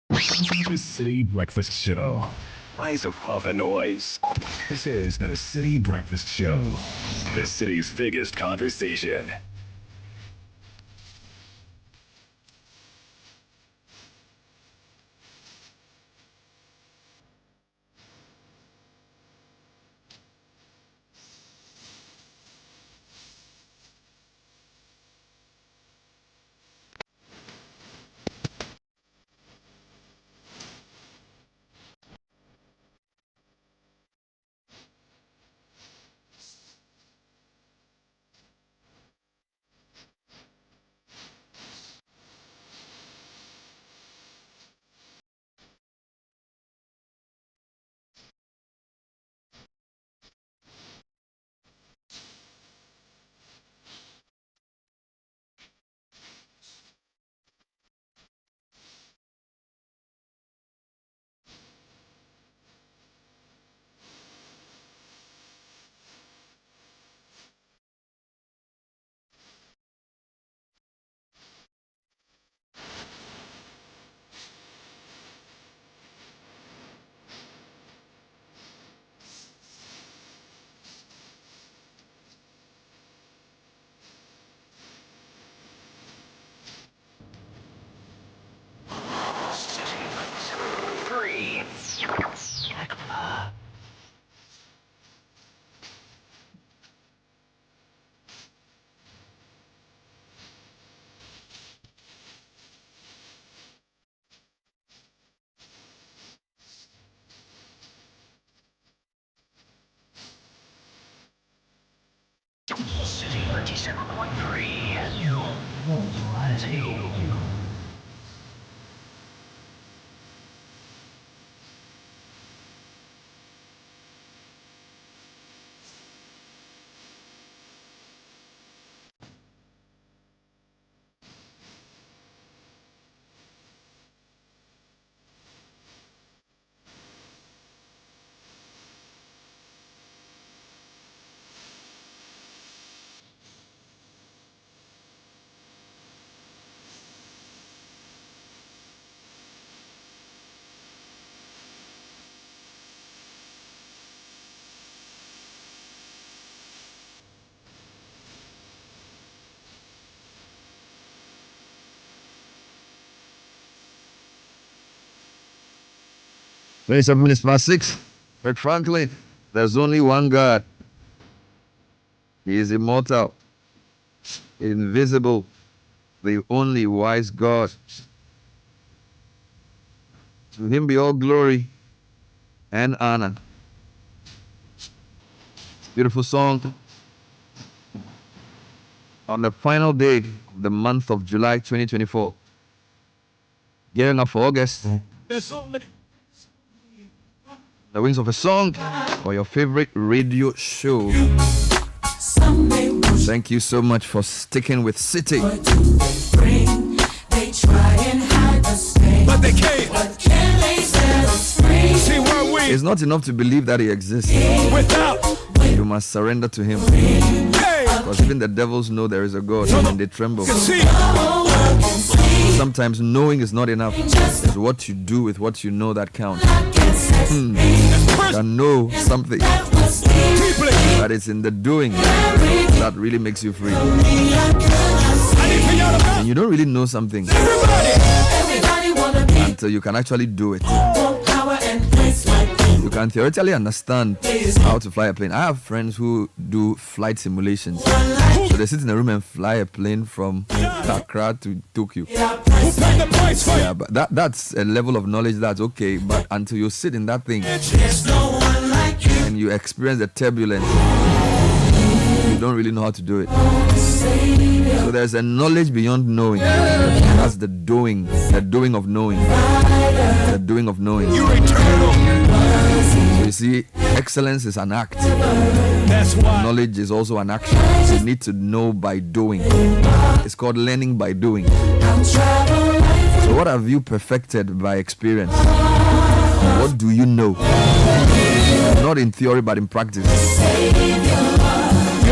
The Citi Breakfast Show. Rise above the noise. This is the Citi Breakfast Show. The city's biggest conversation. Citi 97.3. Variety. Twenty-seven minutes past 6. But frankly, there's only one God. He is immortal, invisible, the only wise God. To him be all glory and honor. Beautiful song. On the final day of the month of July 2024. Gearing up for August. The wings of a song for your favorite radio show. Thank you so much for sticking with Citi. They try and hide the stain, But they can't. but can they set us free? See where we It's not enough to believe that he exists. without. You must surrender to him. Hey, Because even the devils know there is a God and they tremble. see. Sometimes knowing is not enough. It's what you do with what you know that counts. You can know something, Deeply. but it's in the doing that really makes you free. I need for y'all to And you don't really know something Everybody wanna be until you can actually do it. more power and place like you. You can theoretically understand how to fly a plane. I have friends who do flight simulations. So they sit in a room and fly a plane from Accra to Tokyo. Who paid the price for Yeah, but that's a level of knowledge that's okay. But until you sit in that thing There's no one like you. and you experience the turbulence, you don't really know how to do it. So there's a knowledge beyond knowing. That's the doing of knowing. The doing of knowing. you eternal? So You see, excellence is an act. That's why. Knowledge is also an action. You need to know by doing. It's called learning by doing. So what have you perfected by experience? What do you know? Not in theory, but in practice.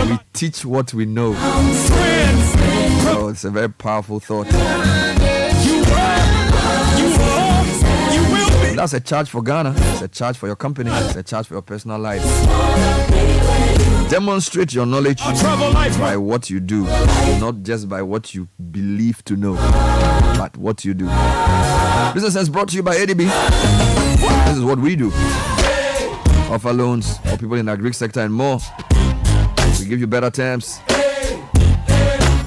We teach what we know. Oh, it's a very powerful thought. That's a charge for Ghana. It's a charge for your company. It's a charge for your personal life. Demonstrate your knowledge by what you do, not just by what you believe to know, but what you do. Business is brought to you by ADB. This is what we do. Offer loans for people in the agri sector and more. We give you better terms.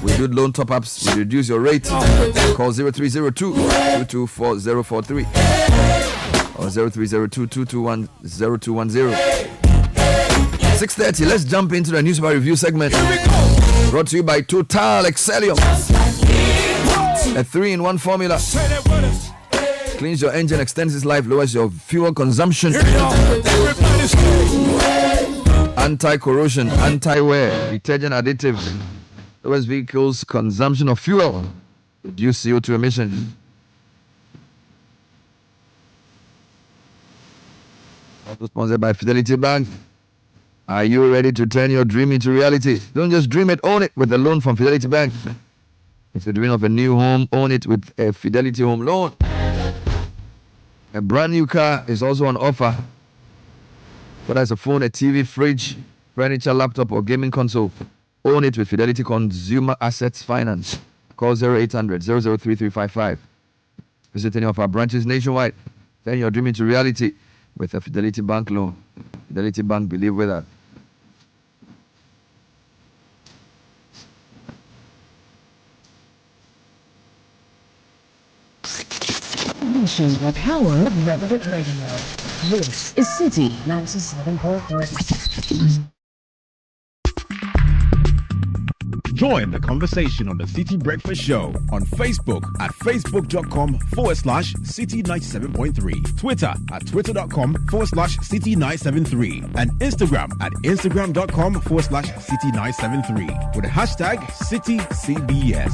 We do loan top-ups. We reduce your rate. Call 0302-224-043 or 0302-221-0210. 6:30. Let's jump into the newspaper review segment. Brought to you by Total Excellium. A 3-in-1 formula. Cleans your engine, extends its life, lowers your fuel consumption. Anti-corrosion, anti-wear, detergent additive. Lowers vehicles' consumption of fuel. Reduce CO2 emissions. Also sponsored by Fidelity Bank. Are you ready to turn your dream into reality? Don't just dream it, own it with a loan from Fidelity Bank. If you're dreaming of a new home, own it with a Fidelity Home Loan. A brand new car is also on offer. Whether it's a phone, a TV, fridge, furniture, laptop, or gaming console, own it with Fidelity Consumer Assets Finance. Call 0800-003-355. Visit any of our branches nationwide. Turn your dream into reality with a Fidelity Bank loan. Fidelity Bank, believe with us. The power of Relevant Radio. This is Citi 97.3. Join the conversation on the Citi Breakfast Show on Facebook at facebook.com/Citi97.3, Twitter at twitter.com/Citi973, and Instagram at instagram.com/Citi973 with the hashtag CitiCBS.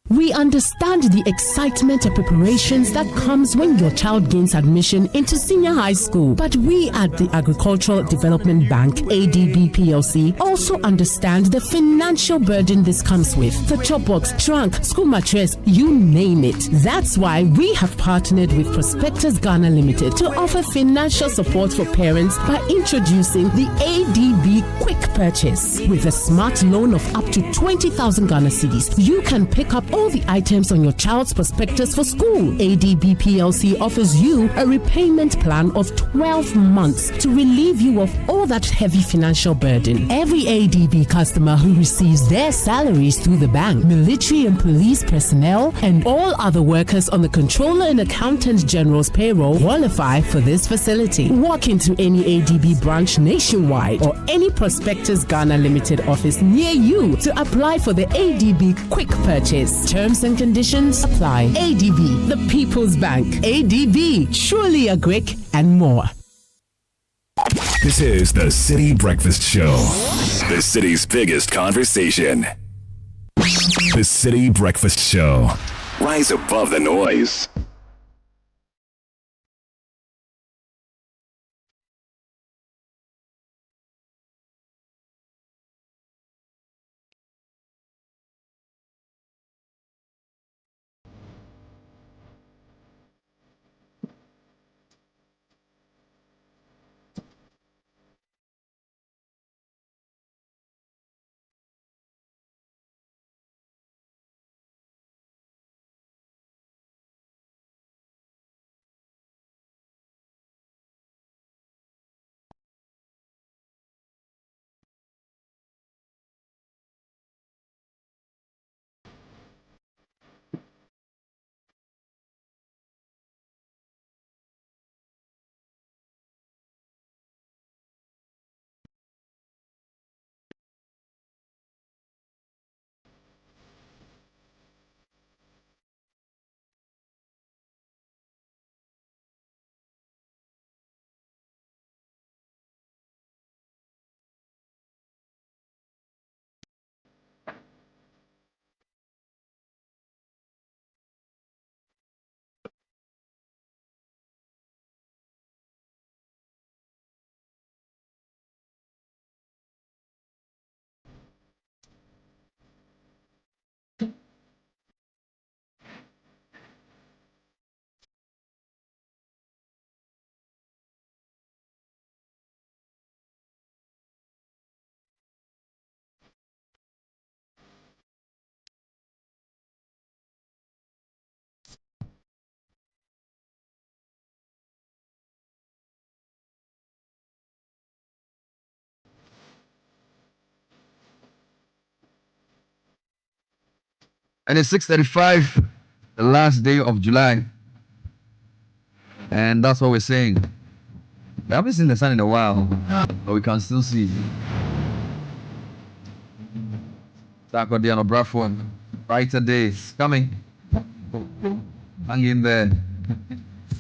We understand the excitement and preparations that comes when your child gains admission into senior high school. But we at the Agricultural Development Bank, ADB PLC, also understand the financial burden this comes with. The chop box, trunk, school mattress, you name it. That's why we have partnered with Prospectus Ghana Limited to offer financial support for parents by introducing the ADB Quick Purchase. With a smart loan of up to 20,000 Ghana cedis, you can pick up all the items on your child's prospectus for school. ADB PLC offers you a repayment plan of 12 months to relieve you of all that heavy financial burden. Every ADB customer who receives their salaries through the bank, military and police personnel, and all other workers on the Controller and Accountant General's payroll qualify for this facility. Walk into any ADB branch nationwide or any Prospectus Ghana Limited office near you to apply for the ADB Quick Purchase. Terms and conditions apply. ADB, the People's Bank. ADB, surely a quick and more. This is the Citi Breakfast Show, the city's biggest conversation. The Citi Breakfast Show. Rise above the noise. And it's 6:35, the last day of July. And that's what we're saying. We haven't seen the sun in a while, but we can still see. Sakodiano Bradford, brighter days coming. Hang in there.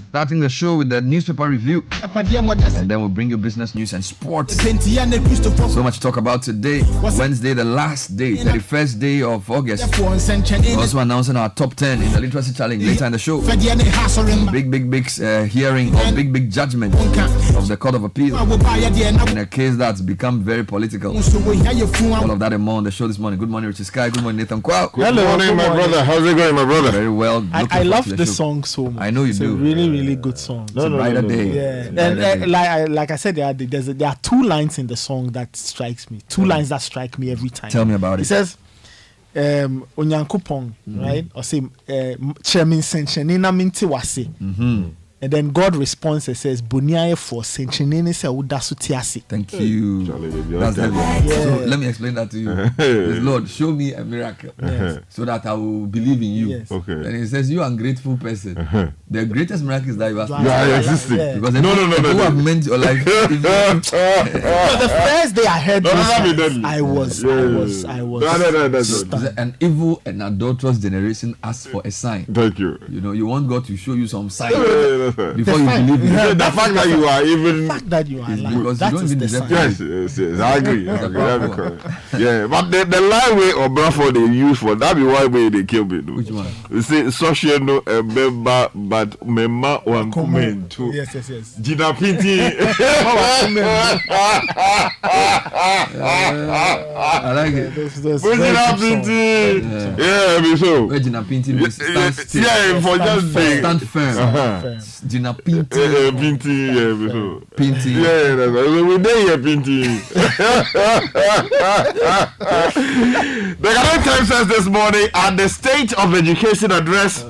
Starting the show with the newspaper review, and then we'll bring you business news and sports. So much to talk about today. Wednesday, the last day, 31st day of August. We're also announcing our top 10 in the literacy challenge later in the show. Big hearing or big judgment of the Court of Appeal in a case that's become very political. All of that and more on the show this morning. Good morning, Richard Sky. Good morning, Nathan Kwao. Good morning, my brother. How's it going, my brother? Very well. I love this song so much. I know you it's do. A really good song. Day. Yeah, and like I said, there are two lines in the song that strikes me. Two lines that strike me every time. Tell me about it. It says, "Onyankopon," right? Or say, "Chairman Senchenina minti wase." And then God responds and says, "Buniaye for Senchenina se udasutiasi." Thank you. That's heavy. So let me explain that to you. Says, Lord, show me a miracle so that I will believe in you. Yes. Okay. And he says, you are an ungrateful person. The greatest miracle is that you are You are existing. Because No. who have meant your life. So the first day I heard this, I was stunned. An evil and adulterous generation asks for a sign. Thank you. You know, you want God to show you some sign before you fact- believe in it. The fact that you are even... The fact that you are alive, because that you don't is even the deserve sign. Yes, I agree. That's correct. Yeah, but the line way of Bradford they use for that be one way they kill me. Which one? You say social no member but member one comment too. Yes. Gina Pinti. I like it. Gina Pinti. Yeah, me so. Where Gina Pinti means stand still. Yeah, for just being. Stand firm. Gina Pinti. Pinti, yeah, me so. Pinti. Yeah, that's right. We there here, Pinti. The Ghanaian Times says this morning, at the State of Education address,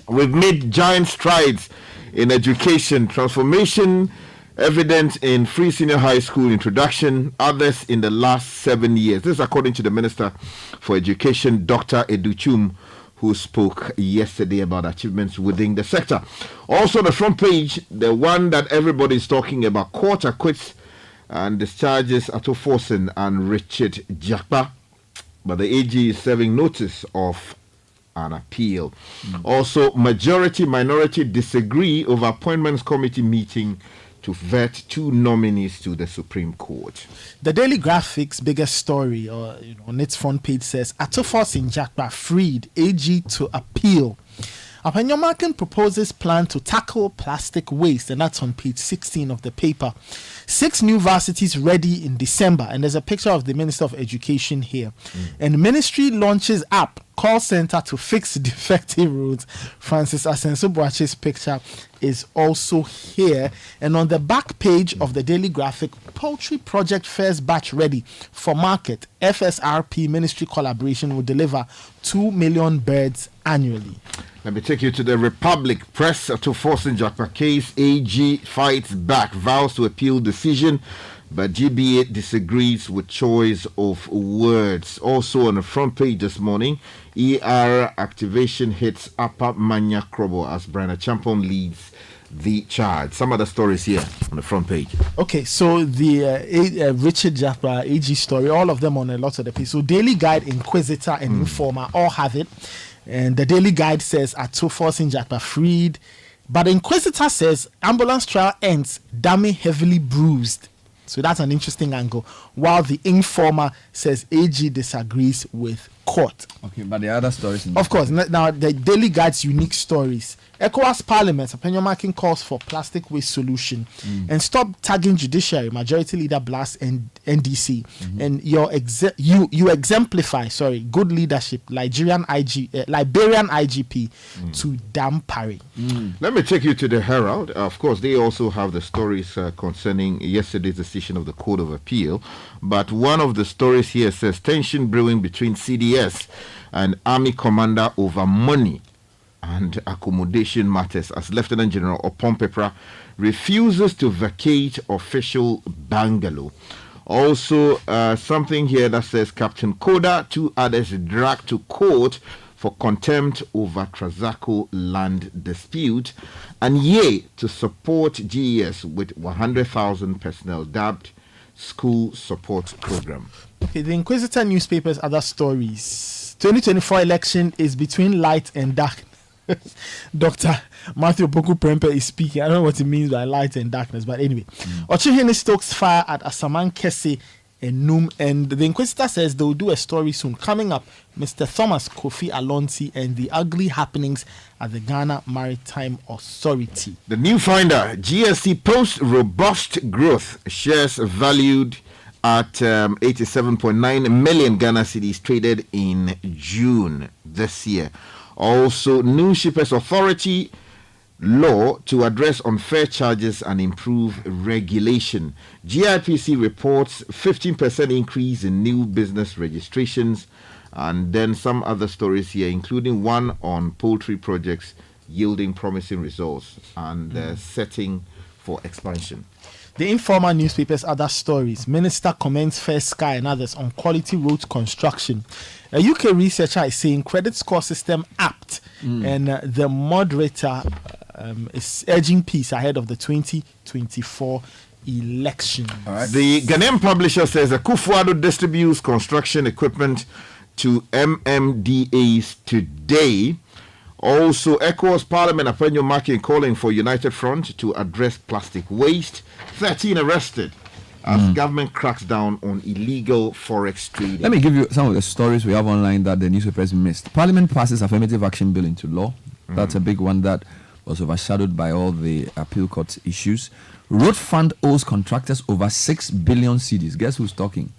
we've made giant strides in education transformation, evident in free senior high school introduction, others in the last 7 years. This is according to the Minister for Education, Dr. Educhum, who spoke yesterday about achievements within the sector. Also, the front page, the one that everybody is talking about, court acquits and discharges Ato Forsen and Richard Jakpa, but the AG is serving notice of an appeal. Also, minority disagree over appointments committee meeting to vet two nominees to the Supreme Court. The Daily Graphic's biggest story on its front page says, Ato Forsen Jakpa freed, AG to appeal. Apanyomakin proposes plan to tackle plastic waste, and that's on page 16 of the paper. 6 new varsities ready in December, and there's a picture of the Minister of Education here. And ministry launches app, call center to fix defective roads. Francis Asenso-Boache's picture is also here. And on the back page of the Daily Graphic, poultry project first batch ready for market. FSRP ministry collaboration will deliver 2 million birds annually. Let me take you to the Republic. Press to Forsen Jakpa case. AG fights back, vows to appeal decision, but GBA disagrees with choice of words. Also on the front page this morning, ER activation hits Upper Manya Krobo as Brian Champon leads the charge. Some other stories here on the front page. Okay, so the Richard Jakpa AG story, all of them on a lot of the page. So Daily Guide, Inquisitor, and Informer all have it. And the Daily Guide says Ato Forsen Jakpa freed, but the Inquisitor says ambulance trial ends, dummy heavily bruised. So that's an interesting angle. While the Informer says AG disagrees with court. Okay, but the other stories. Of course, now the Daily Guide's unique stories. ECOWAS Parliament, Apanyomakin calls for plastic waste solution and stop tagging judiciary, Majority Leader Blast and NDC. And you exemplify, good leadership, Liberian IGP to damn Parry. Let me take you to the Herald. Of course, they also have the stories concerning yesterday's decision of the Court of Appeal. But one of the stories here says tension brewing between CDS and Army Commander over money and accommodation matters as Lieutenant General Opompepra refuses to vacate official bungalow. Also, something here that says Captain Koda, 2 others dragged to court for contempt over Trazaco land dispute, and yay to support GES with 100,000 personnel dubbed School Support Program. Okay, the Inquisitor newspapers, other stories. 2024 election is between light and dark. Dr. Matthew Boku Prempe is speaking. I don't know what it means by light and darkness, but anyway. Ochihene stokes fire at Asaman Kese and Noom, and the Inquisitor says they will do a story soon. Coming up, Mr. Thomas Kofi Alonsi and the ugly happenings at the Ghana Maritime Authority. The new finder, GSC posts robust growth, shares valued at 87.9 million Ghana cedis traded in June this year. Also, New Shippers Authority law to address unfair charges and improve regulation. GIPC reports 15% increase in new business registrations, and then some other stories here, including one on poultry projects yielding promising results and setting for expansion. The Informal newspapers, other stories. Minister comments First Sky and others on quality road construction. A UK researcher is saying credit score system apt, and the moderator is urging peace ahead of the 2024 election. The Ghanaian publisher says Akufo-Addo distributes construction equipment to MMDAs today. Also, ECOWAS Parliament Apenyo Makin calling for United Front to address plastic waste. 13 arrested as government cracks down on illegal forex trading. Let me give you some of the stories we have online that the newspapers missed. Parliament passes affirmative action bill into law. That's a big one that was overshadowed by all the appeal court issues. Road fund owes contractors over 6 billion cedis. Guess who's talking?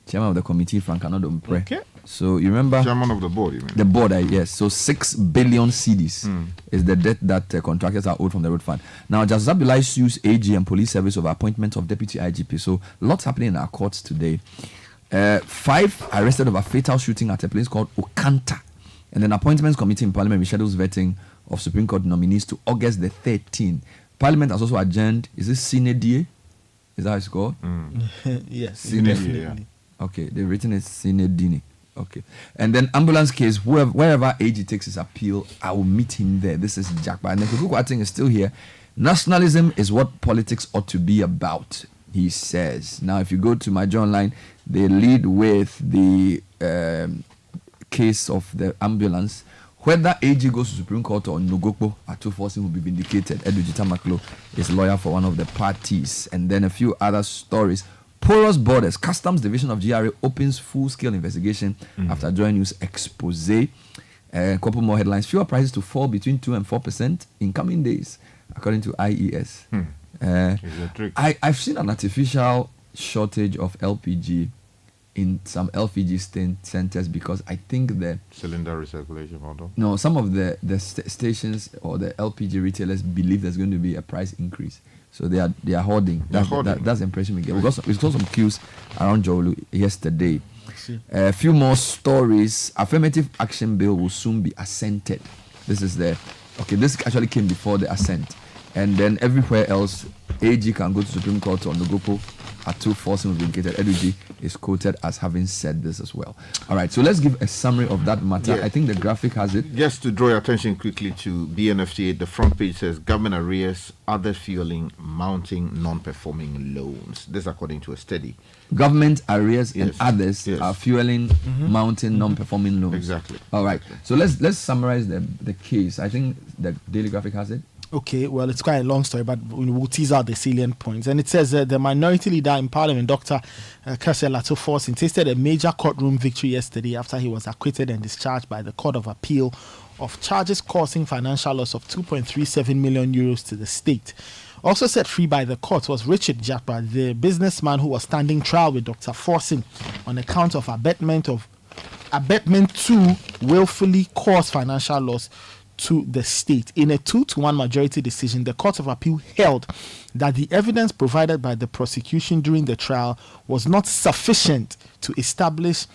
Chairman of the committee, Frank Anodompre. Okay. So you remember Chairman of the board, you mean? the board, yes. So 6 billion cedis is the debt that contractors are owed from the road fund. Now, Justice Abdullahi sues AG and police service over appointment of deputy IGP. So lots happening in our courts today. 5 arrested over fatal shooting at a place called Okanta. And then appointments committee in Parliament reschedules vetting of Supreme Court nominees to August the 13th. Parliament has also adjourned. Is this Sine Die? Is that how it's called? Yes, Sine definitely. Die, yeah. Okay, they've written it Sine Dini. Okay. And then ambulance case, wherever AG takes his appeal, I will meet him there. This is Jackpa. And then Kuku Ating is still here. Nationalism is what politics ought to be about, he says. Now, if you go to my John Online, they lead with the case of the ambulance. Whether AG goes to Supreme Court or Nogokpo, Atufosin will be vindicated. Edujita Maklo is lawyer for one of the parties. And then a few other stories. Porous borders. Customs Division of GRA opens full-scale investigation after Joy News expose. A couple more headlines. Fuel prices to fall between 2 and 4% in coming days, according to IES. I've seen an artificial shortage of LPG in some LPG centers because I think the Cylinder recirculation model. no, some of the stations or the LPG retailers believe there's going to be a price increase. So they are hoarding. That's the impression we get. We saw some queues around Jolu yesterday. A few more stories. Affirmative action bill will soon be assented. This actually came before the assent. And then everywhere else, AG can go to Supreme Court or Nogopo. Atu forcing vindicated. Eduji is quoted as having said this as well. All right, so let's give a summary of that matter. Yeah. I think the graphic has it. Just to draw your attention quickly to BNFTA, the front page says government arrears, other fueling, mounting non-performing loans. This according to a study. Government arrears and Yes. others Yes. are fueling mounting non-performing loans. Exactly. All right, so let's summarize the case. I think the Daily Graphic has it. Okay, well, it's quite a long story, but we'll tease out the salient points. And it says the minority leader in Parliament, Dr. Kersel Latto-Forson, tasted a major courtroom victory yesterday after he was acquitted and discharged by the Court of Appeal of charges causing financial loss of 2.37 million euros to the state. Also set free by the court was Richard Japa, the businessman who was standing trial with Dr. Forson on account of abetment to willfully cause financial loss to the state. In a 2-1 majority decision, the Court of Appeal held that the evidence provided by the prosecution during the trial was not sufficient to establish,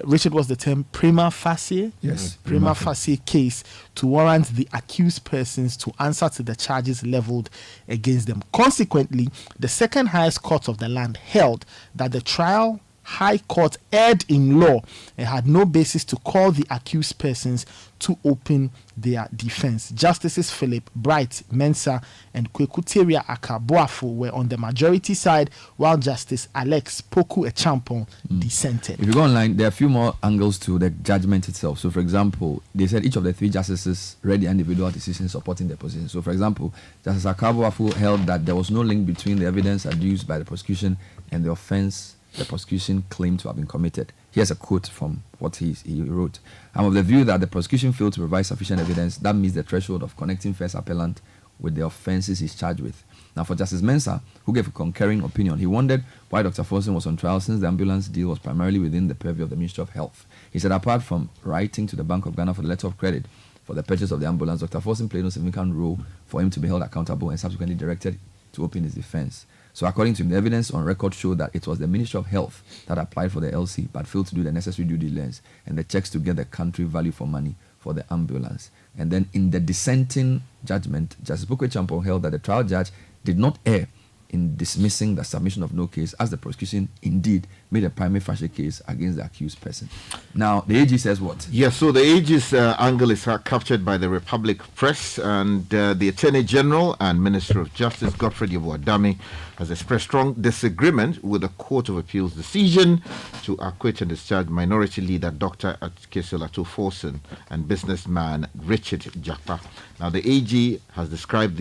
Richard was the term, prima facie? Yes. Prima facie case to warrant the accused persons to answer to the charges leveled against them. Consequently, the second highest court of the land held that the trial High Court erred in law and had no basis to call the accused persons to open their defense. Justices Philip Bright Mensah and Kwekuteria Akabuafo were on the majority side, while Justice Alex Poku Echampong dissented. If you go online, there are a few more angles to the judgment itself. So, for example, they said each of the 3 justices read the individual decision supporting their position. So, for example, Justice Akabuafo held that there was no link between the evidence adduced by the prosecution and the offense the prosecution claimed to have been committed. Here's a quote from what he wrote. I'm of the view that the prosecution failed to provide sufficient evidence that meets the threshold of connecting first appellant with the offenses he's charged with. Now, for Justice Mensah, who gave a concurring opinion, he wondered why Dr. Forson was on trial since the ambulance deal was primarily within the purview of the Ministry of Health. He said, apart from writing to the Bank of Ghana for the letter of credit for the purchase of the ambulance, Dr. Forson played no significant role for him to be held accountable and subsequently directed to open his defense. So according to him, the evidence on record showed that it was the Ministry of Health that applied for the LC but failed to do the necessary due diligence and the checks to get the country value for money for the ambulance. And then in the dissenting judgment, Justice Poku Echampong held that the trial judge did not err in dismissing the submission of no case, as the prosecution indeed made a prima facie case against the accused person. Now, the AG says what? Yes, so the AG's angle is captured by the Republic Press, and the Attorney General and Minister of Justice, Godfrey Yeboah-Dame, has expressed strong disagreement with the Court of Appeal's decision to acquit and discharge Minority Leader Dr. Keselato Forson and businessman Richard Jakpa. Now, the AG has described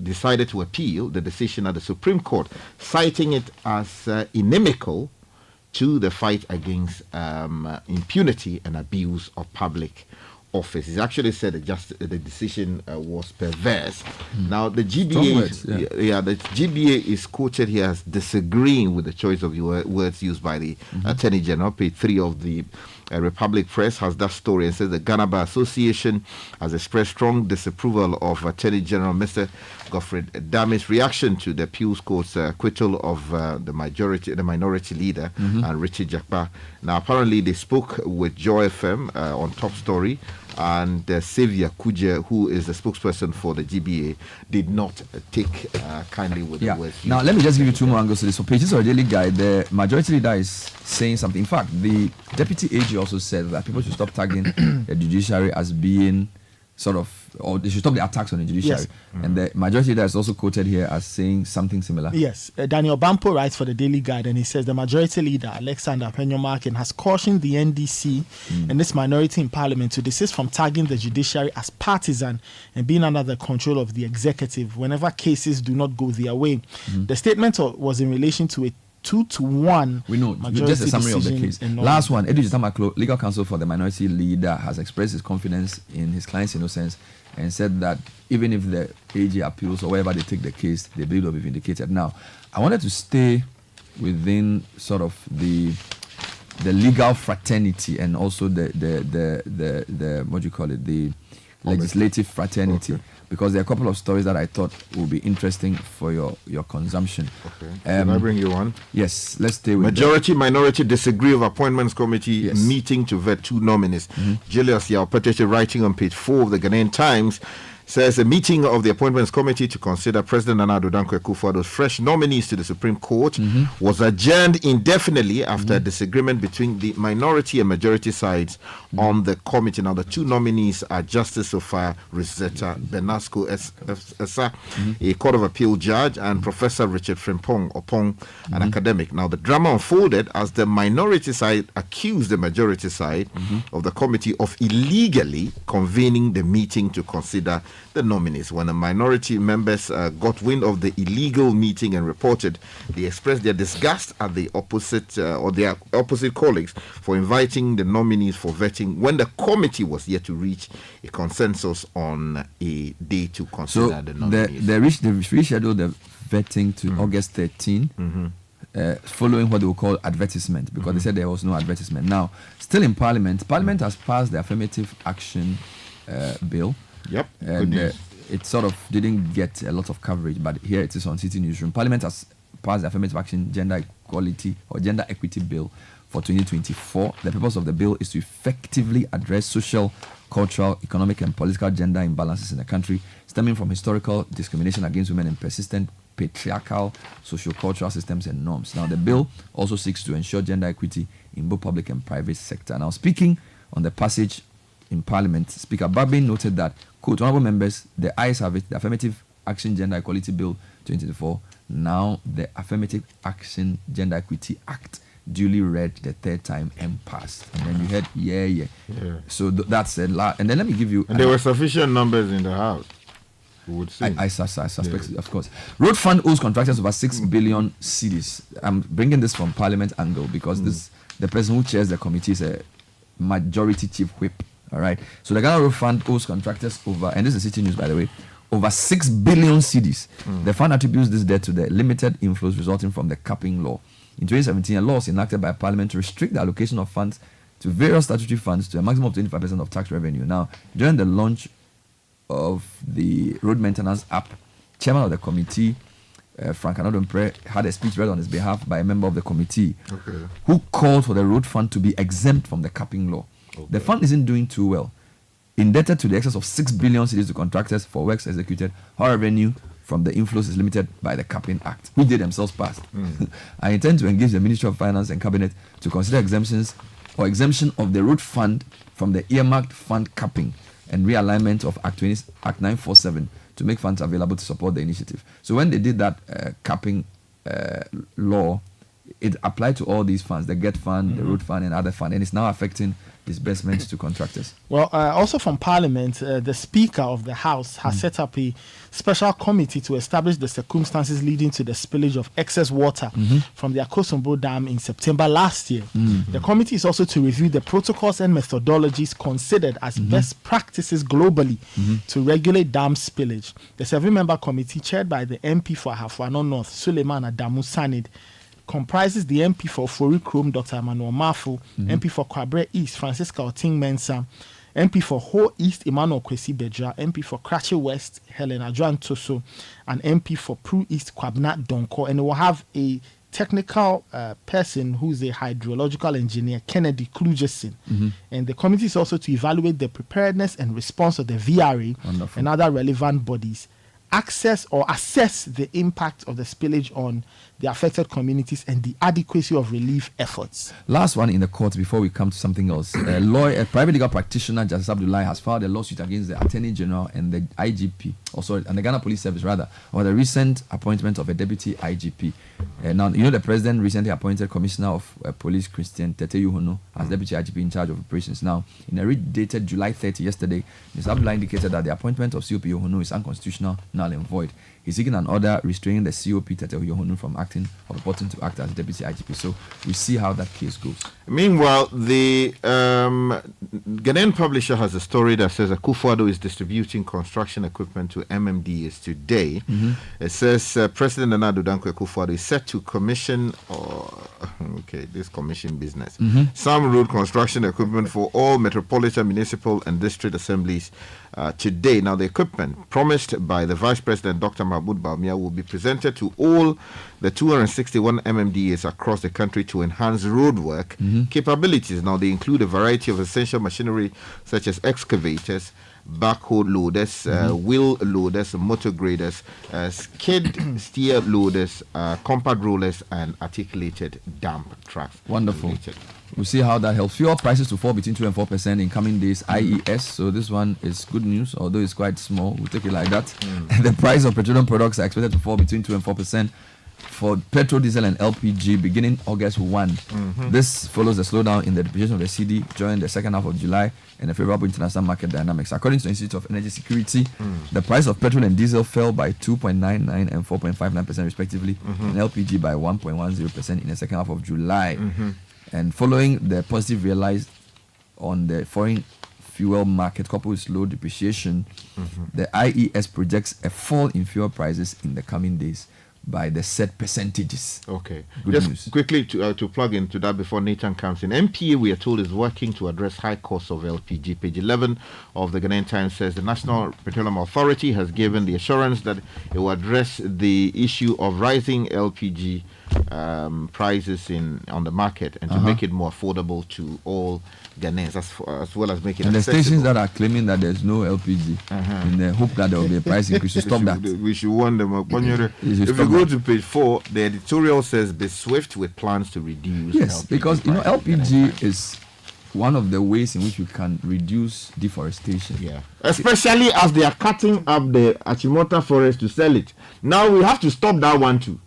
decided to appeal the decision at the Supreme Court, citing it as inimical to the fight against impunity and abuse of public office. He actually said that the decision was perverse. Now, the GBA, the GBA is quoted here as disagreeing with the choice of words used by the Attorney General. Page 3 of the Republic Press has that story and says the Ghana Bar Association has expressed strong disapproval of Attorney General Mr. Godfrey Dame's reaction to the Appeals Court's acquittal of the minority leader, and Richard Jakpa. Now, apparently, they spoke with Joy FM on Top Story, and Xavier Kuja, who is the spokesperson for the GBA, did not take kindly with the words. Now, let me just give you 2 more angles to this. For pages of the Daily Guide, the majority leader is saying something. In fact, the Deputy AG also said that people should stop tagging the judiciary as being or they should stop the attacks on the judiciary. Yes. And the majority leader is also quoted here as saying something similar. Yes. Daniel Bampo writes for the Daily Guide, and he says the majority leader, Alexander Penyomarkin, has cautioned the NDC and this minority in parliament to desist from tagging the judiciary as partisan and being under the control of the executive whenever cases do not go their way. The statement was in relation to a 2-1. We know, just a summary of the case. Last one, Edu Jitamaklo, legal counsel for the minority leader, has expressed his confidence in his client's innocence and said that even if the AG appeals or wherever they take the case, they believe will be vindicated. Now, I wanted to stay within sort of the legal fraternity and also the what do you call it, the legislative fraternity, because there are a couple of stories that I thought would be interesting for your consumption. Okay. Can I bring you one? Yes, let's stay with Majority Minority disagree of Appointments Committee meeting to vet 2 nominees. Julius Yao Petete, writing on page 4 of the Ghanaian Times, says a meeting of the Appointments Committee to consider President Nana Addo Dankwa Akufo-Addo's fresh nominees to the Supreme Court was adjourned indefinitely after a disagreement between the minority and majority sides on the committee. Now, the 2 nominees are Justice Sophia Rosetta Benasco Essa, a Court of Appeal judge, and Professor Richard Frimpong Opong, an academic. Now, the drama unfolded as the minority side accused the majority side of the committee of illegally convening the meeting to consider the nominees. When the minority members got wind of the illegal meeting and reported, they expressed their disgust at the opposite their opposite colleagues for inviting the nominees for vetting when the committee was yet to reach a consensus on a day to consider the nominees. They rescheduled the vetting to August 13. Following what they will call advertisement, because they said there was no advertisement. Now, still in Parliament has passed the affirmative action bill. Yep. And it sort of didn't get a lot of coverage, but here it is on Citi Newsroom. Parliament has passed the Affirmative Action Gender Equality or Gender Equity Bill for 2024. The purpose of the bill is to effectively address social, cultural, economic, and political gender imbalances in the country, stemming from historical discrimination against women and persistent patriarchal socio-cultural systems and norms. Now, the bill also seeks to ensure gender equity in both public and private sector. Now, speaking on the passage in Parliament, Speaker Babin noted that, quote, honorable members, the ayes have it, the Affirmative Action Gender Equality Bill 2024, now the Affirmative Action Gender Equity Act, duly read the third time and passed. And then you heard, yeah. So that's a lot. And then let me give you... And there were sufficient numbers in the House. Would say. I suspect, of course. Road fund owes contractors over 6 billion cedis. I'm bringing this from Parliament angle because the person who chairs the committee is a majority chief whip. All right. So the Ghana Road Fund owes contractors over, and this is City News by the way, over 6 billion cedis. The fund attributes this debt to the limited inflows resulting from the capping law. In 2017, a law was enacted by Parliament to restrict the allocation of funds to various statutory funds to a maximum of 25% of tax revenue. Now, during the launch of the road maintenance app, chairman of the committee, Frank Anodompre, had a speech read on his behalf by a member of the committee who called for the road fund to be exempt from the capping law. The fund isn't doing too well. Indebted to the excess of 6 billion cedis to contractors for works executed, our revenue from the inflows is limited by the Capping Act, which they themselves passed. I intend to engage the Ministry of Finance and Cabinet to consider exemptions or exemption of the road fund from the earmarked fund capping and realignment of Act 947 to make funds available to support the initiative. So when they did that capping law, it applied to all these funds, the GET fund, the road fund and other fund, and it's now affecting disbursements to contractors. Well, also from Parliament, the Speaker of the House has set up a special committee to establish the circumstances leading to the spillage of excess water from the Akosombo Dam in September last year. The committee is also to review the protocols and methodologies considered as best practices globally to regulate dam spillage. The 7-member committee, chaired by the MP for Hafuano North, Suleiman Adamu Sanid, comprises the MP for Fori Krom, Dr. Emmanuel Mafu, MP for Kwabre East, Francisca Oting Mensah, MP for Ho East, Emmanuel Kwesi Bedra, MP for Krache West, Helena Joan Toso, and MP for Pru East, Kwabna Donko. And they will have a technical person who's a hydrological engineer, Kennedy Klugerson. And the committee is also to evaluate the preparedness and response of the VRA and other relevant bodies, assess the impact of the spillage on the affected communities and the adequacy of relief efforts. Last one in the court before we come to something else. A private legal practitioner, Justice Abdullahi, has filed a lawsuit against the Attorney General and the IGP, and the Ghana Police Service rather, over the recent appointment of a deputy IGP. Now, you know, the president recently appointed Commissioner of Police Christian Tete Yuhono as deputy IGP in charge of operations. Now, in a read dated July 30 yesterday, Mr. Abdullahi indicated that the appointment of COP Yuhono is unconstitutional, null and void. He's seeking an order restraining the COP Tete Yuhono from acting or reporting to act as deputy IGP. So we see how that case goes. Meanwhile, the Ghanaian publisher has a story that says Akufo-Addo is distributing construction equipment to MMDs today. It says President Nana Addo Dankwa Akufo-Addo is set to commission, this commission business, some road construction equipment for all metropolitan, municipal and district assemblies today. Now, the equipment promised by the Vice President, Dr. Mahmoud Bawumia, will be presented to all the 261 MMDAs across the country to enhance roadwork capabilities. Now, they include a variety of essential machinery such as excavators, backhoe loaders, wheel loaders, motor graders, skid steer loaders, compact rollers, and articulated dump trucks. Wonderful. We'll see how that helps. Fuel prices to fall between 2 and 4% in coming days, IES. So this one is good news, although it's quite small. We'll take it like that. The price of petroleum products are expected to fall between 2 and 4% for petrol, diesel, and LPG beginning August 1. This follows the slowdown in the depreciation of the cedi during the second half of July and the favorable international market dynamics. According to the Institute of Energy Security, the price of petrol and diesel fell by 2.99% and 4.59% respectively, and LPG by 1.10% in the second half of July. And following the positive realized on the foreign fuel market coupled with slow depreciation, the IES projects a fall in fuel prices in the coming days by the set percentages. Okay. Good Just news. quickly to plug into that before Nathan comes in. MPA, we are told, is working to address high costs of LPG. Page 11 of the Ghanaian Times says the National Petroleum Authority has given the assurance that it will address the issue of rising LPG prices on the market and to make it more affordable to all Ghanaians, as well as making it and the accessible. stations that are claiming that there's no LPG in the hope that there will be a price increase to stop that. We should warn them. If you go to page 4, the editorial says be swift with plans to reduce. Yes, LPG because prices. LPG is one of the ways in which you can reduce deforestation. Yeah, especially as they are cutting up the Achimota forest to sell it. Now we have to stop that one too.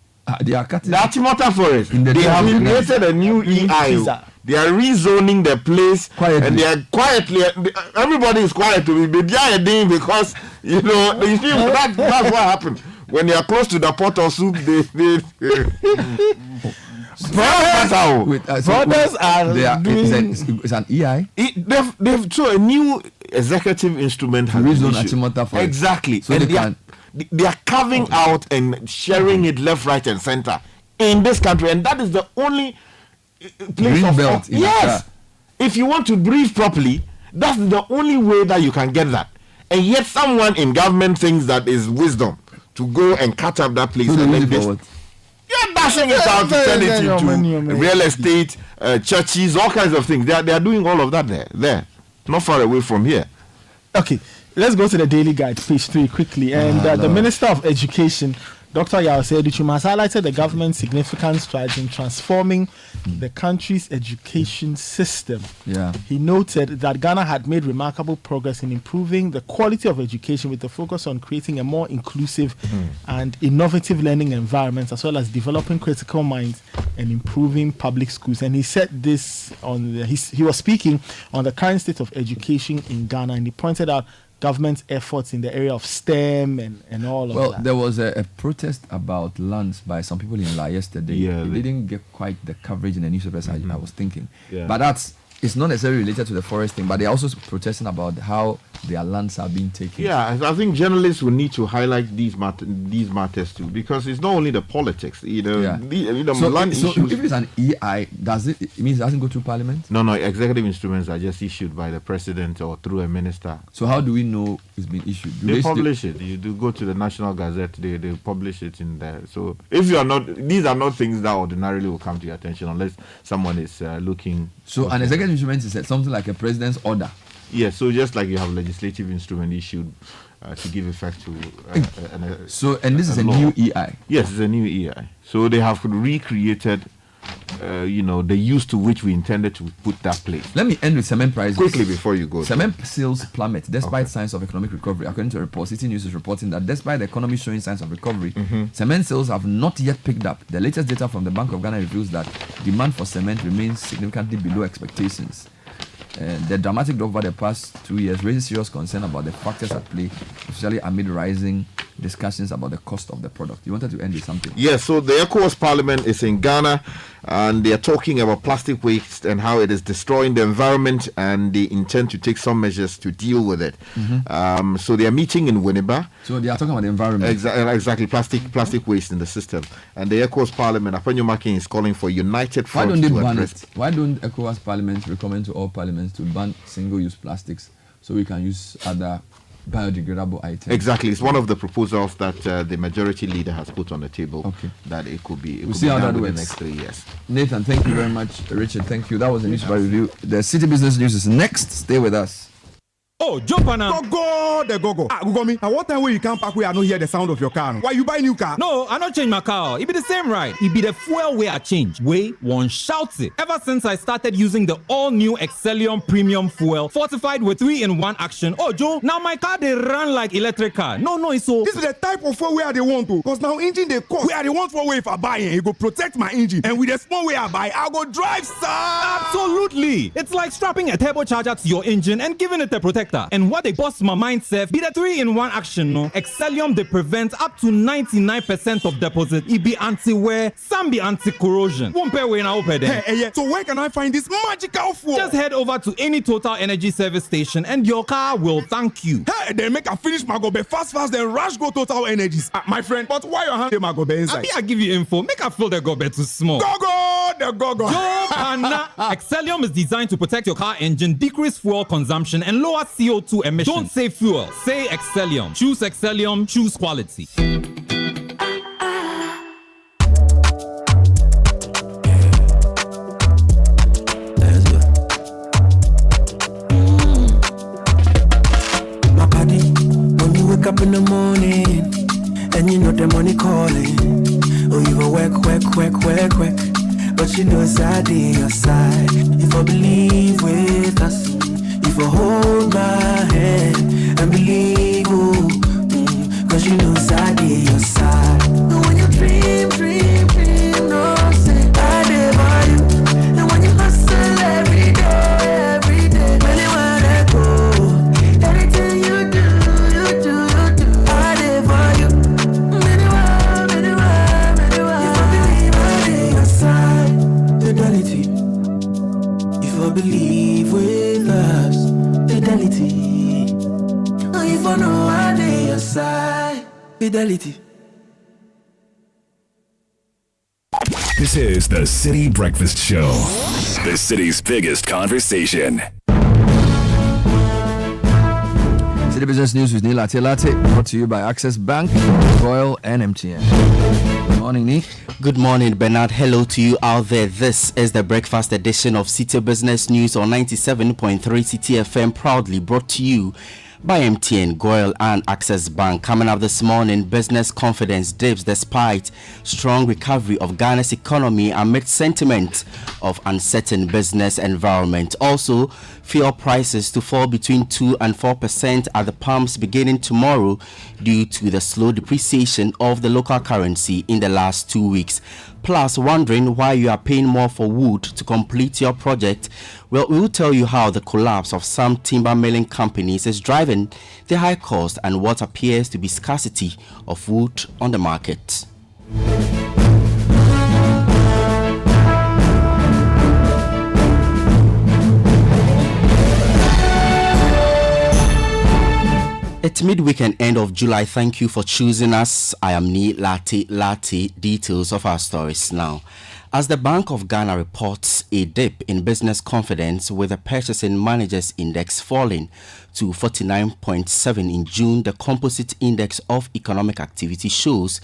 They are cutting The Achimota forest. They have created a new EI. They are rezoning the place quietly. And they are quietly. Everybody is quiet to be behind because you see that's what happened when they are close to the pot of soup. Brothers are doing. It's an EI. They've so a new executive instrument has been Rezone issued. Achimota forest. Exactly. So And they they are carving out and sharing it left, right, and center in this country, and that is the only place Green of belt in yes. Accra. If you want to breathe properly, that's the only way that you can get that. And yet, someone in government thinks that is wisdom to go and cut up that place. So they and use then it this- for what? You're dashing it out to turn it into real estate, churches, all kinds of things. They are doing all of that there, not far away from here. Okay, let's go to the Daily Guide, page 3, quickly. And the Minister of Education, Dr. Yao Seidu-Chuma, has highlighted the government's significant strides in transforming the country's education system. Yeah. He noted that Ghana had made remarkable progress in improving the quality of education with the focus on creating a more inclusive and innovative learning environment, as well as developing critical minds and improving public schools. And he said this he was speaking on the current state of education in Ghana, and he pointed out government's efforts in the area of STEM and all of that. Well, there was a protest about lands by some people in La yesterday. Yeah, It didn't get quite the coverage in the newspapers I was thinking. Yeah. But it's not necessarily related to the forest thing, but they're also protesting about how their lands are being taken. Yeah, I think journalists will need to highlight these matters too, because it's not only the politics. Yeah. So land issues. if it's an EI, it means it doesn't go through Parliament? No, executive instruments are just issued by the president or through a minister. So how do we know it's been issued? They publish it. You do go to the National Gazette. They publish it in there. So if you are not, these are not things that ordinarily will come to your attention unless someone is looking. So an executive instrument is something like a president's order. Yes, so just like you have legislative instrument issued to give effect to and this is a law. new EI. Yes, it's a new EI. So they have recreated, the use to which we intended to put that place. Let me end with cement prices. Quickly before you go. Cement sales plummet despite signs of economic recovery. According to a report, Citi News is reporting that despite the economy showing signs of recovery, cement sales have not yet picked up. The latest data from the Bank of Ghana reveals that demand for cement remains significantly below expectations. The dramatic drop over the past 2 years raises serious concern about the factors at play, especially amid rising discussions about the cost of the product. You wanted to end with something? Yes, so the ECOWAS Parliament is in Ghana, and they are talking about plastic waste and how it is destroying the environment, and they intend to take some measures to deal with it. So they are meeting in Winneba. So they are talking about the environment. Exactly, plastic waste in the system. And the ECOWAS Parliament, Apenyo Makin, is calling for united Why front don't they to ban address it? Why don't ECOWAS Parliament recommend to all parliaments to ban single-use plastics so we can use other biodegradable items? Exactly, it's one of the proposals that the majority leader has put on the table. Okay. That it could be. We'll see how that within works. the next 3 years. Nathan, thank you very much. Richard, thank you. That was the News Review. The Citi Business News is next. Stay with us. Oh, jump on now. Go. Google me. And what time when you come back, we are not hear the sound of your car. Why you buy new car? No, I not change my car. It be the same ride. It be the fuel way I change. Way one shouts it. Ever since I started using the all-new Excellium Premium Fuel, fortified with 3-in-1 action. Oh, Joe, now my car they run like electric car. No, it's so. This is the type of fuel where they want to. Because now engine they cost. Where they want for way if I buy it, it go protect my engine. And with the small way I buy, I go drive, sir. Absolutely. It's like strapping a turbocharger to your engine and giving it a protector. water. And what they boss my mind self be the 3-in-1 action, no? Excellium they prevent up to 99% of deposit. It be anti-wear, some be anti-corrosion. Won't pay when I open them. Hey, so where can I find this magical fuel? Just head over to any Total Energy service station and your car will thank you. Hey, then make a finish my gobe fast, then rush go Total Energies. My friend, but why your hand my gobe inside? I give you info. Make a fill the gobe too small. Go. Yo, Pana. Excellium is designed to protect your car engine, decrease fuel consumption, and lower CO2 emissions. Don't say fuel. Say Excellium. Choose Excellium. Choose quality. Up in the morning, and you know the money calling. Oh, you go work, but you know it's out your side. If I believe with us, if I hold my hand and believe, cause you know it's out your side. And when you dream, no say I live by you. And when you hustle every day, really wanna go. Everything you do. Believe with us, fidelity. If I know I dey your side, fidelity. This is the Citi Breakfast Show, the city's biggest conversation. City Business News with Neil Latte, brought to you by Access Bank, Royal and MTN. Good morning, Neil. Good morning, Bernard. Hello to you out there. This is the breakfast edition of City Business News on 97.3 Citi FM, proudly brought to you by MTN, Goyle and Access Bank. Coming up this morning, business confidence dips despite strong recovery of Ghana's economy amid sentiment of uncertain business environment. Also, fuel prices to fall between 2 and 4% at the pumps beginning tomorrow due to the slow depreciation of the local currency in the last 2 weeks. Plus, wondering why you are paying more for wood to complete your project? Well, we will tell you how the collapse of some timber milling companies is driving the high cost and what appears to be scarcity of wood on the market. It's midweek and end of July. Thank you for choosing us. I am Neil Latte. Details of our stories now. As the Bank of Ghana reports a dip in business confidence with the Purchasing Managers Index falling to 49.7 in June, the Composite Index of Economic Activity shows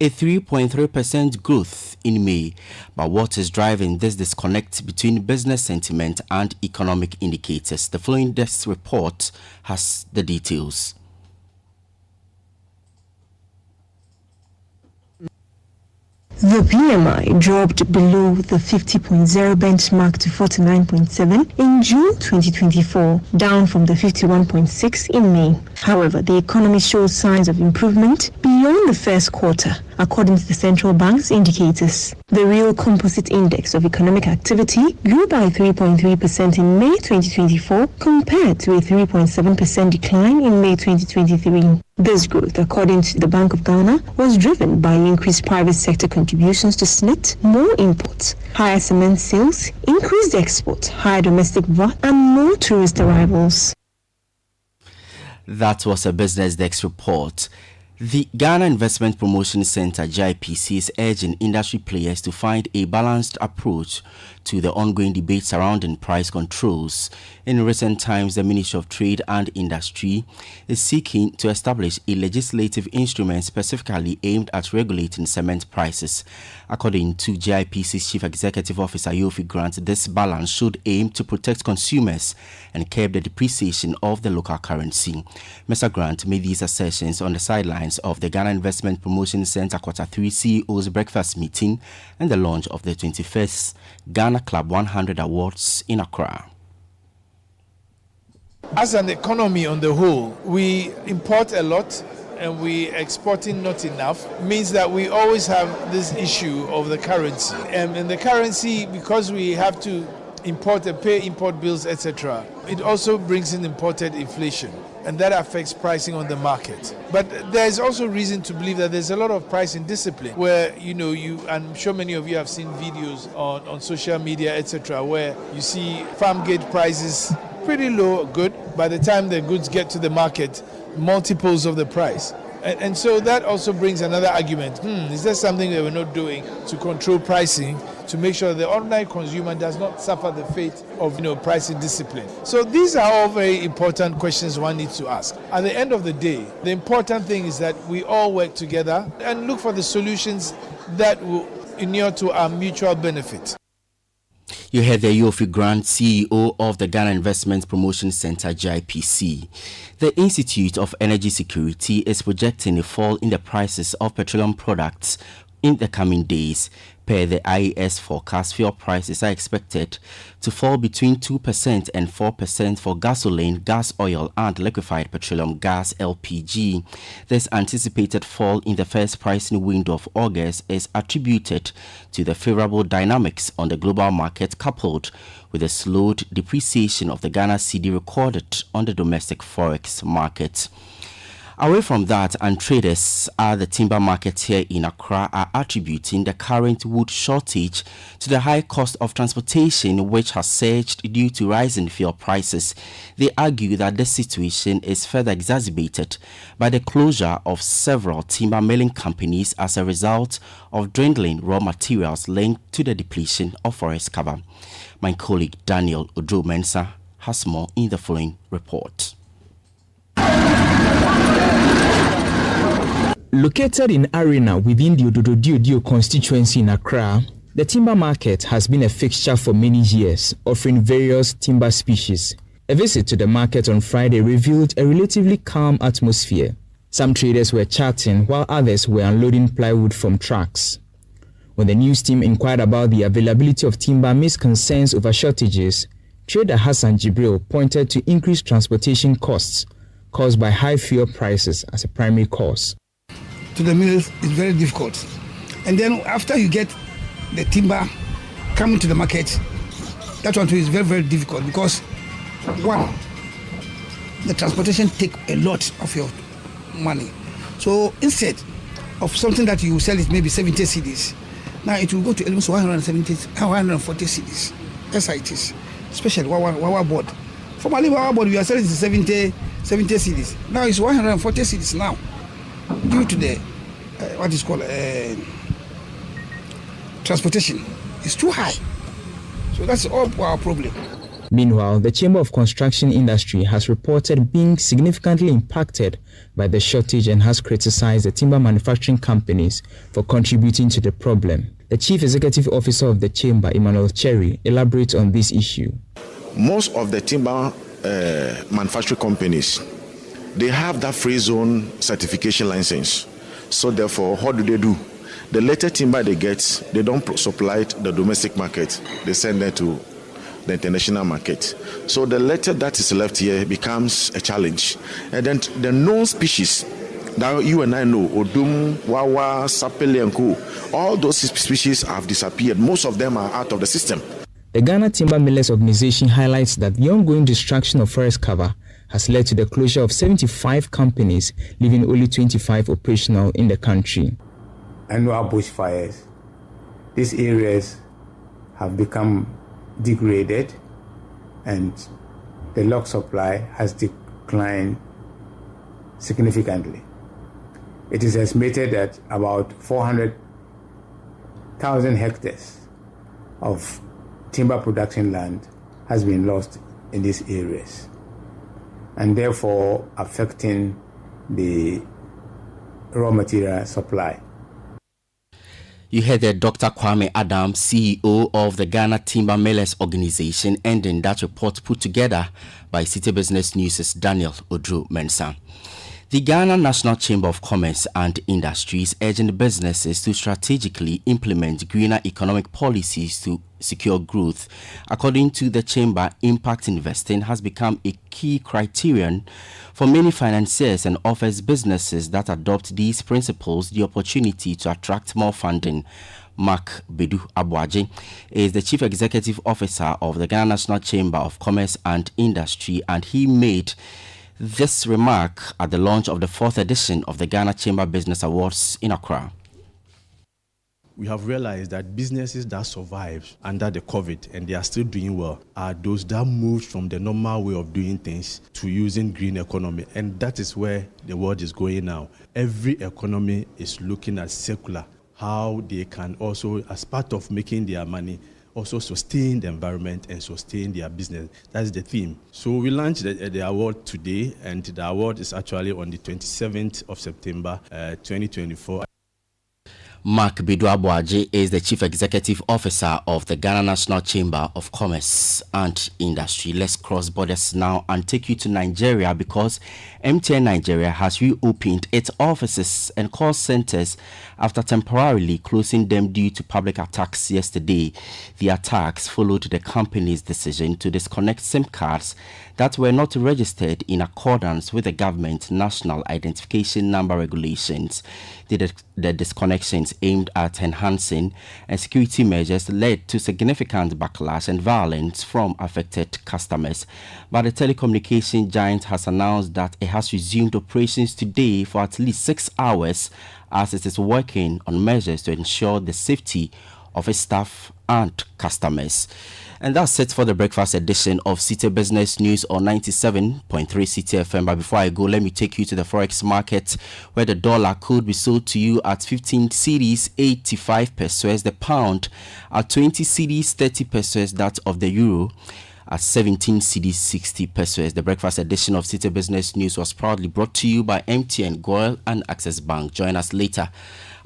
a 3.3% growth in May. But what is driving this disconnect between business sentiment and economic indicators? The following desk report has the details. The PMI dropped below the 50.0 benchmark to 49.7 in June 2024, down from the 51.6 in May. However, the economy showed signs of improvement beyond the first quarter, according to the central bank's indicators. The real composite index of economic activity grew by 3.3% in May 2024 compared to a 3.7% decline in May 2023. This growth, according to the Bank of Ghana, was driven by increased private sector contributions to SNIT, more imports, higher cement sales, increased exports, higher domestic VAT, and more tourist arrivals. That was a Business Desk report. The Ghana Investment Promotion Center, GIPC, is urging industry players to find a balanced approach to the ongoing debate surrounding price controls. In recent times, the Ministry of Trade and Industry is seeking to establish a legislative instrument specifically aimed at regulating cement prices. According to GIPC's Chief Executive Officer, Yofi Grant, this balance should aim to protect consumers and curb the depreciation of the local currency. Mr. Grant made these assertions on the sidelines of the Ghana Investment Promotion Center Quarter 3 CEO's breakfast meeting and the launch of the 21st Ghana Club 100 Awards in Accra. As an economy on the whole, we import a lot and we exporting not enough, means that we always have this issue of the currency. And the currency, because we have to pay import bills, etc., it also brings in imported inflation, and that affects pricing on the market. But there's also reason to believe that there's a lot of pricing discipline where, I'm sure many of you have seen videos on social media, etc., where you see farm gate prices pretty low, good. By the time the goods get to the market, multiples of the price. And so that also brings another argument. Is there something that we're not doing to control pricing to make sure the ordinary consumer does not suffer the fate of pricing discipline? So these are all very important questions one needs to ask. At the end of the day, the important thing is that we all work together and look for the solutions that will inure to our mutual benefit. You heard the Yofi Grant, CEO of the Ghana Investment Promotion Center, GIPC. The Institute of Energy Security is projecting a fall in the prices of petroleum products in the coming days. Per the IES forecast, fuel prices are expected to fall between 2% and 4% for gasoline, gas oil, and liquefied petroleum gas (LPG). This anticipated fall in the first pricing window of August is attributed to the favorable dynamics on the global market, coupled with the slowed depreciation of the Ghana cedi recorded on the domestic forex market. Away from that, and traders at the timber market here in Accra are attributing the current wood shortage to the high cost of transportation, which has surged due to rising fuel prices. They argue that this situation is further exacerbated by the closure of several timber milling companies as a result of dwindling raw materials linked to the depletion of forest cover. My colleague Daniel Odro-Mensah has more in the following report. Located in Arena within the Ododo-Diodio constituency in Accra, the timber market has been a fixture for many years, offering various timber species. A visit to the market on Friday revealed a relatively calm atmosphere. Some traders were chatting while others were unloading plywood from trucks. When the news team inquired about the availability of timber amidst concerns over shortages, trader Hassan Jibril pointed to increased transportation costs caused by high fuel prices as a primary cause. To the mills is very difficult, and then after you get the timber coming to the market, that one too is very, very difficult because one, the transportation take a lot of your money. So instead of something that you sell it maybe 70 cedis, now it will go to almost 140 cedis. That's how it is, especially Wawa board. Formerly Wawa board we are selling it 70 cedis. Now it's 140 cedis now, due to the what is called transportation is too high. So that's all our problem. Meanwhile, the Chamber of Construction Industry has reported being significantly impacted by the shortage and has criticized the timber manufacturing companies for contributing to the problem. The Chief Executive Officer of the Chamber, Emmanuel Cherry, elaborates on this issue. Most of the timber manufacturing companies, they have that free zone certification license. So therefore, what do? The later timber they get, they don't supply it to the domestic market. They send it to the international market. So the later that is left here becomes a challenge. And then the known species that you and I know, Odum, Wawa, Sapele and Co., all those species have disappeared. Most of them are out of the system. The Ghana Timber Millers Organization highlights that the ongoing destruction of forest cover has led to the closure of 75 companies, leaving only 25 operational in the country. Annual bushfires, these areas have become degraded and the log supply has declined significantly. It is estimated that about 400,000 hectares of timber production land has been lost in these areas, and therefore affecting the raw material supply. You heard that Dr. Kwame Adams, CEO of the Ghana Timber Millers Organization, ending that report put together by Citi Business News' Daniel Odro-Mensah. The Ghana National Chamber of Commerce and Industries urging businesses to strategically implement greener economic policies to secure growth. According to the Chamber, impact investing has become a key criterion for many financiers and offers businesses that adopt these principles the opportunity to attract more funding. Mark Bedu Abuaji is the Chief Executive Officer of the Ghana National Chamber of Commerce and Industry, and he made this remark at the launch of the 4th edition of the Ghana Chamber Business Awards in Accra. We have realized that businesses that survived under the COVID and they are still doing well are those that moved from the normal way of doing things to using green economy. And that is where the world is going now. Every economy is looking at circular, how they can also, as part of making their money, also sustain the environment and sustain their business. That's the theme. So we launched the award today, and the award is actually on the 27th of September 2024. Mark Bedu Abuaji is the Chief Executive Officer of the Ghana National Chamber of Commerce and Industry. Let's cross borders now and take you to Nigeria, because MTN Nigeria has reopened its offices and call centers after temporarily closing them due to public attacks yesterday. The attacks followed the company's decision to disconnect SIM cards that were not registered in accordance with the government national identification number regulations. The disconnections aimed at enhancing security measures led to significant backlash and violence from affected customers. But the telecommunication giant has announced that it has resumed operations today for at least 6 hours, as it is working on measures to ensure the safety of its staff and customers. And that's it for the breakfast edition of Citi Business News on 97.3 Citi FM. But before I go, let me take you to the Forex market, where the dollar could be sold to you at 15 cedis 85 pesos, the pound at 20 cedis 30 pesos, that of the euro at 17 cedis 60 pesos. The breakfast edition of Citi Business News was proudly brought to you by MTN, Goil and Access Bank. Join us later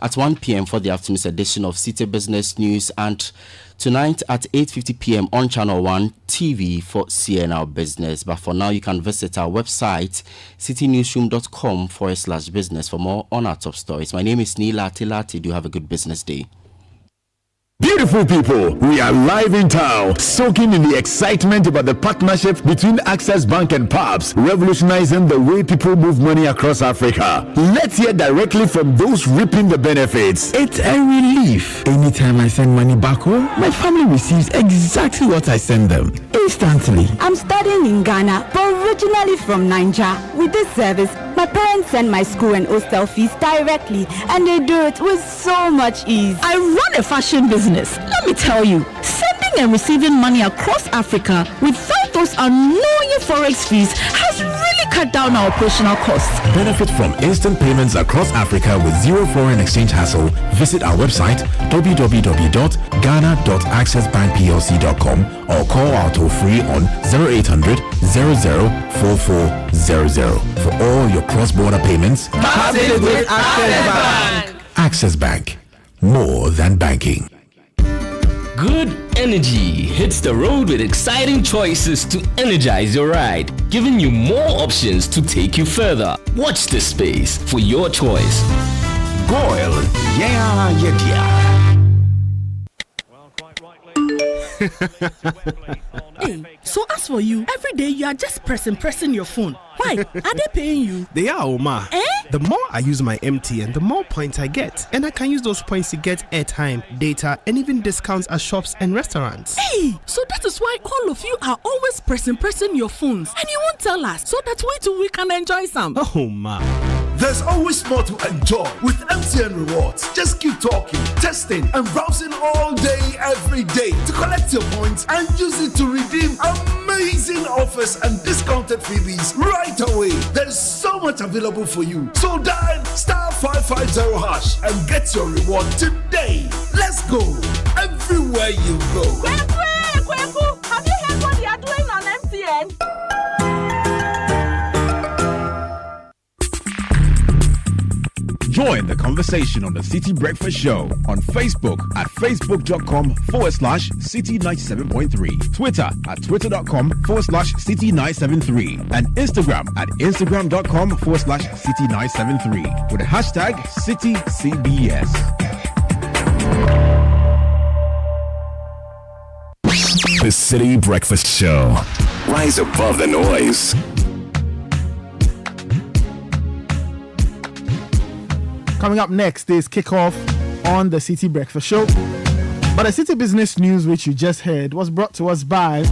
at 1 p.m. for the afternoon edition of Citi Business News, and tonight at 8:50 p.m. on Channel 1 TV for CNR Business. But for now, you can visit our website, citinewsroom.com/business, for more on our top stories. My name is Neela Tilati. Do have a good business day. Beautiful people, we are live in town, soaking in the excitement about the partnership between Access Bank and PABS, revolutionizing the way people move money across Africa. Let's hear directly from those reaping the benefits. It's a relief. Anytime I send money back home, my family receives exactly what I send them, instantly. I'm studying in Ghana, but originally from Nigeria. With this service, my parents send my school and hostel fees directly, and they do it with so much ease. I run a fashion business. Let me tell you, sending and receiving money across Africa without those annoying forex fees has really cut down our operational costs. Benefit from instant payments across Africa with zero foreign exchange hassle. Visit our website www.ghana.accessbankplc.com or call our toll free on 0800 004400 for all your cross-border payments. Pass it with Access Bank. Access Bank, more than banking. Good energy hits the road with exciting choices to energize your ride, giving you more options to take you further. Watch this space for your choice. Goil, yeah. Hey, so as for you, every day you are just pressing your phone. Why? Are they paying you? They are, Oma. The more I use my MTN, the more points I get. And I can use those points to get airtime, data, and even discounts at shops and restaurants. Hey, so that is why all of you are always pressing your phones. And you won't tell us, so that way too we can enjoy some. Oh, ma. There's always more to enjoy with MTN Rewards. Just keep talking, testing, and browsing all day, every day to collect your points and use it to redeem amazing offers and discounted freebies right away. There's so much available for you. So dial *550# and get your reward today. Let's go everywhere you go. Kweku, have you heard what they are doing on MTN? Join the conversation on the Citi Breakfast Show on Facebook at facebook.com/Citi97.3, Twitter at twitter.com/Citi973, and Instagram at instagram.com/Citi973 with the hashtag CitiCBS. The Citi Breakfast Show. Rise above the noise. Coming up next is Kickoff on the Citi Breakfast Show. But the Citi Business News, which you just heard, was brought to us by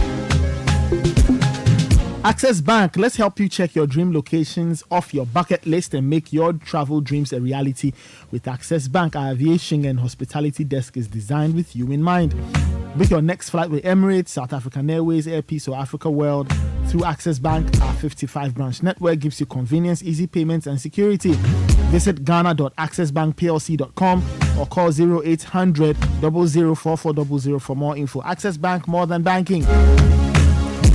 Access Bank. Let's help you check your dream locations off your bucket list and make your travel dreams a reality with Access Bank. Our aviation and hospitality desk is designed with you in mind. Book your next flight with Emirates, South African Airways, Air Peace, or Africa World through Access Bank. Our 55-branch network gives you convenience, easy payments, and security. Visit ghana.accessbankplc.com or call 0800 004400 for more info. Access Bank, more than banking.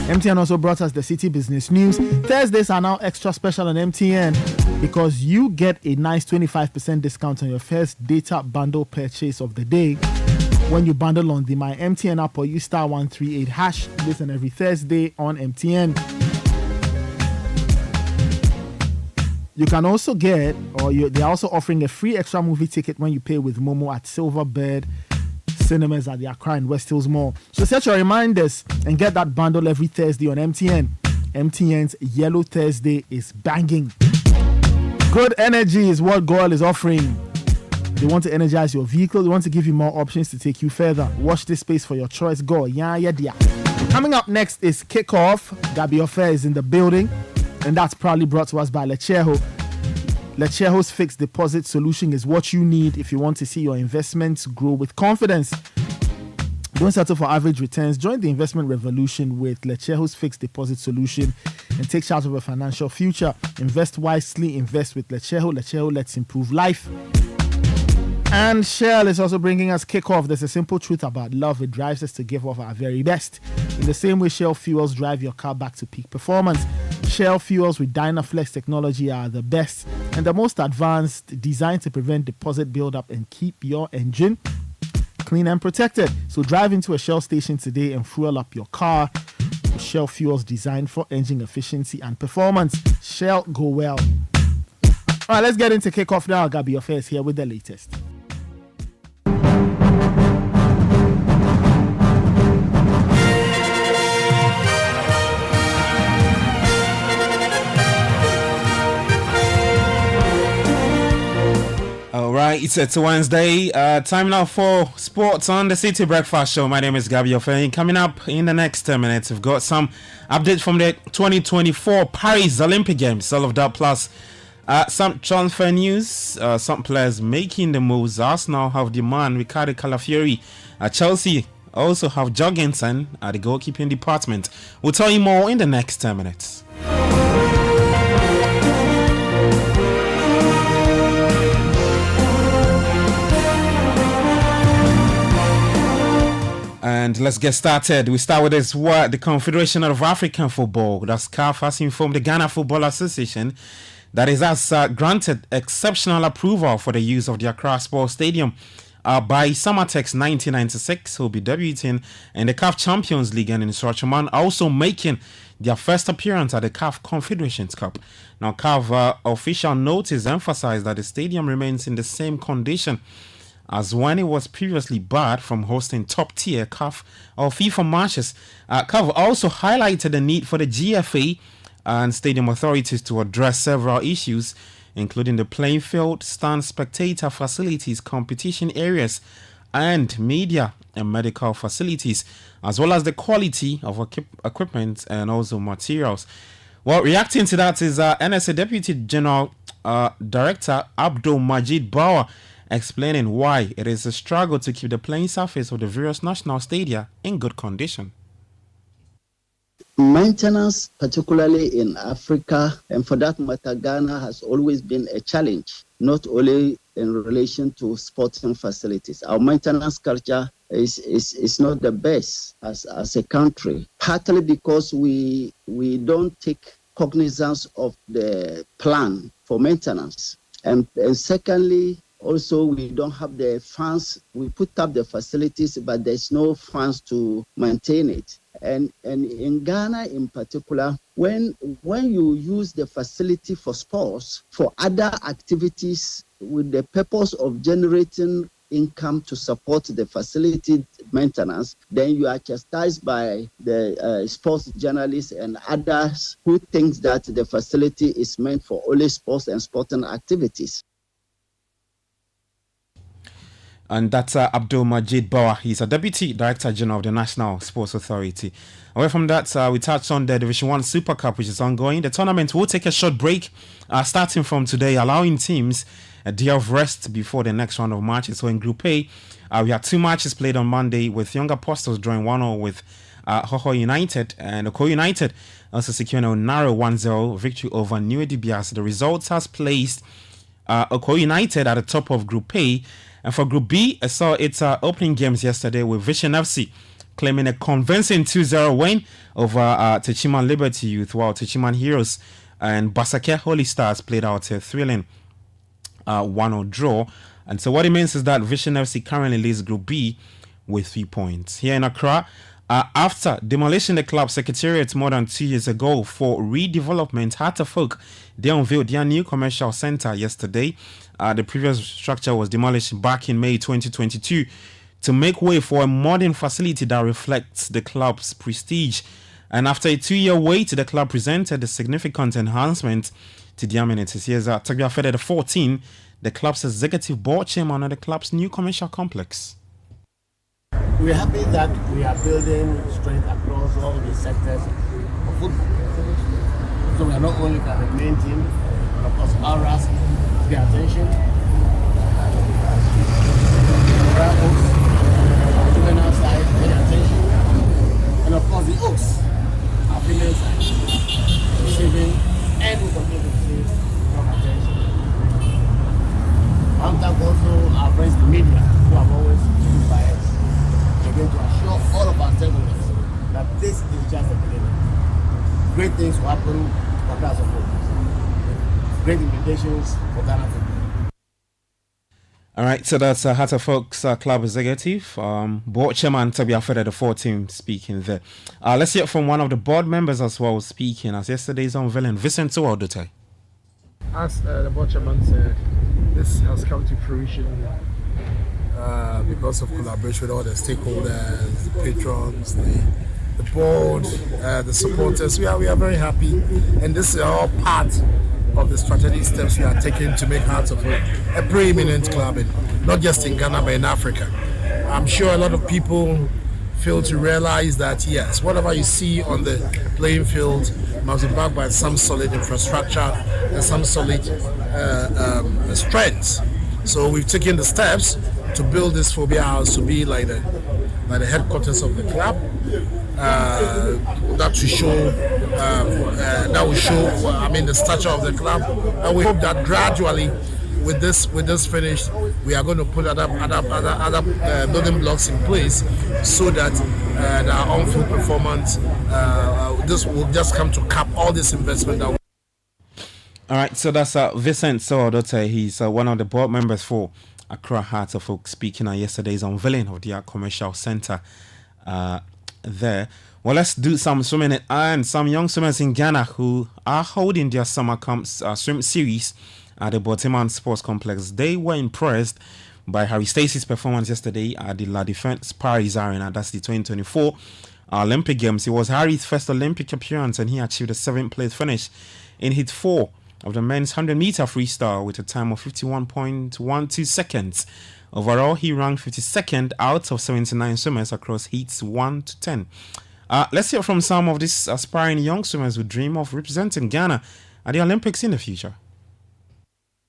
MTN also brought us the Citi Business News. Thursdays are now extra special on MTN because you get a nice 25% discount on your first data bundle purchase of the day when you bundle on the My MTN app or use *138# listen every Thursday on MTN. You can also get, they're also offering a free extra movie ticket when you pay with Momo at Silverbird Cinemas at the Accra and West Hills Mall. So set your reminders and get that bundle every Thursday on MTN. MTN's Yellow Thursday is banging. Good energy is what Goil is offering. They want to energize your vehicle. They want to give you more options to take you further. Watch this space for your choice. Go. Yeah. Coming up next is Kickoff. Gabi Ofe is in the building. And that's proudly brought to us by Lecheho. Lecheho's fixed deposit solution is what you need if you want to see your investments grow with confidence. Don't settle for average returns. Join the investment revolution with Lecheho's fixed deposit solution and take charge of a financial future. Invest wisely. Invest with Lecheho. Lecheho, let's improve life. And Shell is also bringing us Kickoff. There's a simple truth about love. It drives us to give off our very best. In the same way Shell fuels drive your car back to peak performance. Shell fuels with Dynaflex technology are the best and the most advanced, designed to prevent deposit buildup and keep your engine clean and protected. So drive into a Shell station today and fuel up your car with Shell fuels designed for engine efficiency and performance. Shell, go well. All right, let's get into Kickoff now. Gabi Ofe is here with the latest. All right, it's Wednesday. Time now for sports on the Citi Breakfast Show. My name is Gabi Ofe. Coming up in the next 10 minutes, we've got some updates from the 2024 Paris Olympic Games. All of that plus some transfer news. Some players making the moves. Arsenal have the man Ricardo Calafiori. Chelsea also have Jorgensen at the goalkeeping department. We'll tell you more in the next 10 minutes. And let's get started. We start with this. What the Confederation of African Football, that's CAF, has informed the Ghana Football Association that it has granted exceptional approval for the use of the Accra Sports Stadium by Summertex 1996, who will be debuting in the CAF Champions League and in Surachuman, also making their first appearance at the CAF Confederations Cup. Now, CAF official notice emphasized that the stadium remains in the same condition as when it was previously barred from hosting top-tier CAF or FIFA matches. CAF also highlighted the need for the GFA and stadium authorities to address several issues, including the playing field, stand, spectator facilities, competition areas, and media and medical facilities, as well as the quality of equipment and also materials. Well, reacting to that is NSA Deputy General Director Abdul Majid Bauer, explaining why it is a struggle to keep the playing surface of the various national stadia in good condition. Maintenance, particularly in Africa, and for that matter, Ghana, has always been a challenge, not only in relation to sporting facilities. Our maintenance culture is not the best as a country, partly because we don't take cognizance of the plan for maintenance. And secondly, also, we don't have the funds. We put up the facilities, but there's no funds to maintain it. And in Ghana in particular, when you use the facility for sports, for other activities with the purpose of generating income to support the facility maintenance, then you are chastised by the sports journalists and others who think that the facility is meant for only sports and sporting activities. And that's Abdul Majid Bawa. He's a Deputy Director General of the National Sports Authority. Away from that, we touched on the Division 1 Super Cup, which is ongoing. The tournament will take a short break starting from today, allowing teams a day of rest before the next round of matches. So in Group A, we had 2 matches played on Monday, with Young Apostles drawing 1-0 with Hoho United, and Oko United also securing a narrow 1-0 victory over New Edibias. The results has placed Oko United at the top of Group A. And for Group B, I saw its opening games yesterday, with Vision FC claiming a convincing 2-0 win over Techiman Liberty Youth, while Techiman Heroes and Basake Holy Stars played out a thrilling 1-0 draw. And so what it means is that Vision FC currently leads Group B with 3 points. Here in Accra, after demolishing the club secretariat more than 2 years ago for redevelopment, Heart of Folk, they unveiled their new commercial center yesterday. The previous structure was demolished back in May 2022 to make way for a modern facility that reflects the club's prestige. And after a 2-year wait, the club presented a significant enhancement to the amenities. Here's Tagbia Fede, the 14, the club's executive board chairman of the club's new commercial complex. We're happy that we are building strength across all the sectors of football. So we are not only got the main team, but of course our ask to get attention. Juvenile side, pay attention. And of course the Oaks, our female side, receiving and we continue to receive more attention. On top also our friends the media, who have always stood by us. We're going to assure all of our stakeholders that this is just the beginning. Great things will happen for Ghana football. Great implications for Ghana football. All right, so that's Heart of Folks Club Executive, Board Chairman Tabia Fede, the 14 speaking there. Let's hear from one of the board members as well speaking, as yesterday's unveiling, Vincent Odote. As the board chairman said, this has come to fruition because of collaboration with all the stakeholders, the patrons, the board, the supporters. We are very happy, and this is all part of the strategic steps we are taking to make Hearts of Oak a preeminent club, not just in Ghana but in Africa. I'm sure a lot of people fail to realize that yes, whatever you see on the playing field must be backed by some solid infrastructure and some solid strengths. So we've taken the steps to build this phobia house to be like the headquarters of the club. That will show the stature of the club, and we hope that gradually with this finished, we are going to put other building blocks in place so that our on-field performance this will just come to cap all this investment that. All right, so that's Vincent Sodote. He's one of the board members for Accra Heart of Oak, speaking at yesterday's unveiling of the commercial center there. Well, let's do some swimming, and some young swimmers in Ghana who are holding their summer swim series at the Boteman Sports Complex. They were impressed by Harry Stacey's performance yesterday at the La Défense Paris Arena. That's the 2024 Olympic Games. It was Harry's first Olympic appearance, and he achieved a 7th place finish in heat 4 of the men's 100-meter freestyle with a time of 51.12 seconds. Overall, he ranked 52nd out of 79 swimmers across heats 1 to 10. Let's hear from some of these aspiring young swimmers who dream of representing Ghana at the Olympics in the future.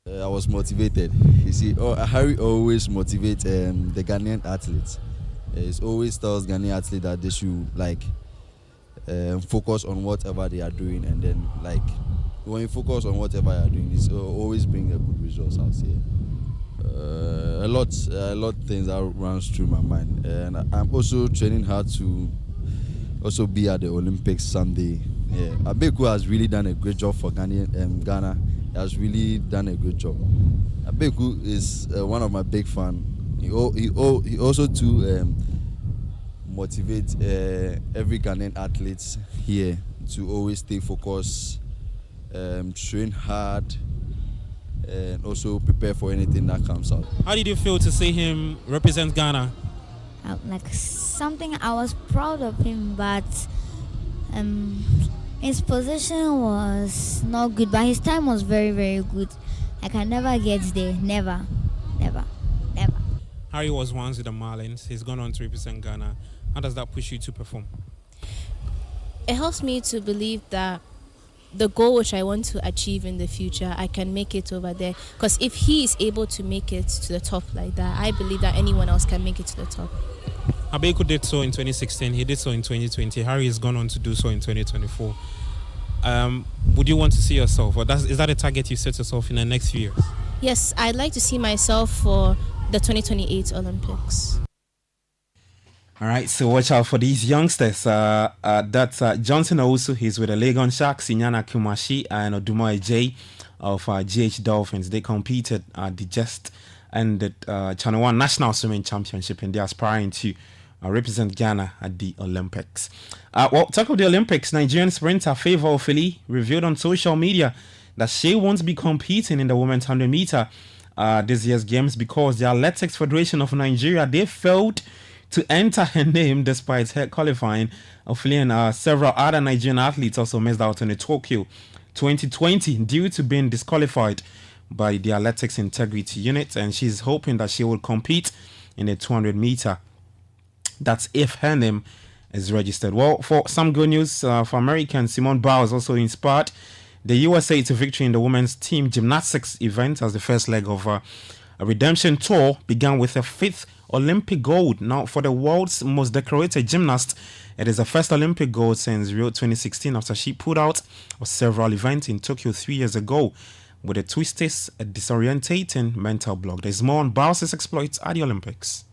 I was motivated. You see, Harry always motivates the Ghanaian athletes. He always tells Ghanaian athletes that they should focus on whatever they are doing, and then when you focus on whatever you are doing, it's always bring a good results. I'll say. A lot of things that runs through my mind, and I'm also training hard to also be at the Olympics someday. Yeah, Abeku has really done a great job for Ghana. He has really done a great job. Abeku is one of my big fans. He also motivate every Ghanaian athlete here to always stay focused, train hard, and also prepare for anything that comes out. How did you feel to see him represent Ghana? Something I was proud of him, but his position was not good, but his time was very, very good. I can never get there. Never. Harry was once with the Marlins. He's gone on to represent Ghana. How does that push you to perform? It helps me to believe that the goal which I want to achieve in the future, I can make it over there. Because if he is able to make it to the top like that, I believe that anyone else can make it to the top. Abeku did so in 2016. He did so in 2020. Harry has gone on to do so in 2024. Would you want to see yourself, or is that a target you set yourself in the next few years? Yes, I'd like to see myself for the 2028 Olympics. All right, so watch out for these youngsters. That's Johnson Owusu. He's with the Legon Sharks, Inyana Kumashi, and Odumo Ejay of GH Dolphins. They competed at the just ended Channel 1 National Swimming Championship, and they're aspiring to represent Ghana at the Olympics. Well, talk of the Olympics, Nigerian sprinter Favour Ofili revealed on social media that she won't be competing in the women's 100 meter this year's games because the Athletics Federation of Nigeria, they failed to enter her name despite her qualifying. Ofili and several other Nigerian athletes also missed out on the Tokyo 2020 due to being disqualified by the Athletics Integrity Unit, and she's hoping that she will compete in the 200 meter. That's if her name is registered. Well, for some good news for American, Simone Biles also inspired the USA to victory in the women's team gymnastics event as the first leg of a redemption tour began with a 5th Olympic gold. Now, for the world's most decorated gymnast, it is the first Olympic gold since Rio 2016 after she pulled out of several events in Tokyo 3 years ago with a twisted, disorientating mental block. There's more on Biles' exploits at the Olympics.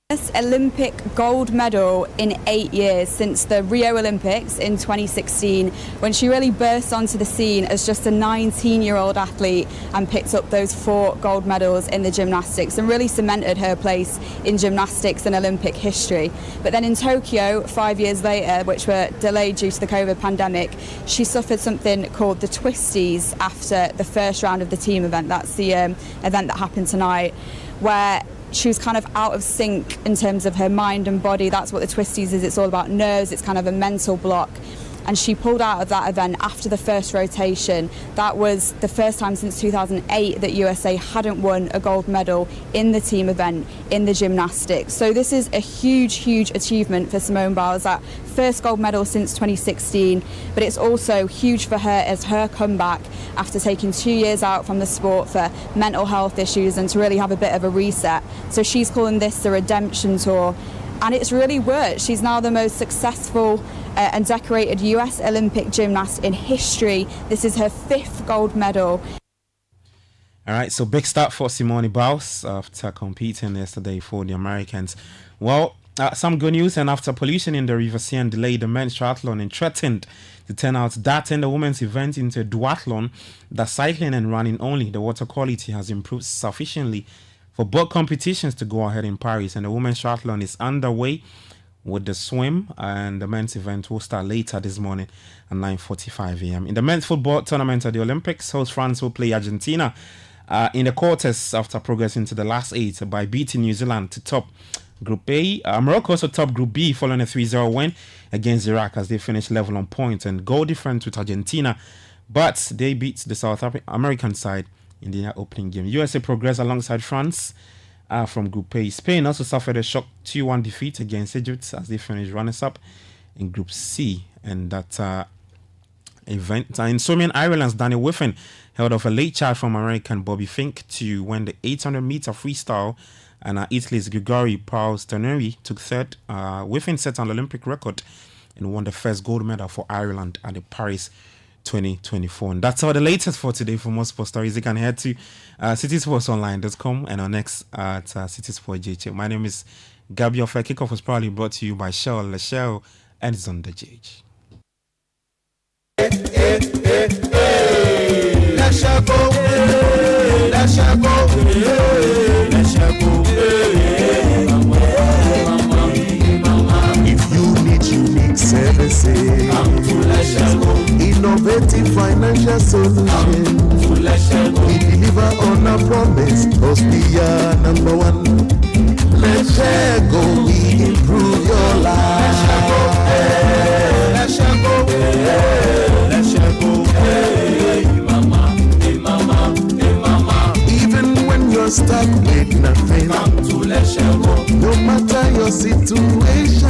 First Olympic gold medal in 8 years since the Rio Olympics in 2016, when she really burst onto the scene as just a 19-year-old athlete and picked up those 4 gold medals in the gymnastics and really cemented her place in gymnastics and Olympic history. But then in Tokyo, 5 years later, which were delayed due to the COVID pandemic, she suffered something called the twisties after the first round of the team event. That's the event that happened tonight, where she was kind of out of sync in terms of her mind and body. That's what the twisties is. It's all about nerves. It's kind of a mental block. And she pulled out of that event after the first rotation. That was the first time since 2008 that USA hadn't won a gold medal in the team event in the gymnastics. So this is a huge, huge achievement for Simone Biles, that first gold medal since 2016. But it's also huge for her as her comeback after taking 2 years out from the sport for mental health issues and to really have a bit of a reset. So she's calling this the redemption tour. And it's really worked. She's now the most successful and decorated US Olympic gymnast in history. This is her 5th gold medal. All right, so big start for Simone Biles after competing yesterday for the Americans. Well, some good news, and after pollution in the River Seine delayed the men's triathlon and threatened to turn out that in the women's event into a duathlon, that's cycling and running only, the water quality has improved sufficiently for both competitions to go ahead in Paris, and the women's triathlon is underway with the swim, and the men's event will start later this morning at 9:45 a.m. In the men's football tournament at the Olympics, host France will play Argentina in the quarters after progressing to the last 8 by beating New Zealand to top Group A. Morocco also top Group B following a 3-0 win against Iraq as they finished level on points and goal difference with Argentina, but they beat the South American side in the opening game. USA progressed alongside France from Group A. Spain also suffered a shock 2-1 defeat against Egypt as they finished runners-up in Group C. And that event in swimming, Ireland's Danny Wiffen held off a late charge from American Bobby Fink to win the 800-meter freestyle, and Italy's Grigori Paul-Staneri took third. Wiffen set an Olympic record and won the first gold medal for Ireland at the Paris 2024. And that's all the latest for today. For more sports stories, you can head to citisportsonline.com and our next at Citi Sport JH. My name is Gabby Offer. Kickoff was proudly brought to you by Shell, Lachelle, and Zonda JH. If you need unique services, innovative financial solutions, we deliver on our promise, cause we are number one. Let's share go, we improve your life. Let's share go, let's share go, hey mama, hey mama, hey mama. Even when you're stuck with your situation.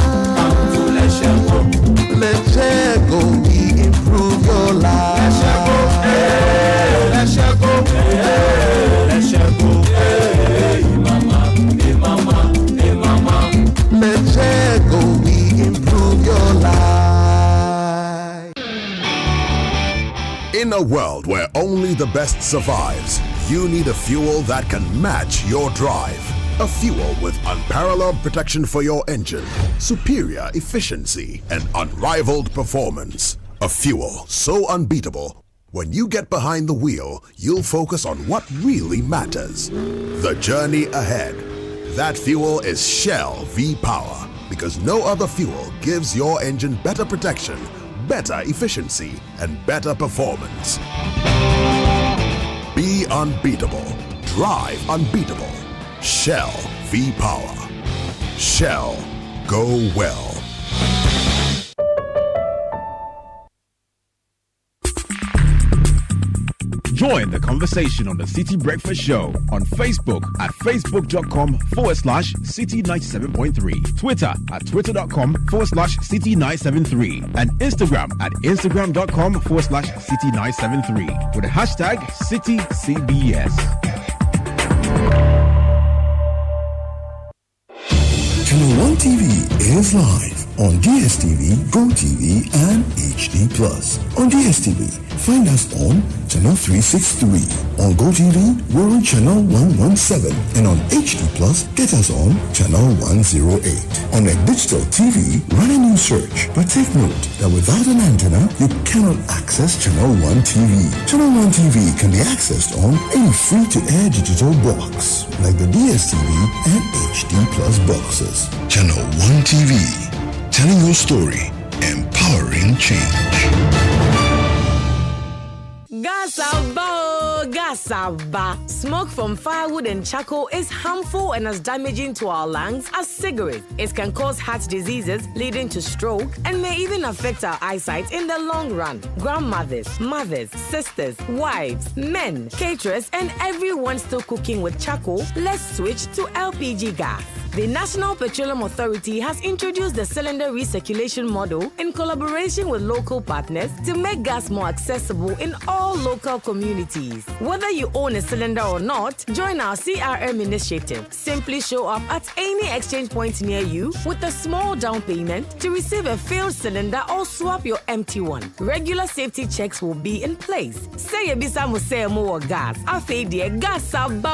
Let go, we improve your life. Let go, let go, hey mama, hey mama, hey mama. Let go, we improve your life. In a world where only the best survives, you need a fuel that can match your drive. A fuel with unparalleled protection for your engine, superior efficiency, and unrivaled performance. A fuel so unbeatable, when you get behind the wheel, you'll focus on what really matters. The journey ahead. That fuel is Shell V-Power, because no other fuel gives your engine better protection, better efficiency, and better performance. Be unbeatable. Drive unbeatable. Shell V-Power. Shell, go well. Join the conversation on the Citi Breakfast Show on Facebook at facebook.com/Citi97.3, Twitter at twitter.com/Citi973, and Instagram at instagram.com/Citi973 with the hashtag CitiCBS. Channel 1 TV is live on DSTV, GoTV, and HD+. On DSTV, find us on Channel 363. On GoTV, we're on Channel 117. And on HD+, get us on Channel 108. On a digital TV, run a new search. But take note that without an antenna, you cannot access Channel 1 TV. Channel 1 TV can be accessed on any free-to-air digital box, like the DSTV and HD+ boxes. Channel 1 TV, telling your story, empowering change. Gasaba. Smoke from firewood and charcoal is harmful and as damaging to our lungs as cigarettes. It can cause heart diseases leading to stroke and may even affect our eyesight in the long run. Grandmothers, mothers, sisters, wives, men, caterers, and everyone still cooking with charcoal, let's switch to LPG gas. The National Petroleum Authority has introduced the cylinder recirculation model in collaboration with local partners to make gas more accessible in all local communities. Whether you own a cylinder or not, join our CRM initiative. Simply show up at any exchange point near you with a small down payment to receive a filled cylinder or swap your empty one. Regular safety checks will be in place. Say ebisa musemo or gas. Afedia gasaba.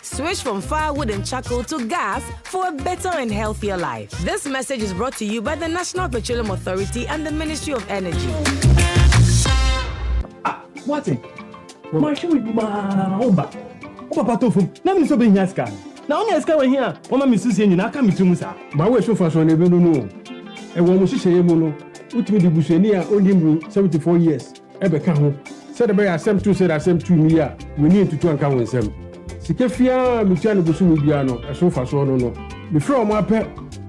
Switch from firewood and charcoal to gas for a better and healthier life. This message is brought to you by the National Petroleum Authority and the Ministry of Energy. What? My shoe is my own back. Papa tofu. Na mi so be nyaska. Na onya ska we here. Mama mi susie nyina aka mi tumu sa. Ba we so fashion na be no no. E wo mo hihye mu no. Utimi di busuani a onimru 74 years. E be ka ho. Said the bear asem to said asem to me a we need to anka ho nsem. Sikefia mi tia no busu mi bia no. E so fashion no no. Me from mo apɛ.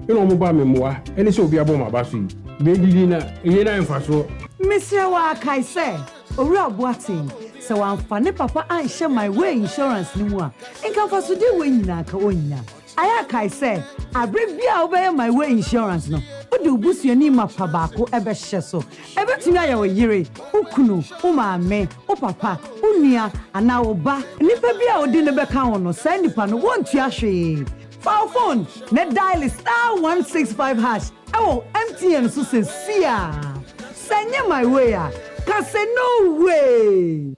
E no mo ba me moa. Eni se obi abo ma ba so yi. Be didi na e na enfaso. Monsieur wa kai say Owura Boating, so I'm funny papa and share my way insurance ni mu a. Inka for so dey we nyina ka onya. Aya kai say, abre bia obey my way insurance no. Odi obusuani mapa baako ebe hye so. Ebe tumi aya wo yire, ukunu, umaame, upapa, unua, ana oba. Nipa bia odi ne be ka no, say nipa no wontu ahwe. File phone, ne dial *165#. Ewo MTN so say sia. Send my way a. Cause no way.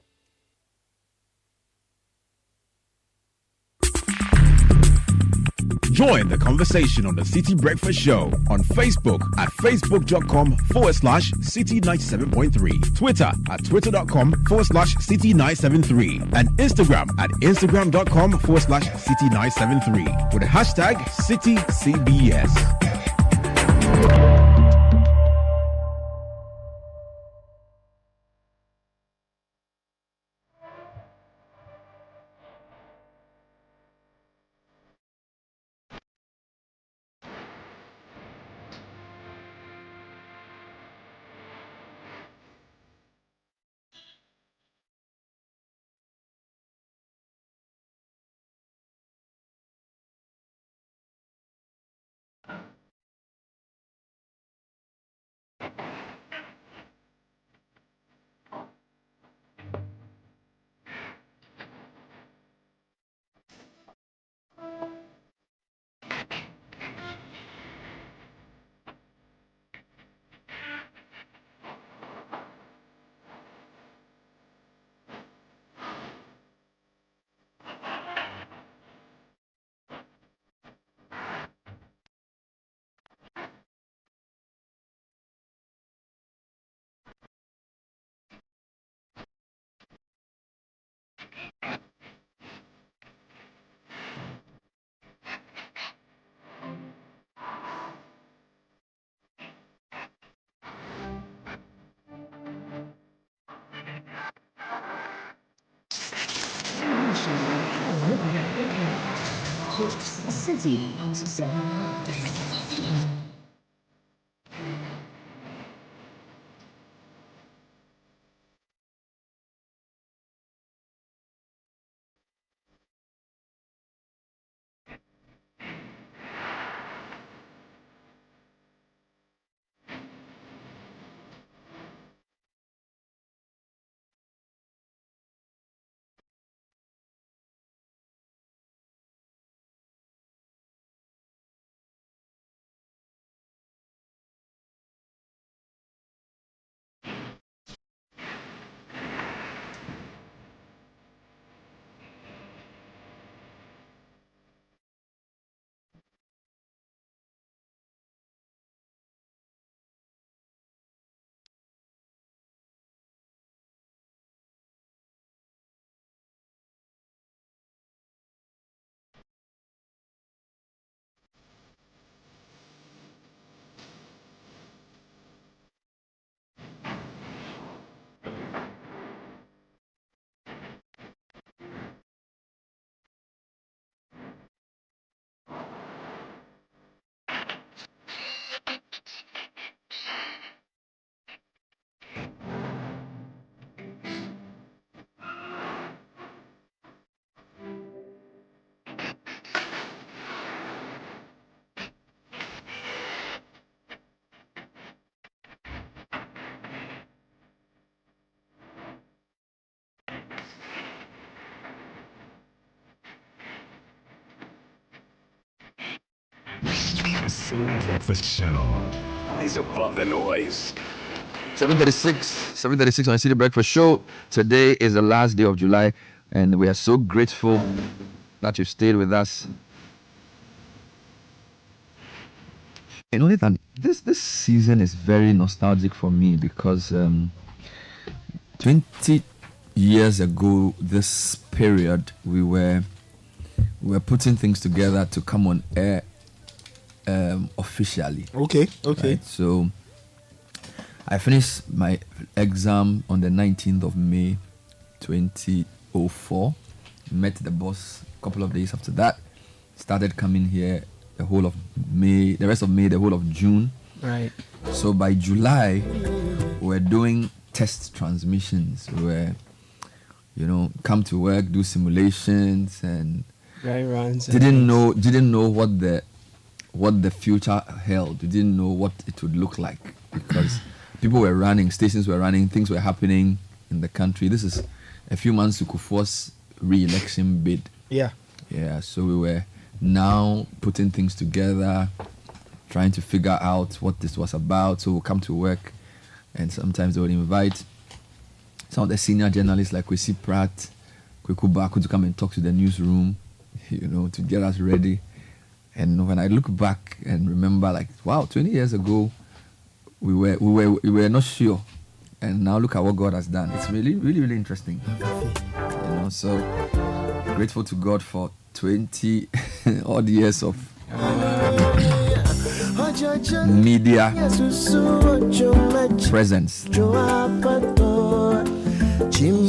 Join the conversation on the Citi Breakfast Show on Facebook at facebook.com/Citi97.3, Twitter at twitter.com/Citi973, and Instagram at instagram.com/Citi973 with the hashtag CitiCBS. City. The City Breakfast Show. Rise above the noise. 7:36 on Citi Breakfast Show. Today is the last day of July, and we are so grateful that you stayed with us. And only that this season is very nostalgic for me because 20 years ago, this period, we were putting things together to come on air officially. Okay. Right? So I finished my exam on the 19th of May 2004. Met the boss a couple of days after that. Started coming here the whole of May, the rest of May, the whole of June. Right. So by July, we're doing test transmissions where, come to work, do simulations, and dry runs. Didn't know what the future held. We didn't know what it would look like because people were running, stations were running, things were happening in the country. This is a few months to Kufuor's re-election bid. Yeah. Yeah, so we were now putting things together, trying to figure out what this was about. So we'll come to work, and sometimes they would invite some of the senior journalists like Kwesi Pratt, Kweku Baku to come and talk to the newsroom, to get us ready. And when I look back and remember, like, wow, 20 years ago, we were not sure, and now look at what God has done. It's really, really, really interesting. So grateful to God for 20 odd years of media presence.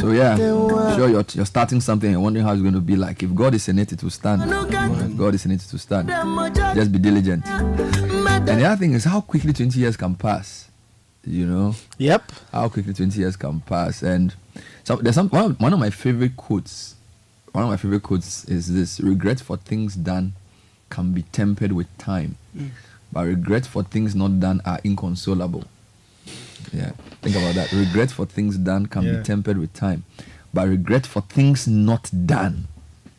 So yeah, sure you're starting something and wondering how it's going to be like. If God is in it, it will stand. If God is in it, it will stand. Just be diligent. And the other thing is how quickly 20 years can pass. Yep. How quickly 20 years can pass. And so there's one of my favorite quotes. One of my favorite quotes is this: regret for things done can be tempered with time, but regret for things not done are inconsolable. Yeah, think about that. Regret for things done can be tempered with time, but regret for things not done.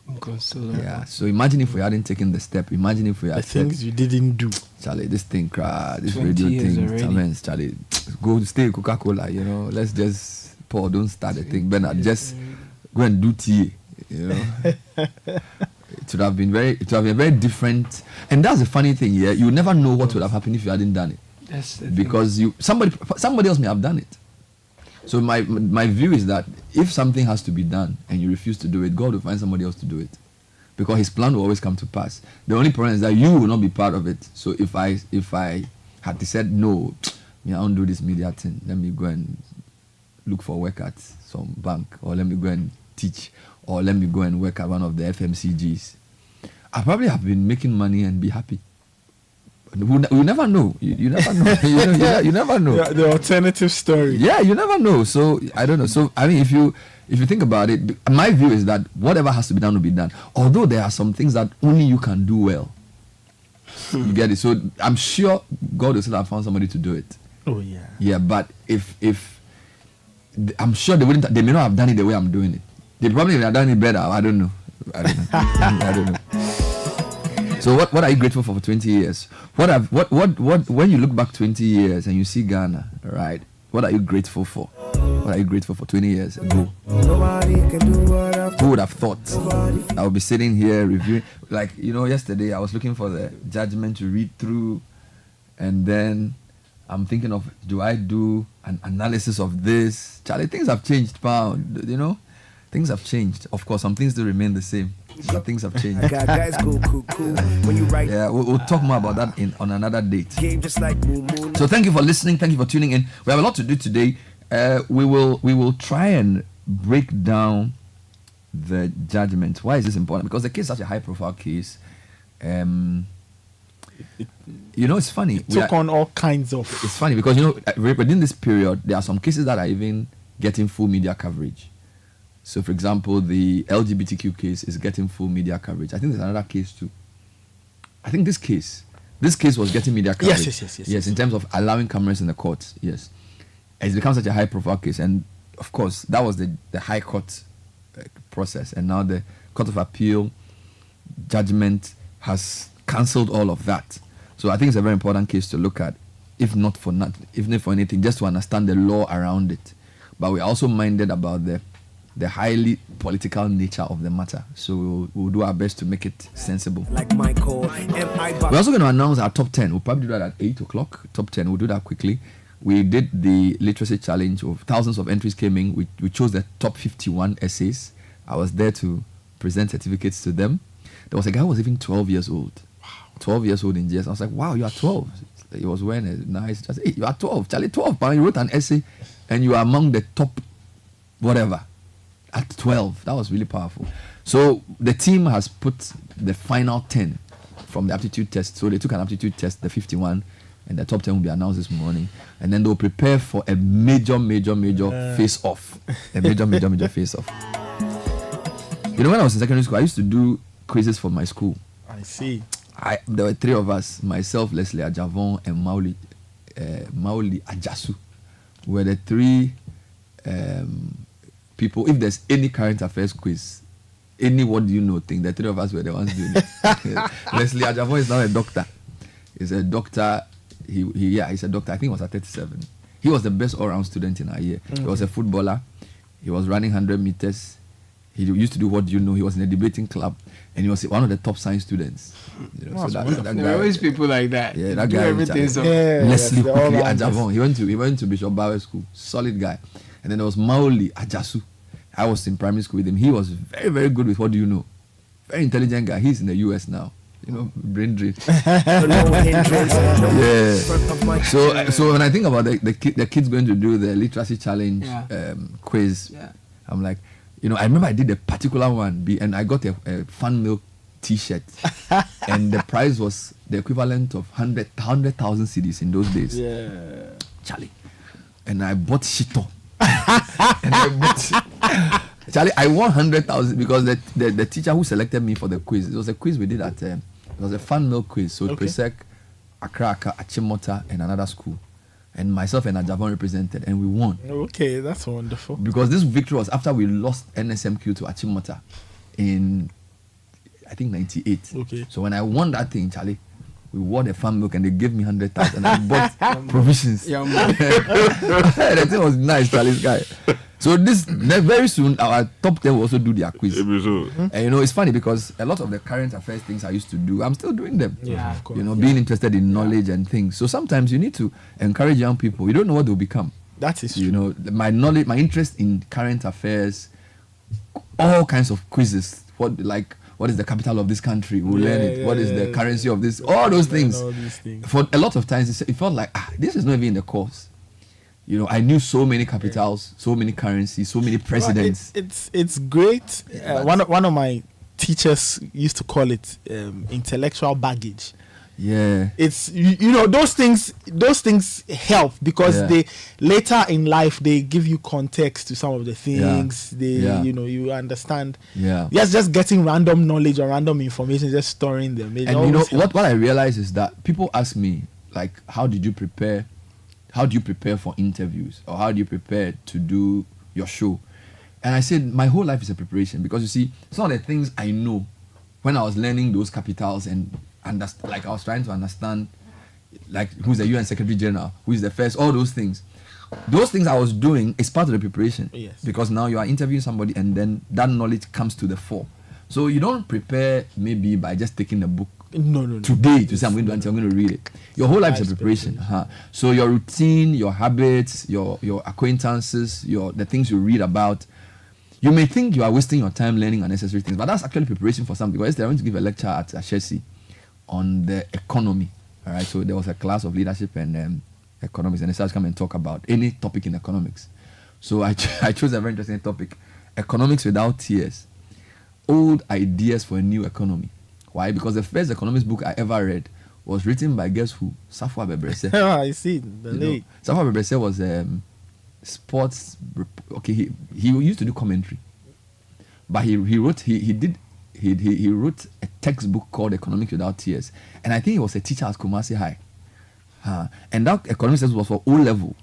Inconsolable. Yeah, so imagine if we hadn't taken the step. Imagine if we had said, things you didn't do. Charlie, this thing, this radio thing, Charlie, go stay Coca-Cola, let's just pour, don't start the thing. Bernard, just go and do tea. It would have been very different. And that's the funny thing here. You never know what would have happened if you hadn't done it. That's the because somebody else may have done it. So my view is that if something has to be done and you refuse to do it, God will find somebody else to do it, because His plan will always come to pass. The only problem is that you will not be part of it. So if I had said no, I don't do this media thing, let me go and look for work at some bank, or let me go and teach, or let me go and work at one of the FMCGs, I probably have been making money and be happy. You never know. You never know. You never know. Yeah, the alternative story. Yeah, you never know. So I don't know. So I mean, if you think about it, my view is that whatever has to be done will be done. Although there are some things that only you can do well. You get it. So I'm sure God will still have found somebody to do it. Oh yeah. Yeah, but if I'm sure they wouldn't. They may not have done it the way I'm doing it. They probably would have done it better. I don't know. I don't know. So what are you grateful for 20 years? What when you look back 20 years and you see Ghana, right? What are you grateful for? What are you grateful for 20 years ago? Who would have thought I would be sitting here reviewing? Like, yesterday I was looking for the judgment to read through, and then I'm thinking of, do I do an analysis of this? Charlie, things have changed, things have changed. Of course, some things still remain the same. But things have changed. Yeah, we'll talk more about that on another date. So thank you for listening. Thank you for tuning in. We have a lot to do today. We will try and break down the judgment. Why is this important? Because the case is such a high-profile case. It's funny. It took on all kinds of... It's funny because, within this period, there are some cases that are even getting full media coverage. So, for example, the LGBTQ case is getting full media coverage. I think there's another case too. I think this case was getting media coverage. Yes, in terms of allowing cameras in the courts. Yes. It's become such a high-profile case. And, of course, that was the High Court process. And now the Court of Appeal judgment has cancelled all of that. So I think it's a very important case to look at, if not for anything, just to understand the law around it. But we're also minded about the highly political nature of the matter. So we'll do our best to make it sensible. We're also going to announce our top 10. We'll probably do that at 8 o'clock. Top 10. We'll do that quickly. We did the literacy challenge. Of thousands of entries came in. We chose the top 51 essays. I was there to present certificates to them. There was a guy who was even 12 years old. Wow. 12 years old in GS. I was like, wow, you are 12. He was wearing a nice... Just, hey, you are 12. Charlie, 12. You wrote an essay and you are among the top whatever. At 12. That was really powerful. So the team has put the final 10 from the aptitude test. So they took an aptitude test, the 51, and the top 10 will be announced this morning. And then they'll prepare for a major face-off. A major face-off. When I was in secondary school, I used to do quizzes for my school. I see. There were 3 of us, myself, Leslie Ajavon, and Mauli Ajasu, were the 3 people. If there's any current affairs quiz, any what do you know thing, the 3 of us were the ones doing it. Leslie Ajavon is now a doctor. He's a doctor. He's a doctor. I think he was at 37. He was the best all-round student in our year. He was a footballer. He was running 100 meters. He used to do what do you know. He was in a debating club, and he was one of the top science students. So that guy, there are always people like that. Yeah, that guy. Leslie Ajavon. He went to Bishop Bauer School. Solid guy. And then there was Mauli Ajasu. I was in primary school with him. He was very, very good with what do you know. Very intelligent guy. He's in the US now. Brain drain. Yeah. So when I think about the kids going to do the literacy challenge quiz, I'm like, I remember I did a particular one, and I got a Fan Milk T-shirt, and the prize was the equivalent of 100,000 CDs in those days. Yeah, Charlie. And I bought Shito. Charlie, I won 100,000 because the teacher who selected me for the quiz, it was a quiz we did at, it was a Fan Milk quiz. So Presec, Accra, Achimota, and another school. And myself and Ajavon represented, and we won. Okay, that's wonderful. Because this victory was after we lost NSMQ to Achimota in, I think, 98. Okay. So when I won that thing, Charlie, we won the Fan Milk and they gave me 100,000. I bought provisions. The thing was nice, Charlie's guy. So very soon, our top 10 will also do their quiz. And it's funny because a lot of the current affairs things I used to do, I'm still doing them. Yeah, of course. Being interested in knowledge and things. So sometimes you need to encourage young people. You don't know what they'll become. That is true. My knowledge, my interest in current affairs, all kinds of quizzes. What is the capital of this country? We'll learn it. What is the currency of this? All those things. All these things. For a lot of times, it felt like, this is not even in the course. I knew so many capitals, so many currencies, so many presidents. It's great. One of my teachers used to call it intellectual baggage. Yeah, it's you know those things help because they later in life they give you context to some of the things. You know, you understand. Yes, just getting random knowledge or random information, just storing them. And you know what I realize is that people ask me, like, how do you prepare for interviews, or how do you prepare to do your show? And I said my whole life is a preparation, because you see, some of the things I know when I was learning those capitals and like I was trying to understand, like, who's the UN Secretary General, who is the first, all those things I was doing is part of the preparation. Yes. Because now you are interviewing somebody and then that knowledge comes to the fore. So you don't prepare maybe by just taking the book today to say I'm going to read it. Your whole life is a preparation. So your routine, your habits, your acquaintances, the things you read about, you may think you are wasting your time learning unnecessary things, but that's actually preparation for something. Because yesterday I went to give a lecture at Ashesi on the economy. All right, so there was a class of leadership and economics, and they started to come and talk about any topic in economics. So I chose a very interesting topic: economics without tears, old ideas for a new economy. Why? Because the first economics book I ever read was written by, guess who? Safwa Bebrese. I see the late. Safwa Bebrese was sports. Okay, he used to do commentary, but he wrote a textbook called Economics Without Tears, and I think he was a teacher at Kumasi High. And that economics was for O level.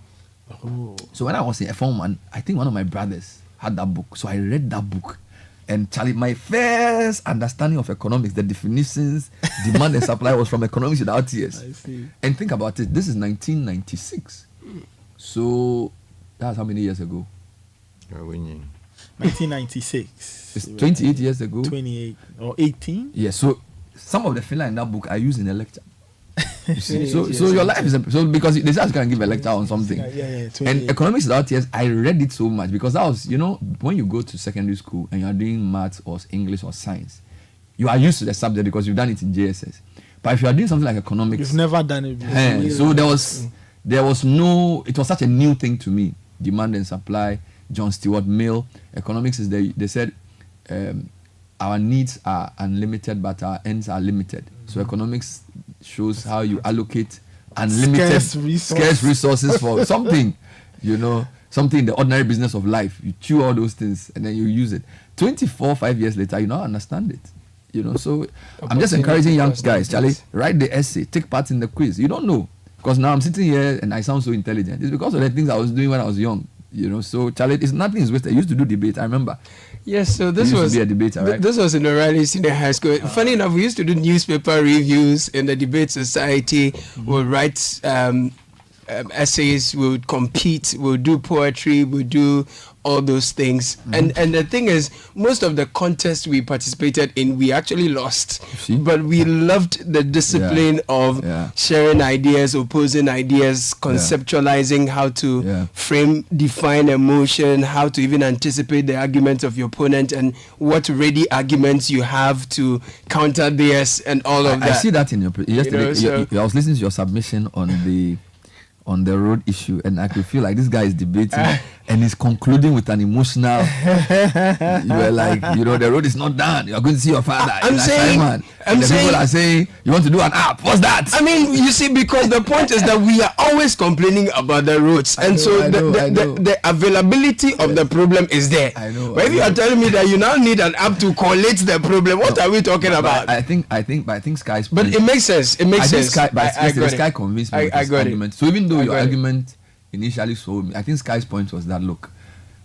So when I was in Form 1, I think one of my brothers had that book, so I read that book. And Charlie, my first understanding of economics, the definitions, demand and supply, was from Economics Without Tears. I see. And think about it, this is 1996. So that's how many years ago? 1996. It's 28 years ago. 28 or 18? Yeah, so some of the filler in that book I use in a lecture. You see? So your life is so, because they just can give a lecture on something. And Economics Without Tears, I read it so much because that was, you know, when you go to secondary school and you are doing maths or English or science, you are used to the subject because you've done it in JSS. But if you are doing something like economics, you've never done it before. So there was no, it was such a new thing to me. Demand and supply, John Stuart Mill. Economics is they said our needs are unlimited but our ends are limited. So economics shows how you allocate unlimited scarce resources for something, you know, something in the ordinary business of life. You chew all those things and then you use it. 5 years later, you now understand it. You know, so I'm just encouraging young guys, Charlie, write the essay, take part in the quiz. You don't know. Because now I'm sitting here and I sound so intelligent. It's because of the things I was doing when I was young. You know, so Charlie, nothing is wasted. I used to do debate, I remember. Yes, so this was to be a debater, right? This was in O'Reilly Senior High School. Funny enough, we used to do newspaper reviews in the debate society. We'll write essays, we'll compete, we'll do poetry, we'll do all those things. And the thing is, most of the contests we participated in, we actually lost. But we loved the discipline of sharing ideas, opposing ideas, conceptualizing how to define emotion, how to even anticipate the arguments of your opponent, and what ready arguments you have to counter theirs and all of that. I see that in your yesterday. I was listening to your submission on the road issue, and I could feel like this guy is debating and he's concluding with an emotional. You were like, you know, the road is not done. You are going to see your father. I'm saying people are saying you want to do an app. What's that? I mean, you see, because the point is that we are always complaining about the roads, and the availability of the problem is there. I know. But if you are telling me that you now need an app to collate the problem, what are we talking about? I think Sky's. But it makes sense. It makes sense. Sky convinced me with his argument. So even though your argument initially sold me, I think Sky's point was that, look,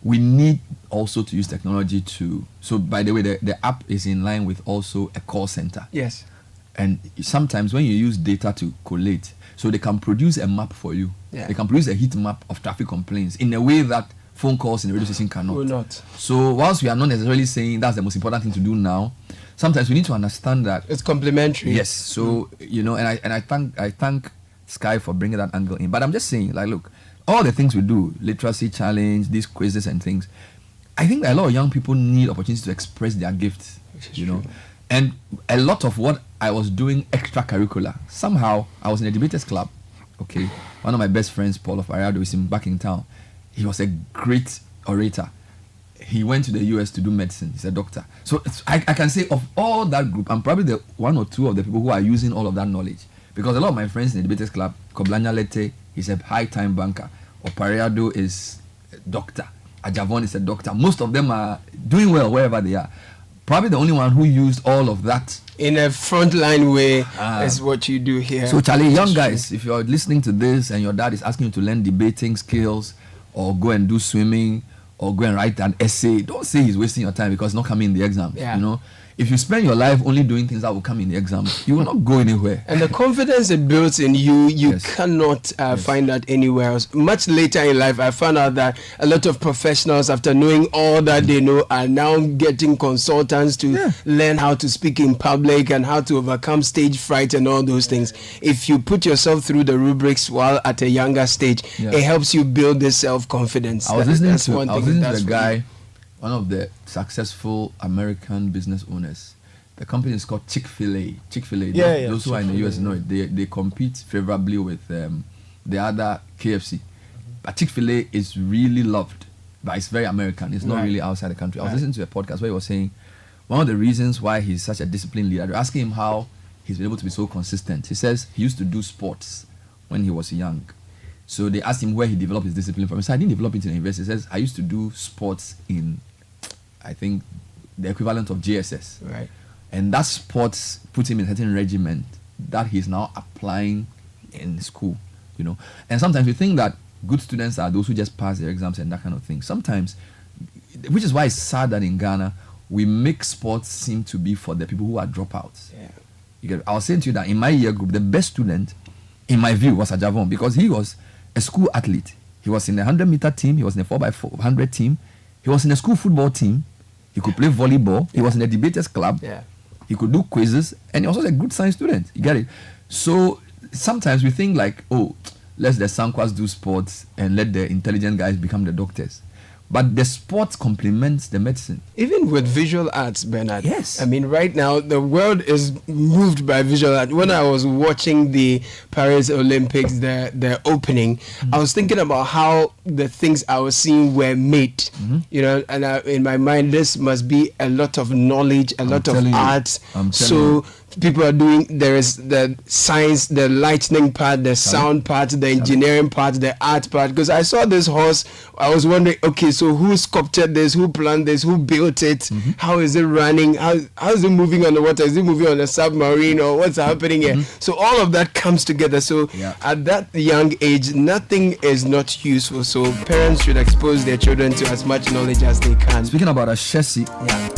we need also to use technology to. So by the way, the app is in line with also a call center. Yes. And sometimes when you use data to collate, so they can produce a map for you. Yeah. They can produce a heat map of traffic complaints in a way that phone calls in the radio station cannot. Will not. So whilst we are not necessarily saying that's the most important thing to do now, sometimes we need to understand that it's complementary. Yes. So you know, and I thank Sky for bringing that angle in. But I'm just saying, like, look, all the things we do, literacy challenge, these quizzes and things, I think a lot of young people need opportunities to express their gifts, you know. And a lot of what I was doing extracurricular, somehow I was in a debaters club, okay. One of my best friends, Paul of Ariado, is back in town. He was a great orator. he went to the US to do medicine. He's a doctor. So I can say of all that group, I'm probably the one or two of the people who are using all of that knowledge. Because a lot of my friends in the debaters club, Koblanya Lete, he's a high-time banker. Opariado is a doctor. Ajavon is a doctor. Most of them are doing well wherever they are. Probably the only one who used all of that in a frontline way is what you do here. So Charlie, young guys, if you're listening to this and your dad is asking you to learn debating skills or go and do swimming or go and write an essay, don't say he's wasting your time because it's not coming in the exam. Yeah. You know, if you spend your life only doing things that will come in the exam, you will not go anywhere. And the confidence it builds in you cannot find that anywhere else. Much later in life, I found out that a lot of professionals, after knowing all that they know, are now getting consultants to learn how to speak in public and how to overcome stage fright and all those things. If you put yourself through the rubrics while at a younger stage, it helps you build this self-confidence. I was listening to a guy, one of the successful American business owners. The company is called Chick-fil-A. Chick-fil-A. Those who are in the US know it. They compete favorably with the other KFC. But Chick-fil-A is really loved, but it's very American. It's not really outside the country. I was listening to a podcast where he was saying one of the reasons why he's such a disciplined leader. They're asking him how he's been able to be so consistent. He says he used to do sports when he was young. So they asked him where he developed his discipline from. He said, I didn't develop it in the university. He says, I used to do sports in, I think, the equivalent of JSS. Right. And that sports put him in a certain regiment that he's now applying in school, you know. And sometimes we think that good students are those who just pass their exams and that kind of thing. Sometimes, which is why it's sad that in Ghana, we make sports seem to be for the people who are dropouts. Yeah. I was saying to you that in my year group, the best student, in my view, was Ajavon because he was a school athlete. He was in the 100-meter team. He was in the 4x100 team. He was in the school football team. He could play volleyball. He was in the debaters club. Yeah. He could do quizzes. And he was also a good science student. You get it? So sometimes we think like, oh, let the Sankwas do sports and let the intelligent guys become the doctors. But the sports complements the medicine. Even with visual arts, Bernard. Yes. I mean, right now, the world is moved by visual art. When I was watching the Paris Olympics, the opening, I was thinking about how the things I was seeing were made. You know, and in my mind, this must be a lot of knowledge, a lot of art. So people are doing, there is the science, the lightning part, the sound part, the engineering part, the art part. Because I saw this horse, I was wondering, okay, so who sculpted this, who planned this, who built it, how is it running, how is it moving on the water, is it moving on a submarine, or what's happening here? So all of that comes together. So at that young age, nothing is not useful. So parents should expose their children to as much knowledge as they can. Speaking about Ashesi,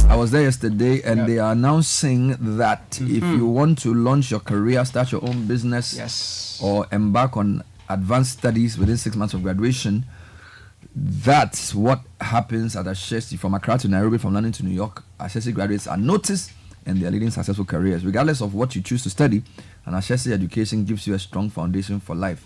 I was there yesterday and they are announcing that if you want to launch your career, start your own business, or embark on advanced studies within 6 months of graduation, that's what happens at Ashesi. From Accra to Nairobi, from London to New York, Ashesi graduates are noticed and they are leading successful careers. Regardless of what you choose to study, an Ashesi education gives you a strong foundation for life.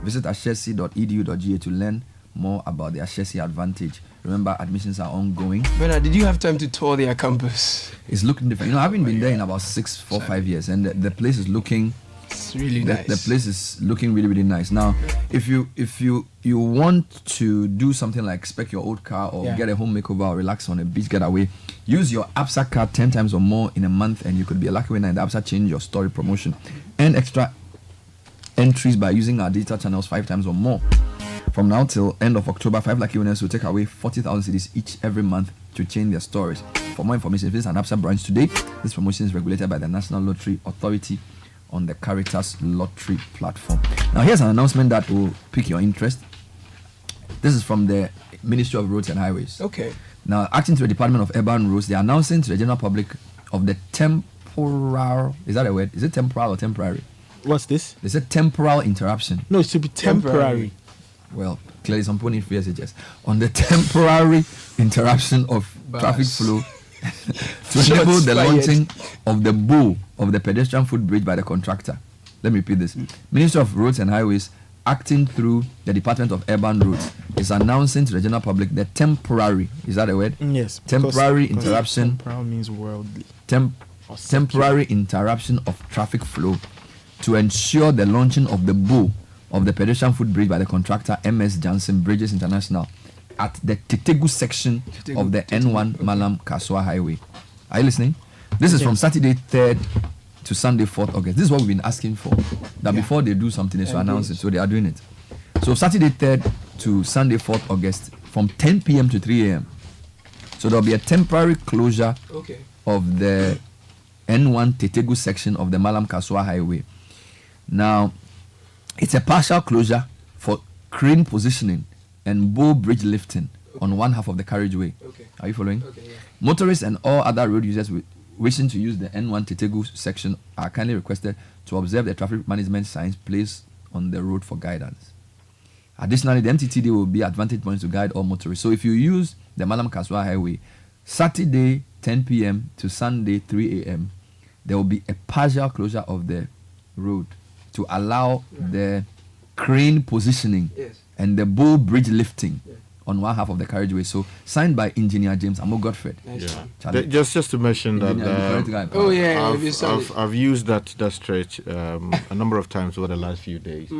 Visit ashesi.edu.ga to learn more about the Ashesi advantage. Remember, admissions are ongoing. Bernard, did you have time to tour their campus? It's looking different. You know, I haven't been there in about 5 years, and the place is looking. It's really nice. The place is looking really, really nice. Now, if you want to do something like spec your old car or get a home makeover or relax on a beach getaway, use your ABSA card 10 times or more in a month, and you could be a lucky winner in the ABSA Change Your Story promotion. And extra entries by using our digital channels 5 times or more. From now till end of October, 5 lucky winners will take away 40,000 cedis each every month to change their stories. For more information, visit an ABSA branch today. This promotion is regulated by the National Lottery Authority on the Caritas Lottery platform. Now, here's an announcement that will pique your interest. This is from the Ministry of Roads and Highways. Okay. Now, acting to the Department of Urban Roads, they are announcing to the general public of the temporal, is that a word? Is it temporal or temporary? What's this? They said temporal interruption. No, it should be temporary. Well, clearly some point in messages on the temporary interruption of traffic flow to enable the launching of the bow of the pedestrian footbridge by the contractor. Let me repeat this. Ministry of Roads and Highways, acting through the Department of Urban Roads, is announcing to the general public the temporary, is that a word? Yes. Temporary interruption. Temporal means worldly. Temporary interruption of traffic flow to ensure the launching of the bow of the pedestrian footbridge by the contractor MS Johnson Bridges International at the Tetegu section of the N1 Malam Kaswa Highway. Are you listening? This is from Saturday 3rd to Sunday 4th August. This is what we've been asking for. That before they do something, they should announce it. So they are doing it. So Saturday 3rd to Sunday 4th August from 10 p.m. to 3 a.m. So there'll be a temporary closure of the N1 Tetegu section of the Malam Kaswa Highway. Now, it's a partial closure for crane positioning and bow bridge lifting on one half of the carriageway. Are you following? Motorists and all other road users wishing to use the N1 Tetegu section are kindly requested to observe the traffic management signs placed on the road for guidance. Additionally, the MTTD will be advantage points to guide all motorists. So if you use the Malam Kaswa Highway, Saturday 10 p.m. to Sunday 3 a.m., there will be a partial closure of the road to allow the crane positioning and the bow bridge lifting on one half of the carriageway. So signed by Engineer James Amo Godfred. Just to mention that I've used that stretch a number of times over the last few days.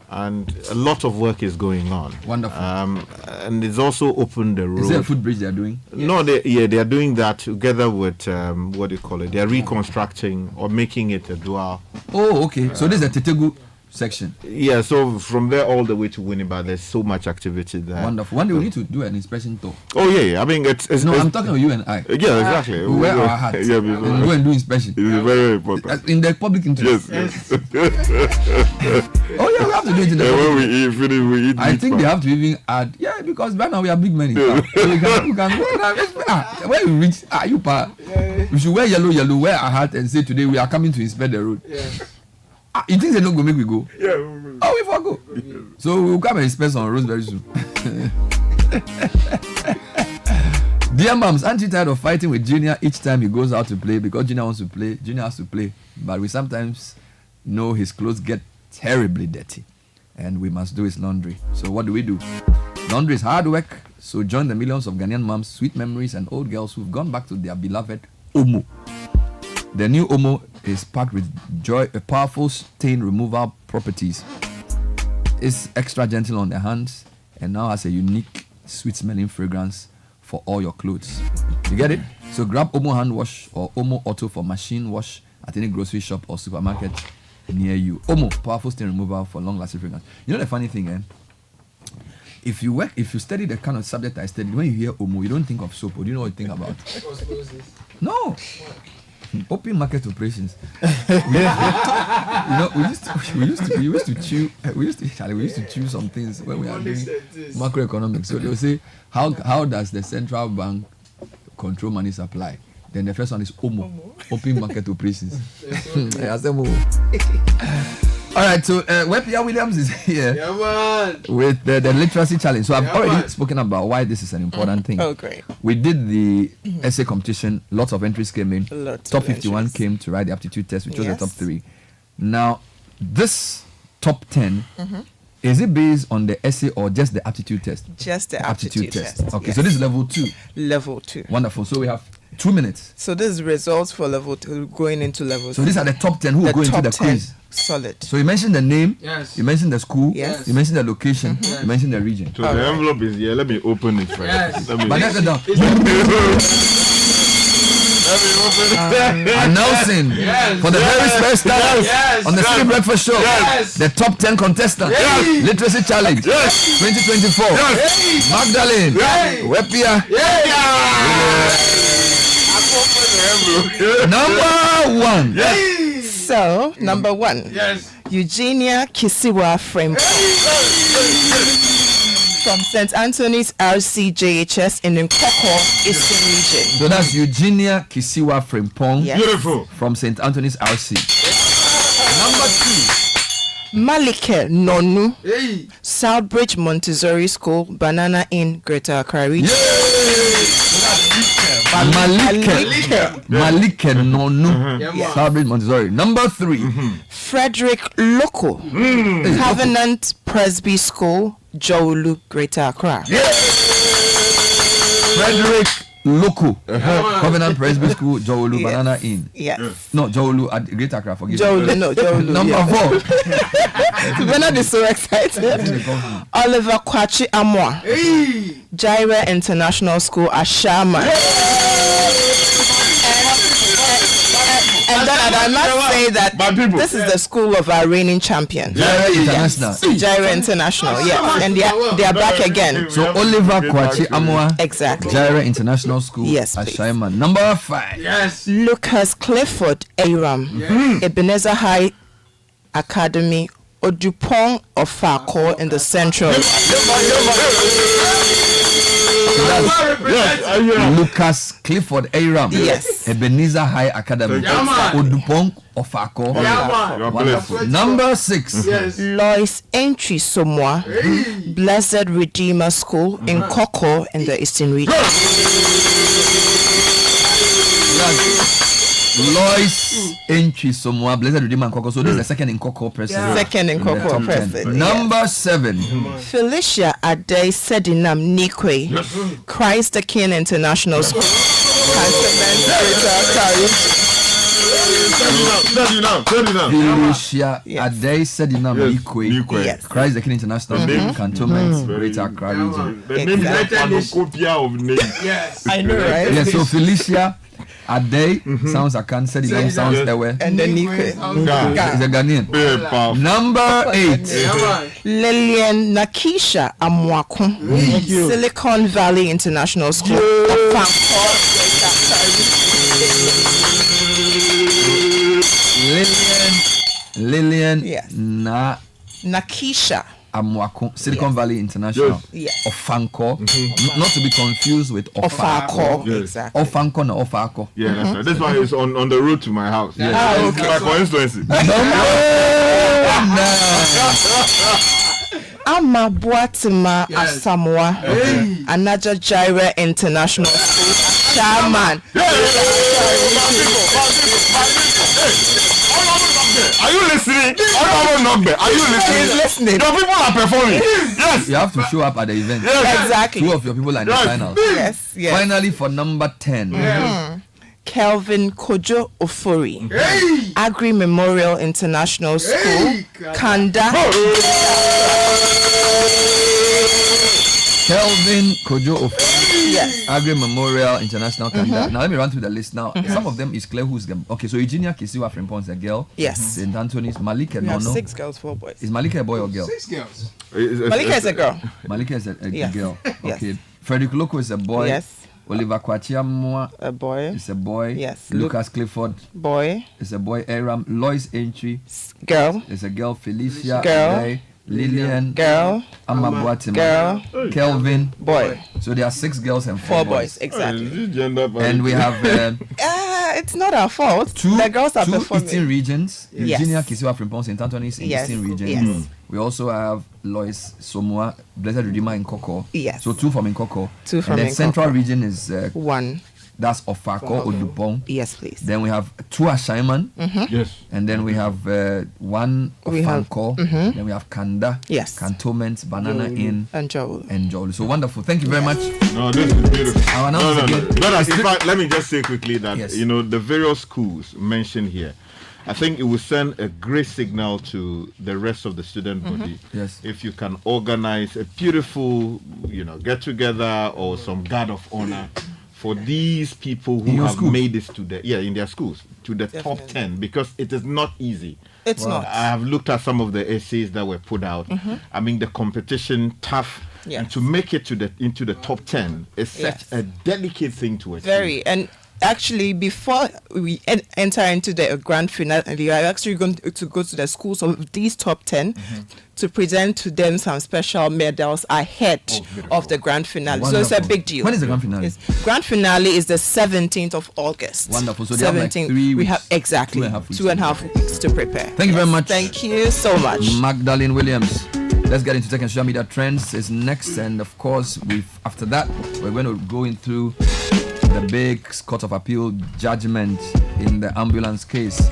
And a lot of work is going on. Wonderful. And it's also opened the road. Is there a footbridge they are doing? No, they are doing that together with what do you call it? They are reconstructing or making it a dual. Oh, okay. So this is the Tetegu section. Yeah, so from there all the way to Winneba, there's so much activity there. Wonderful. One day we need to do an inspection tour. Oh yeah. I mean, it's I'm talking to you and I. Yeah, exactly. We wear our hats and go and do inspection. It's very important in the public interest. Yes. Oh yeah, we have to do it in the public. When we eat I think they have to even add. Yeah, because right now we are big money. So we can go. When we reach, you pa. We should wear yellow, wear a hat, and say today we are coming to inspect the road. You think they're not going to make we go? Yeah. Oh, we forgo. So we'll come and inspect on roads very soon. Dear moms, aren't you tired of fighting with Junior each time he goes out to play? Because Junior wants to play, Junior has to play. But we sometimes know his clothes get terribly dirty. And we must do his laundry. So what do we do? Laundry is hard work. So join the millions of Ghanaian moms, sweet memories, and old girls who've gone back to their beloved Omo. The new Omo is packed with powerful stain removal properties. It's extra gentle on the hands and now has a unique sweet smelling fragrance for all your clothes. You get it? So grab Omo hand wash or Omo auto for machine wash at any grocery shop or supermarket near you. Omo, powerful stain removal for long lasting fragrance. You know the funny thing, if you study the kind of subject I studied, when you hear Omo, you don't think of soap. Or do you know what you think about? No. Open market operations. We used to chew some things when we are doing macroeconomics. So they'll say, how does the central bank control money supply? Then the first one is Omo. Open market operations. All right, so Wepia Williams is here with the literacy challenge. So I've already spoken about why this is an important thing. Oh, great. We did the essay competition. Lots of entries came in. Top 51 came to write the aptitude test, which was the top 3. Now, this top 10, is it based on the essay or just the aptitude test? Just the aptitude test. Okay, so this is level 2. Level 2. Wonderful. So we have 2 minutes. So this is results for level 2 going into level 3. So these are the top 10 who will go into the quiz. Solid. So you mentioned the name, you mentioned the school, you mentioned the location, you mentioned the region. So the envelope is here. Let me open it first. Announcing for the very first time on the Citi Breakfast Show, the top 10 contestants, Literacy Challenge 2024. Magdalene, Wepia, number 1. So, number 1, Eugenia Kisiwa Frempong from St. Anthony's RCJHS in Kickoff, Eastern Region. So that's Eugenia Kisiwa Frempong. Beautiful. From St. Anthony's RC. Number 2. Malike Nonu, Southbridge Montessori School, Banana Inn, Greater Accra Region. Malike Nonu, Southbridge Montessori. Number 3. Frederick Loko, Covenant Presby School, Jowulu, Greater Accra. Frederick Local. Covenant Presbyterian School, Jowolu, Banana Inn. Yes. No, Jowolu at Greater Accra. Forgive me. Jowolu. Number 4. Bernard is so excited. Oliver Kwachi Amwa. Jaira International School, Ashama. And then I must say that this is the school of our reigning champion. Jaira International. Jaira International, yes. And they are back again. So Oliver Kwachi Amwa. Exactly. Jaira International School. Yes, Ashaiman. Number 5. Yes. Lucas Clifford Aram. Ebenezer High Academy, Odupong of Fako in the central. Lucas Clifford Aram. Yes. Ebenezer High Academy. Odupong of Ako. Number 6. Yes. Lois Entry Somwa. Blessed Redeemer School in Koko in the Eastern region. Lois Entry Somwa, Blessed Redeemer and Koko. So this is the second in Koko president. Second in Koko president. Number 7. Felicia Ade Sedinam Nikwe. Christ the King International School. Felicia Ade Sedinam Nikwe. Christ the King International Cantonment, Greater Accra region. The name is like a copia of name. Yes. I know, right? Yeah, so Felicia Ade sounds Akan, Sedinam sounds Ewe. And then Nikwe. It's a Ghanaian. Number 8. Lillian Nakisha Amwakun. Silicon Valley International School. Lillian Yes. Nakisha Amwako, Silicon Valley International. Yes. Ofanko. Not to be confused with Ofako. Exactly. Ofanko no Ofako. Yeah, that's right. This one is on the road to my house. Yeah. Okay. By coincidence. Ama Boatima Asamoah. Another Jaira International School. Chairman. Are you listening? Are you listening? He's listening. Your people are performing. Yes. You have to show up at the event. Yes. Exactly. 2 of your people are in the finals. Yes. Finally, for number 10. Kelvin Kojo Ofori. Agri Memorial International School. Kanda. Kelvin Kojo Ofori. Yes. Agri Memorial International Kanda. Now let me run through the list now. Some of them is clear who's them. Okay, so Eugenia Kisiwa Frimpong is a girl. Yes. St. Anthony's Malika We have Nono. 6 girls, 4 boys. Is Malika a boy or girl? 6 girls. Malika is a girl. Malika is a Yes. girl. Yes. Okay. Frederick Loko is a boy. Yes. Oliver Kwachiamwa A boy. is a boy. Yes. Lucas Clifford Boy. is a boy. Aram Lois Entry Girl. is a girl. Felicia Girl. Ade, Lillian Girl. Amma Boatima Girl. Kelvin Boy. So there are 6 girls and 4 boys. Exactly. And we have It's not our fault. The girls are two performing. Eastern regions. Yes. Eugenia Kisiwa Frimpong St. Anthony's in Yes. Eastern region. Yes. We also have Lois Somoa, Blessed Redeemer in Koko. Yes. So 2 from Nkoko. 2 from And then Nkoko. Central region is 1. That's Ofako Odupong. Yes, please. Then we have 2 Ashaiman. Yes. And then we have 1 Ofanko. Then we have Kanda. Yes. Cantonment, Banana Inn. And Joel. So wonderful. Thank you very much. No, this is beautiful. Our announcement again. But in fact, let me just say quickly that Yes. the various schools mentioned here, I think it will send a great signal to the rest of the student body. Yes. If you can organize a beautiful, get together or some guard of honor for these people who have made this to in their schools to the top 10, because it is not easy. It's not. I have looked at some of the essays that were put out. I mean, the competition tough. Yes. And to make it into the top 10 is such a delicate thing to achieve. Very. And actually, before we enter into the grand finale, we are actually going to go to the schools of these top 10 to present to them some special medals ahead of the grand finale. Wonderful. So it's a big deal. When is the grand finale? Grand finale is the 17th of August. Wonderful. So they have like 3 weeks. We have exactly 2.5 weeks to prepare. Thank you very much. Thank you so much. Magdalene Williams. Let's get into tech and social media trends is next, and of course, after that, we're going to go into the big Court of Appeal judgment in the ambulance case.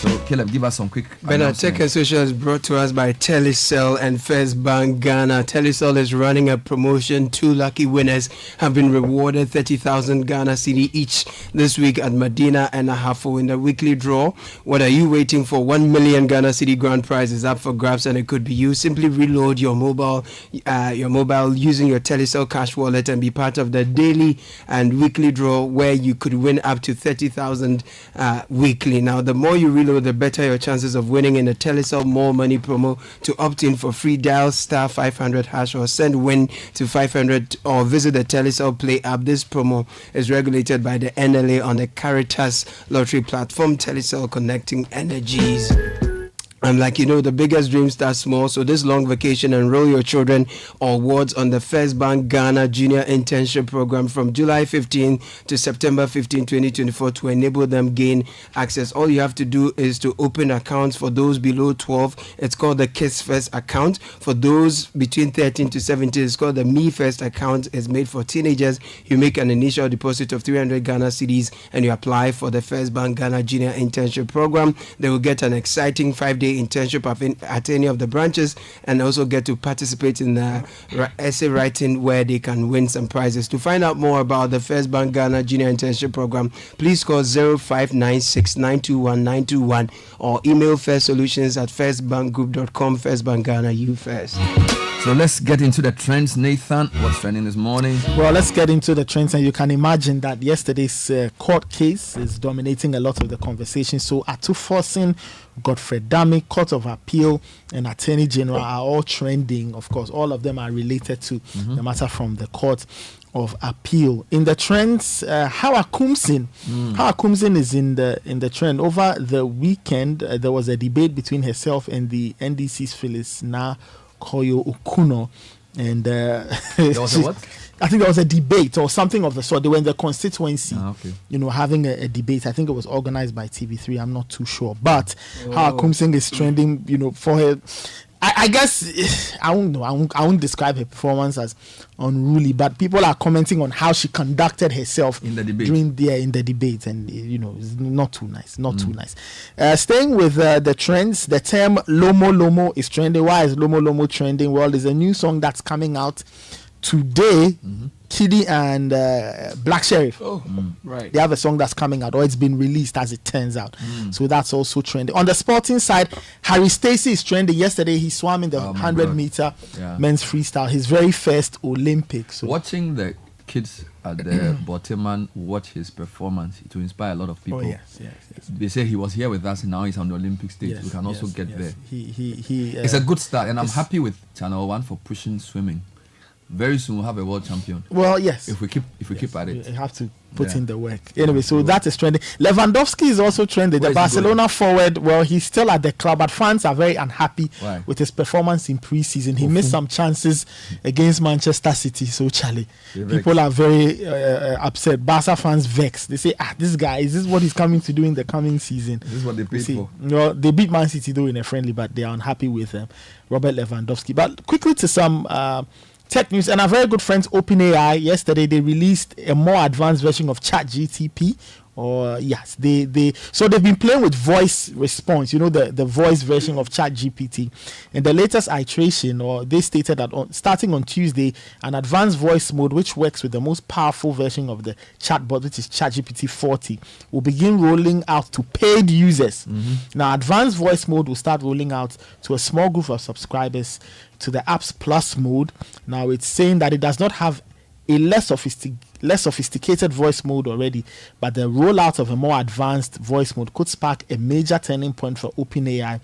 So Caleb, give us some quick. Bernard, Tech and Social is brought to us by Telecel and First Bank Ghana. Telecel is running a promotion. 2 lucky winners have been rewarded 30,000 Ghana cedi each this week at Medina and Ahafo in the weekly draw. What are you waiting for? 1 million Ghana cedi grand prize is up for grabs, and it could be you. Simply reload your mobile using your Telecel cash wallet and be part of the daily and weekly draw where you could win up to 30,000 weekly. Now, the more you reload, the better your chances of winning in the Telecel More Money promo. To opt in for free, dial star 500 hash or send win to 500 or visit the Telecel Play app. This promo is regulated by the NLA on the Caritas Lottery platform. Telecel, connecting energies. And like you know, the biggest dreams start small. So this long vacation, enroll your children or wards on the First Bank Ghana Junior Internship Program from July 15 to September 15, 2024 to enable them gain access. All you have to do is to open accounts for those below 12. It's called the Kids First account. For those between 13 to 17, it's called the Me First account. It's made for teenagers. You make an initial deposit of 300 Ghana cedis and you apply for the First Bank Ghana Junior Internship Program. They will get an exciting 5-day internship at any of the branches and also get to participate in the essay writing where they can win some prizes. To find out more about the First Bank Ghana Junior Internship Program, please call 0596 921 921 or email firstsolutions@firstbankgroup.com. First Bank Ghana, you first. So let's get into the trends, Nathan. What's trending this morning? Well, let's get into the trends, and you can imagine that yesterday's court case is dominating a lot of the conversation. So Atufosin, Godfrey Dami, Court of Appeal, and Attorney General are all trending. Of course, all of them are related to the matter from the Court of Appeal. In the trends, Hawa Kumsin is in the trend. Over the weekend, there was a debate between herself and the NDC's Phyllis Na Koyo Okuno, and there was a what? I think there was a debate or something of the sort. They were in the constituency, okay. Having a debate. I think it was organized by TV3. I'm not too sure, but Hawa Kumsin is trending. For her, I guess I won't describe her performance as unruly, but people are commenting on how she conducted herself in the debate. In the debate, and it's not too nice. Too nice. Staying with the trends, the term Lomo Lomo is trending. Why is Lomo Lomo trending? Well, there's a new song that's coming out today. Kiddy and Black Sheriff. Right. They have a song that's coming out, or it's been released as it turns out. So that's also trending. On the sporting side, Harry Stacey is trending. Yesterday he swam in the 100-meter men's freestyle, his very first Olympics. So watching the kids at the Boteman watch his performance to inspire a lot of people. Oh, yes. They say he was here with us and now he's on the Olympic stage. Yes, we can also get there. He it's a good start, and I'm happy with Channel 1 for pushing swimming. Very soon we'll have a world champion. Well, yes. If we keep at it. You have to put in the work. Anyway, so that is trending. Lewandowski is also trending. The Barcelona forward, well, he's still at the club, but fans are very unhappy with his performance in pre-season. He missed some chances against Manchester City. So, Charlie, people are very upset. Barca fans vexed. They say, this guy, is this what he's coming to do in the coming season? This is what they paid for. Well, they beat Man City though in a friendly, but they are unhappy with Robert Lewandowski. But quickly to some tech news, and our very good friends OpenAI, yesterday they released a more advanced version of ChatGPT. They've been playing with voice response, the voice version of ChatGPT. In the latest iteration, they stated that starting on Tuesday, an advanced voice mode which works with the most powerful version of the chatbot, which is ChatGPT 40, will begin rolling out to paid users. Now, advanced voice mode will start rolling out to a small group of subscribers to the app's Plus mode. Now, it's saying that it does not have a less sophisticated voice mode already, but the rollout of a more advanced voice mode could spark a major turning point for OpenAI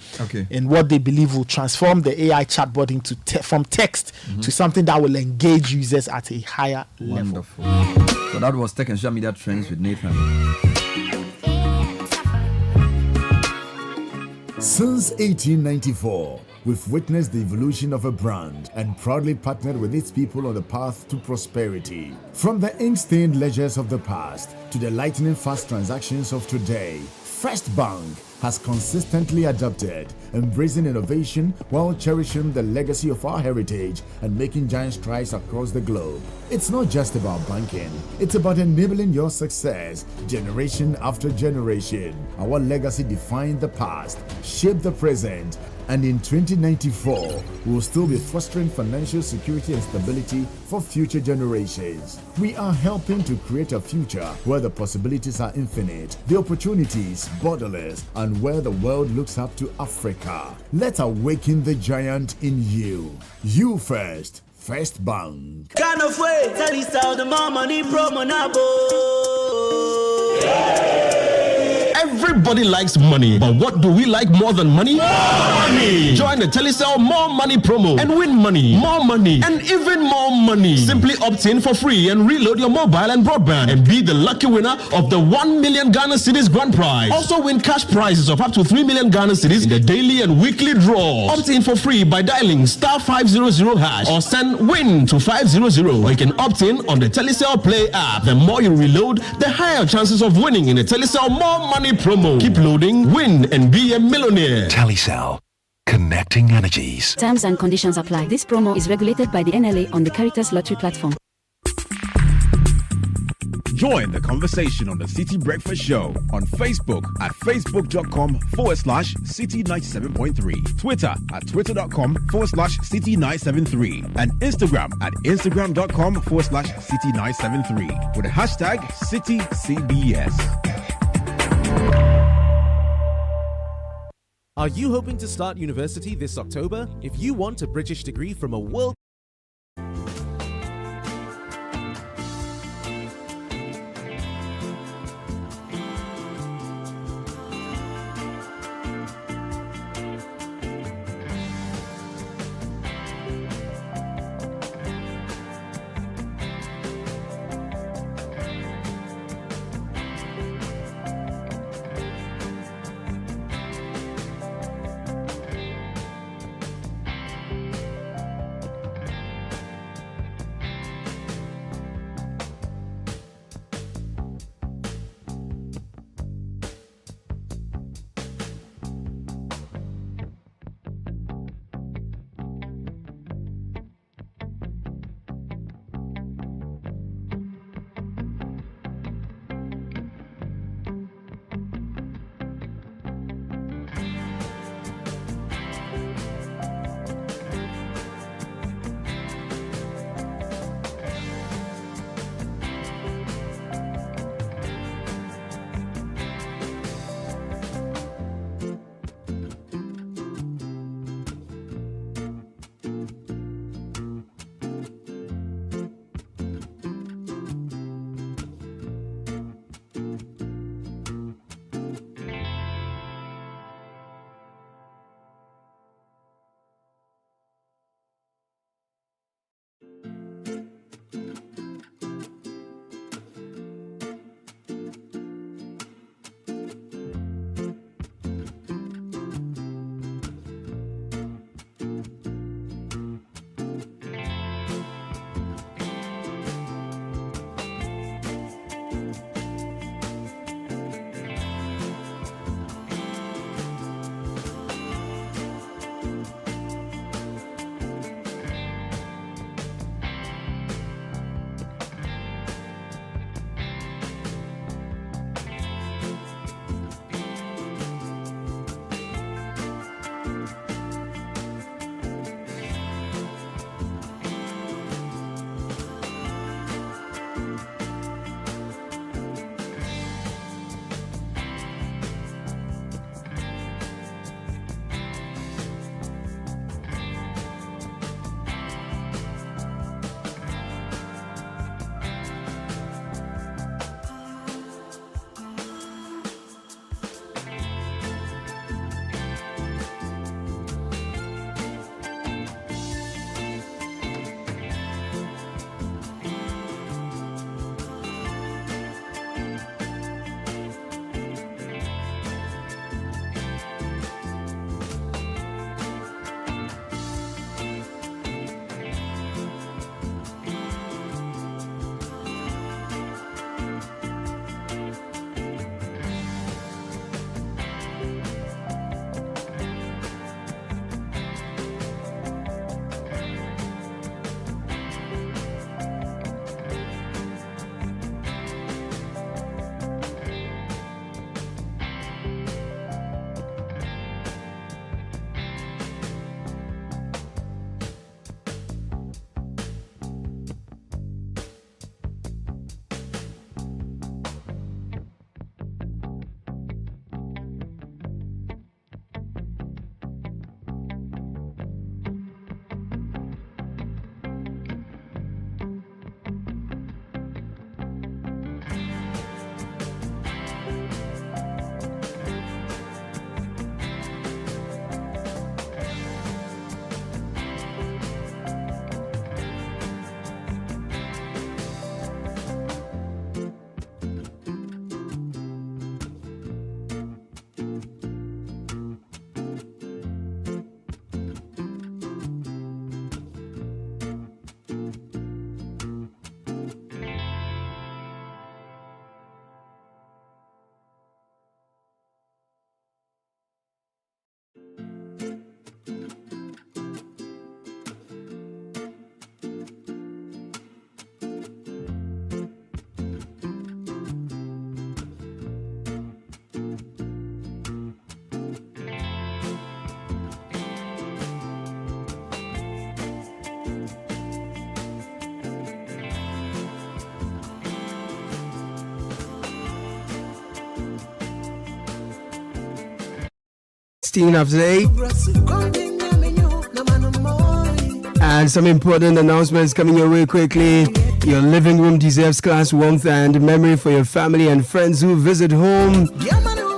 in what they believe will transform the AI chatbot into from text to something that will engage users at a higher level. Wonderful. So that was Tech and Social Media Trends with Nathan. Since 1894, we've witnessed the evolution of a brand and proudly partnered with its people on the path to prosperity. From the ink-stained ledgers of the past to the lightning-fast transactions of today, First Bank has consistently adapted, embracing innovation while cherishing the legacy of our heritage and making giant strides across the globe. It's not just about banking, it's about enabling your success generation after generation. Our legacy defined the past, shaped the present, and in 2094, we will still be fostering financial security and stability for future generations. We are helping to create a future where the possibilities are infinite, the opportunities borderless, and where the world looks up to Africa. Let's awaken the giant in you. You first. First Bank. Kind of way, tell us how the more money promo now. Everybody likes money, but what do we like more than money? More money! Join the Telecel More Money promo and win money, more money, and even more money. Simply opt in for free and reload your mobile and broadband and be the lucky winner of the 1 million Ghana cedis grand prize. Also win cash prizes of up to 3 million Ghana cedis in the daily and weekly draw. Opt in for free by dialing *500# or send WIN to 500, or you can opt in on the Telecel Play app. The more you reload, the higher chances of winning in the Telecel More Money promo. Keep loading, win, and be a millionaire. Telecel. Connecting energies. Terms and conditions apply. This promo is regulated by the NLA on the Caritas Lottery platform. Join the conversation on the Citi Breakfast Show on Facebook at facebook.com/Citi97.3, Twitter at twitter.com/Citi973, and Instagram at instagram.com/Citi973 with the hashtag CitiCBS. Are you hoping to start university this October? If you want a British degree from a world 16 of today. And some important announcements coming your way quickly. Your living room deserves class, warmth, and memory for your family and friends who visit home.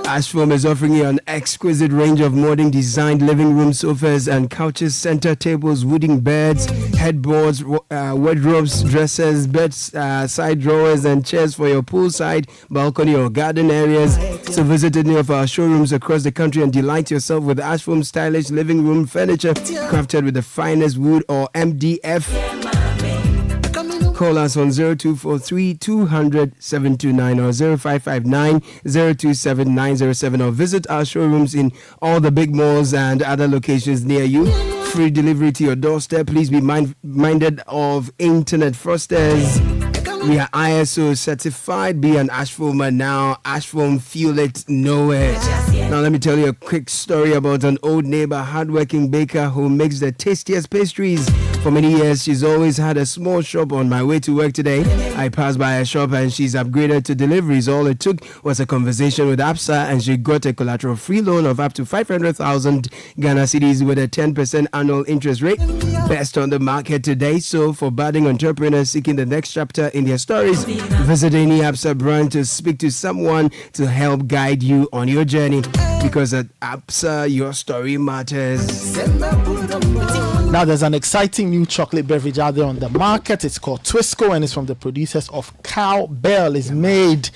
Ashform is offering you an exquisite range of modern designed living room sofas and couches, center tables, wooden beds, headboards, wardrobes, dressers, beds, side drawers, and chairs for your poolside, balcony, or garden areas. So visit any of our showrooms across the country and delight yourself with Ashform stylish living room furniture crafted with the finest wood or MDF. Call us on 0243 200 729 or 0559 027 907 or visit our showrooms in all the big malls and other locations near you. Free delivery to your doorstep. Please be minded of internet fraudsters. We are ISO certified. Be an Ashformer now. Ashform, fuel it nowhere. Now let me tell you a quick story about an old neighbor, hardworking baker who makes the tastiest pastries. For many years, she's always had a small shop. On my way to work today, I passed by her shop and she's upgraded to deliveries. All it took was a conversation with APSA and she got a collateral-free loan of up to 500,000 Ghana cedis with a 10% annual interest rate. Best on the market today. So for budding entrepreneurs seeking the next chapter in their stories, visit any APSA branch to speak to someone to help guide you on your journey. Because at APSA, your story matters. Now there's an exciting new chocolate beverage out there on the market. It's called Twisco and it's from the producers of Cowbell. It's made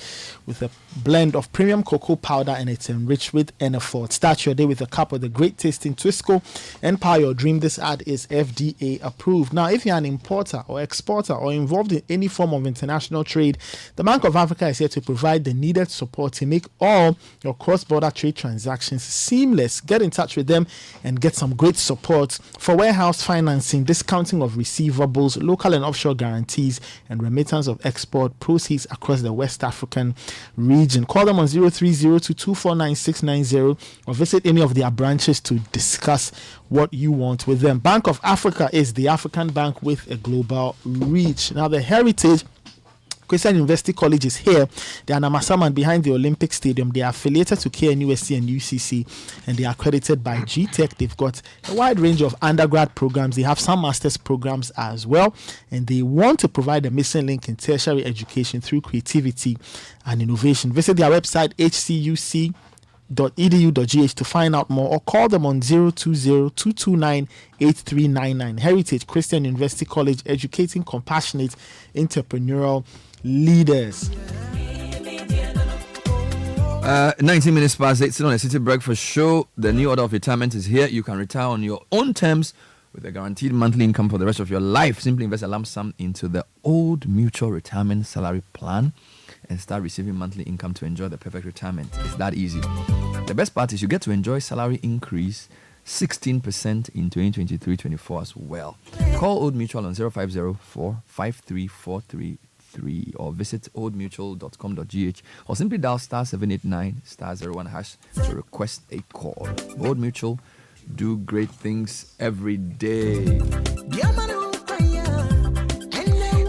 with a blend of premium cocoa powder and it's enriched with NF4. Start your day with a cup of the great tasting Twisco and power your dream. This ad is FDA approved. Now, if you're an importer or exporter or involved in any form of international trade, the Bank of Africa is here to provide the needed support to make all your cross-border trade transactions seamless. Get in touch with them and get some great support for warehouse financing, discounting of receivables, local and offshore guarantees, and remittance of export proceeds across the West African region. Call them on 0302249690 or visit any of their branches to discuss what you want with them. Bank of Africa is the African bank with a global reach. Now, the Heritage Christian University College is here. They are Namasaman behind the Olympic Stadium. They are affiliated to KNUST and UCC and they are accredited by GTech. They've got a wide range of undergrad programs. They have some master's programs as well. And they want to provide a missing link in tertiary education through creativity and innovation. Visit their website hcuc.edu.gh to find out more or call them on 020-229-8399. Heritage Christian University College, educating compassionate entrepreneurial leaders. 19 minutes past 8, still on the Citi Breakfast Show. The new order of retirement is here. You can retire on your own terms with a guaranteed monthly income for the rest of your life. Simply invest a lump sum into the Old Mutual Retirement Salary Plan and start receiving monthly income to enjoy the perfect retirement. It's that easy. The best part is you get to enjoy salary increase 16% in 2023-24 as well. Call Old Mutual on 0504-53433 or visit oldmutual.com.gh or simply dial star 789 star 01 hash to request a call. Old Mutual, do great things every day.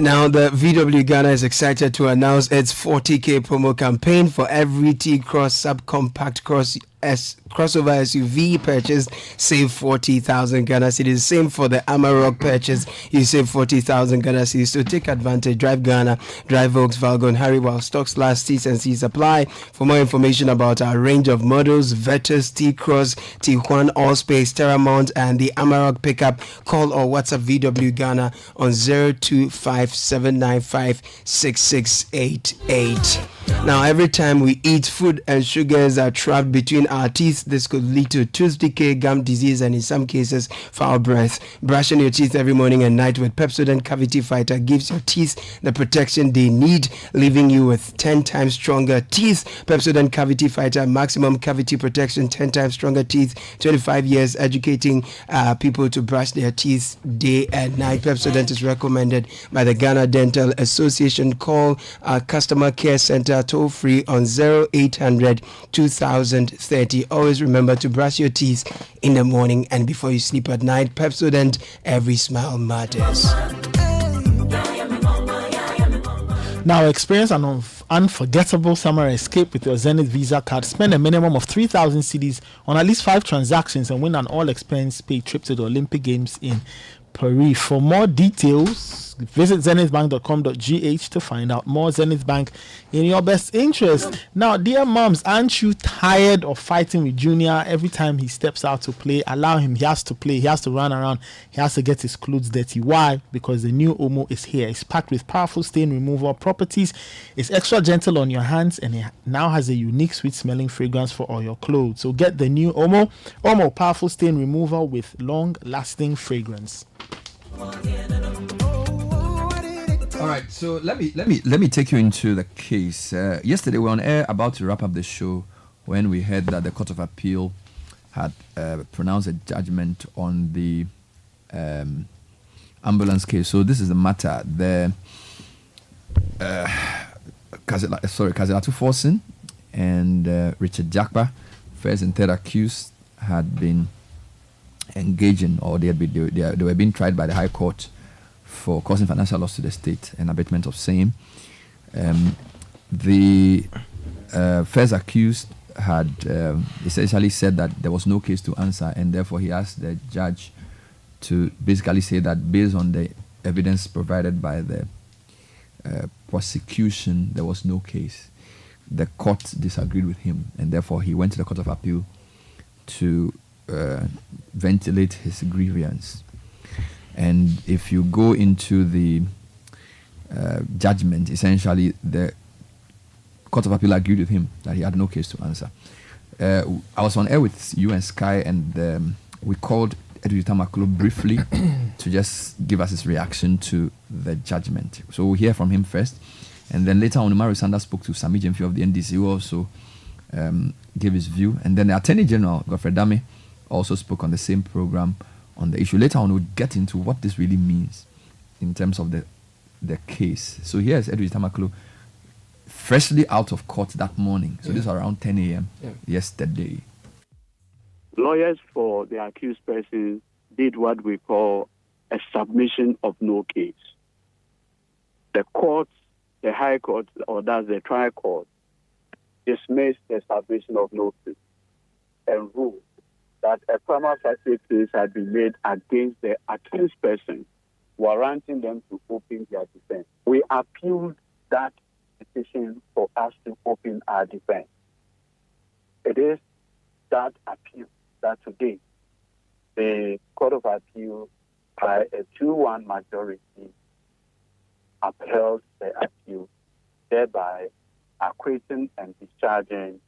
Now, the VW Ghana is excited to announce its 40K promo campaign for every T-Cross subcompact crossover SUV purchase. Save 40,000 Ghana cedis. Same for the Amarok purchase. You save 40,000 Ghana cedis. So take advantage. Drive Ghana, drive Volkswagen, hurry while stocks last. T's and C's apply. For more information about our range of models, Vetus, T-Cross, T1, Allspace, Terramount, and the Amarok pickup, call or WhatsApp VW Ghana on 0257956688. Now, every time we eat, food and sugars are trapped between our teeth. This could lead to tooth decay, gum disease, and in some cases, foul breath. Brushing your teeth every morning and night with Pepsodent Cavity Fighter gives your teeth the protection they need, leaving you with 10 times stronger teeth. Pepsodent Cavity Fighter, maximum cavity protection, 10 times stronger teeth, 25 years educating people to brush their teeth day and night. Pepsodent is recommended by the Ghana Dental Association. Call our customer care center toll free on 0800 2030. Always remember to brush your teeth in the morning and before you sleep at night. Pepsodent, every smile matters. Now, experience an unforgettable summer escape with your Zenith Visa card. Spend a minimum of 3,000 cedis on at least 5 transactions and win an all-expense-paid trip to the Olympic Games in Paris. For more details, visit zenithbank.com.gh to find out more. Zenith Bank, in your best interest. Now, dear moms, aren't you tired of fighting with Junior every time he steps out to play? Allow him. He has to play. He has to run around. He has to get his clothes dirty. Why? Because the new Omo is here. It's packed with powerful stain removal properties. It's extra gentle on your hands, and it now has a unique sweet-smelling fragrance for all your clothes. So get the new Omo. Omo, powerful stain removal with long-lasting fragrance. All right, so let me take you into the case. Yesterday we were on air about to wrap up the show when we heard that the Court of Appeal had pronounced a judgment on the ambulance case. So this is the matter. The Kazelatu Forsen and Richard Jakpa, first and third accused, had been engaging, or they were being tried by the High Court for causing financial loss to the state and abatement of same. The first accused had essentially said that there was no case to answer, and therefore he asked the judge to basically say that based on the evidence provided by the prosecution, there was no case. The court disagreed with him, and therefore he went to the Court of Appeal to ventilate his grievance. And if you go into the judgment, essentially the Court of Appeal agreed with him that he had no case to answer. I was on air with you and Sky, and we called Edwin Tamaklo briefly to just give us his reaction to the judgment. So we'll hear from him first, and then later on, Umaru Sanda spoke to Sami Jemfi of the NDC, who also gave his view. And then the Attorney General, Godfrey Dame, also spoke on the same program on the issue. Later on, we'll get into what this really means in terms of the case. So here's Edwin Tamaklo, freshly out of court that morning. So this was around 10 a.m. yesterday. Lawyers for the accused persons did what we call a submission of no case. The court, the High Court, or that's the trial court, dismissed the submission of no case and ruled that a prima facie case had been made against the accused person, warranting them to open their defense. We appealed that decision for us to open our defense. It is that appeal that today the Court of Appeal, by a 2-1 majority, upheld the appeal, thereby acquitting and discharging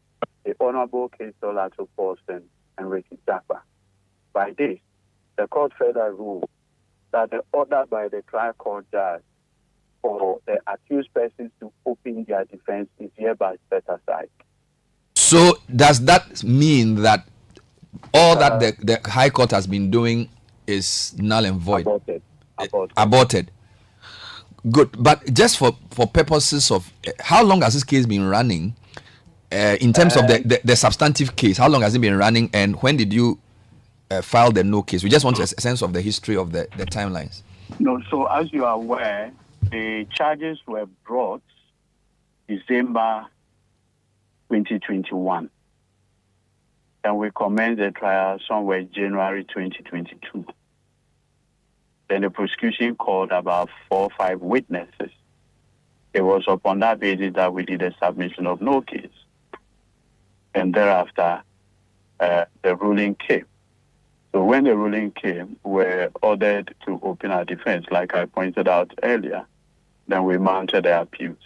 the Honorable Kazelatu Forsen and Richard Jakpa. By this, the court further ruled that the order by the trial court judge for the accused persons to open their defense is hereby set aside. So does that mean that all that the High Court has been doing is null and void? Aborted. Good. But just for purposes of how long has this case been running, in terms of the substantive case, how long has it been running, and when did you file the no case? We just want a sense of the history of the timelines. No, so as you are aware, the charges were brought December 2021. And we commenced the trial somewhere January 2022. Then the prosecution called about 4 or 5 witnesses. It was upon that basis that we did a submission of no case. And thereafter, the ruling came. So when the ruling came, we were ordered to open our defense, like I pointed out earlier. Then we mounted the appeal.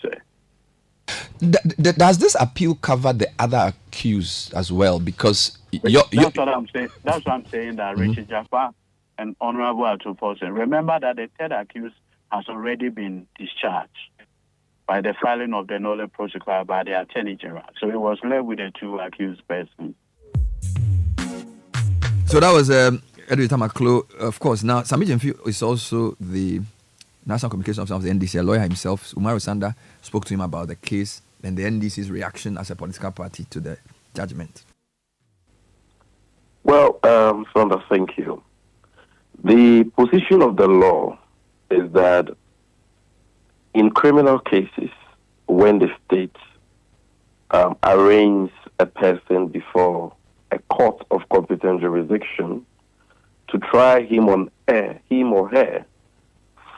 Does this appeal cover the other accused as well? Because that's what I'm saying. That's what I'm saying. That Richard Jakpa and Honorable Atu Forsen. Remember that the third accused has already been discharged by the filing of the nolle prosequi by the Attorney General. So it was left with the 2 accused persons. So that was Edwin Tamaklo. Of course, now Sami Jemfi is also the National Communication Officer of the NDC, a lawyer himself. Umaru Sanda spoke to him about the case and the NDC's reaction as a political party to the judgment. Well, Sanda, thank you. The position of the law is that in criminal cases, when the state arraigns a person before a court of competent jurisdiction to try him or her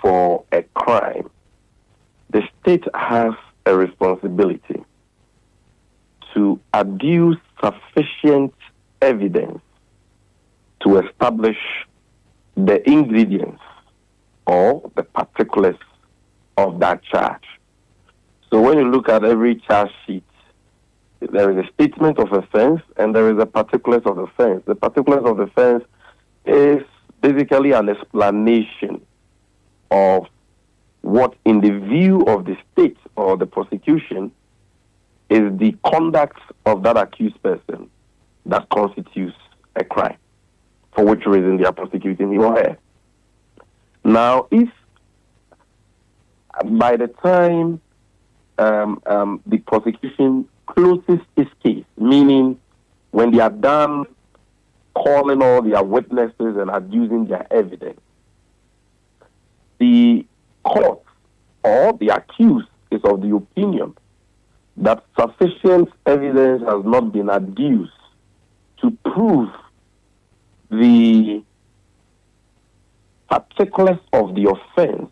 for a crime, the state has a responsibility to adduce sufficient evidence to establish the ingredients or the particulars of that charge. So when you look at every charge sheet, there is a statement of offense and there is a particulars of offense. The particulars of offense is basically an explanation of what, in the view of the state or the prosecution, is the conduct of that accused person that constitutes a crime, for which reason they are prosecuting him or her. Now, if by the time the prosecution closes its case, meaning when they are done calling all their witnesses and adducing their evidence, the court or the accused is of the opinion that sufficient evidence has not been adduced to prove the particulars of the offense,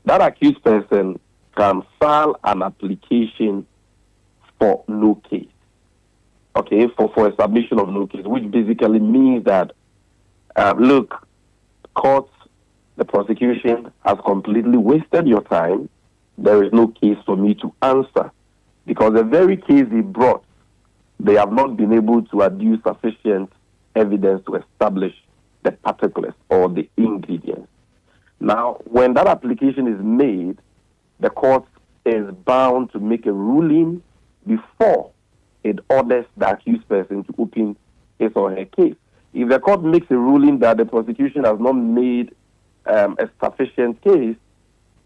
that accused person can file an application for no case. Okay, for a submission of no case, which basically means that, look, court, the prosecution has completely wasted your time. There is no case for me to answer, because the very case they brought, they have not been able to adduce sufficient evidence to establish the particulars or the ingredients. Now, when that application is made, the court is bound to make a ruling before it orders the accused person to open his or her case. If the court makes a ruling that the prosecution has not made a sufficient case,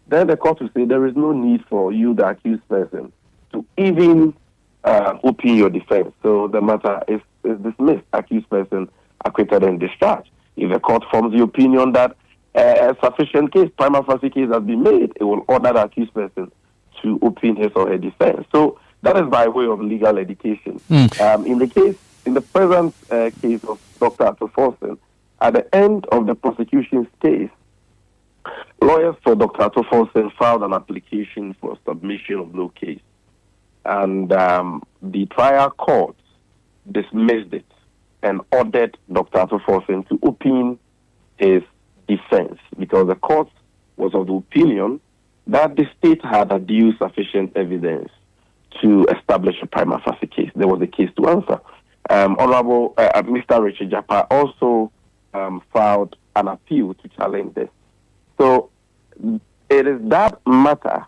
then the court will say there is no need for you, the accused person, to even open your defense. So the matter is dismissed, accused person acquitted and discharged. If the court forms the opinion that a sufficient case, prima facie case has been made, it will order the accused person to open his or her defense. So that is by way of legal education. In the present case of Dr. Atoforsen, at the end of the prosecution's case, lawyers for Dr. Atoforsen filed an application for submission of no case. And the trial court dismissed it and ordered Dr. Atoforsen to open his defense, because the court was of the opinion that the state had adduced sufficient evidence to establish a prima facie case. There was a case to answer. Honorable Mr. Richard Japa also filed an appeal to challenge this. So it is that matter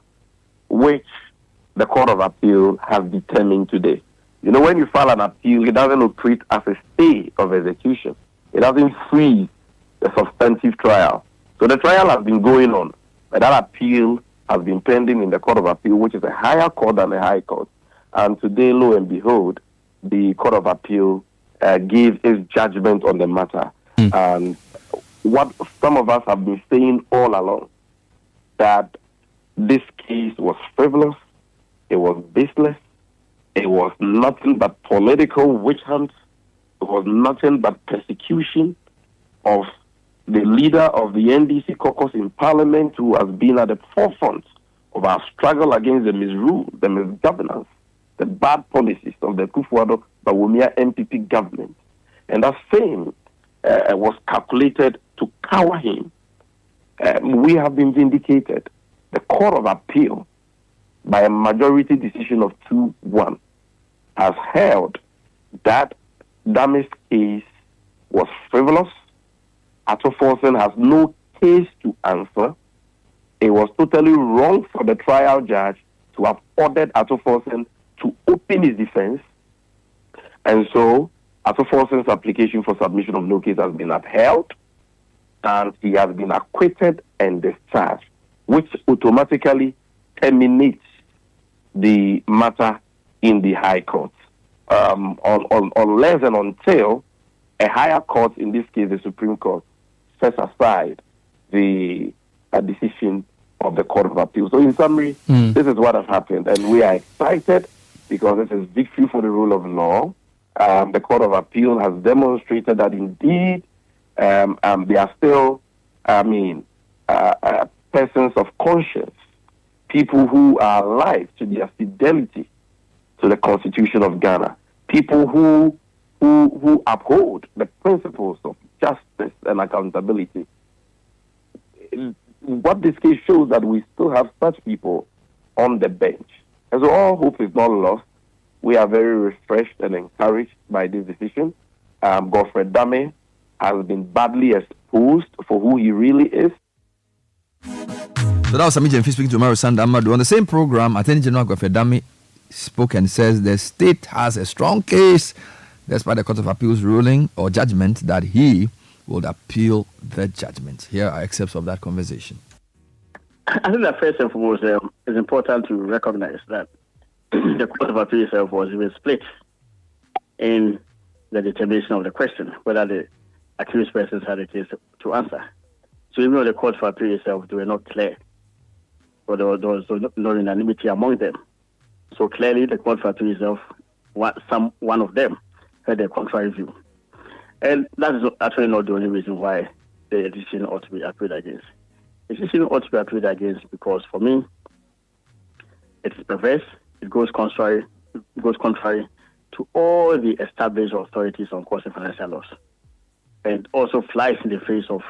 which the Court of Appeal has determined today. You know, when you file an appeal, it doesn't operate as a stay of execution. It doesn't freeze the substantive trial. So the trial has been going on, but that appeal has been pending in the Court of Appeal, which is a higher court than the High Court. And today, lo and behold, the Court of Appeal gave its judgment on the matter. And what some of us have been saying all along, that this case was frivolous, it was baseless, it was nothing but political witch hunt, it was nothing but persecution of the leader of the NDC caucus in Parliament, who has been at the forefront of our struggle against the misrule, the misgovernance, the bad policies of the Kufuor-Bawumia MPP government. And that same was calculated to cower him. We have been vindicated. The Court of Appeal, by a majority decision of 2-1, has held that Damis case was frivolous. Atoforsen has no case to answer. It was totally wrong for the trial judge to have ordered Atoforsen to open his defense. And so Atoforsen's application for submission of no case has been upheld, and he has been acquitted and discharged, which automatically terminates the matter in the High Court. Unless and until a higher court, in this case the Supreme Court, sets aside the decision of the Court of Appeal. So in summary, this is what has happened, and we are excited because this is victory for the rule of law. The Court of Appeal has demonstrated that indeed they are still, persons of conscience, people who are alive to their fidelity to the Constitution of Ghana, people who uphold the principles of justice and accountability. What this case shows that we still have such people on the bench. And so all hope is not lost. We are very refreshed and encouraged by this decision. Godfrey Dame has been badly exposed for who he really is. So that was Sami Jemfi speaking to Mario Sandamadu. On the same program, Attorney General Godfrey Dame spoke and says the state has a strong case despite the Court of Appeal's ruling or judgment that he would appeal the judgment. Here are excerpts of that conversation. I think that first and foremost, it's important to recognize that the Court of Appeal itself was even split in the determination of the question, whether the accused persons had a case to answer. So even though the Court of Appeal itself, they were not clear, or there was no unanimity among them. So clearly the Court of Appeal itself, one of them had a contrary view. And that is actually not the only reason why the decision ought to be appealed against. The decision ought to be appealed against because, for me, it is perverse. It goes contrary to all the established authorities on courts and financial laws, and also flies in the face of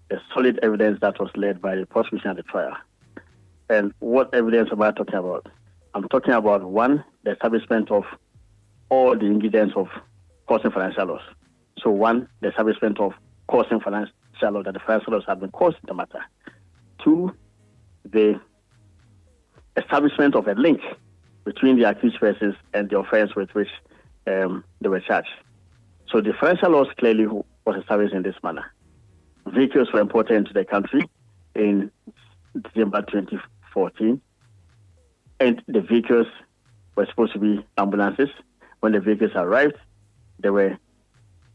the solid evidence that was led by the prosecution at the trial. And what evidence am I talking about? I'm talking about, one, the establishment of all the ingredients of courts and financial laws. So, one, the establishment of courts and financial law, that the financial laws have been caused in the matter. Two, the establishment of a link between the accused persons and the offense with which they were charged. So the financial laws clearly was established in this manner. Vehicles were imported into the country in December 2014, and the vehicles were supposed to be ambulances. When the vehicles arrived, they were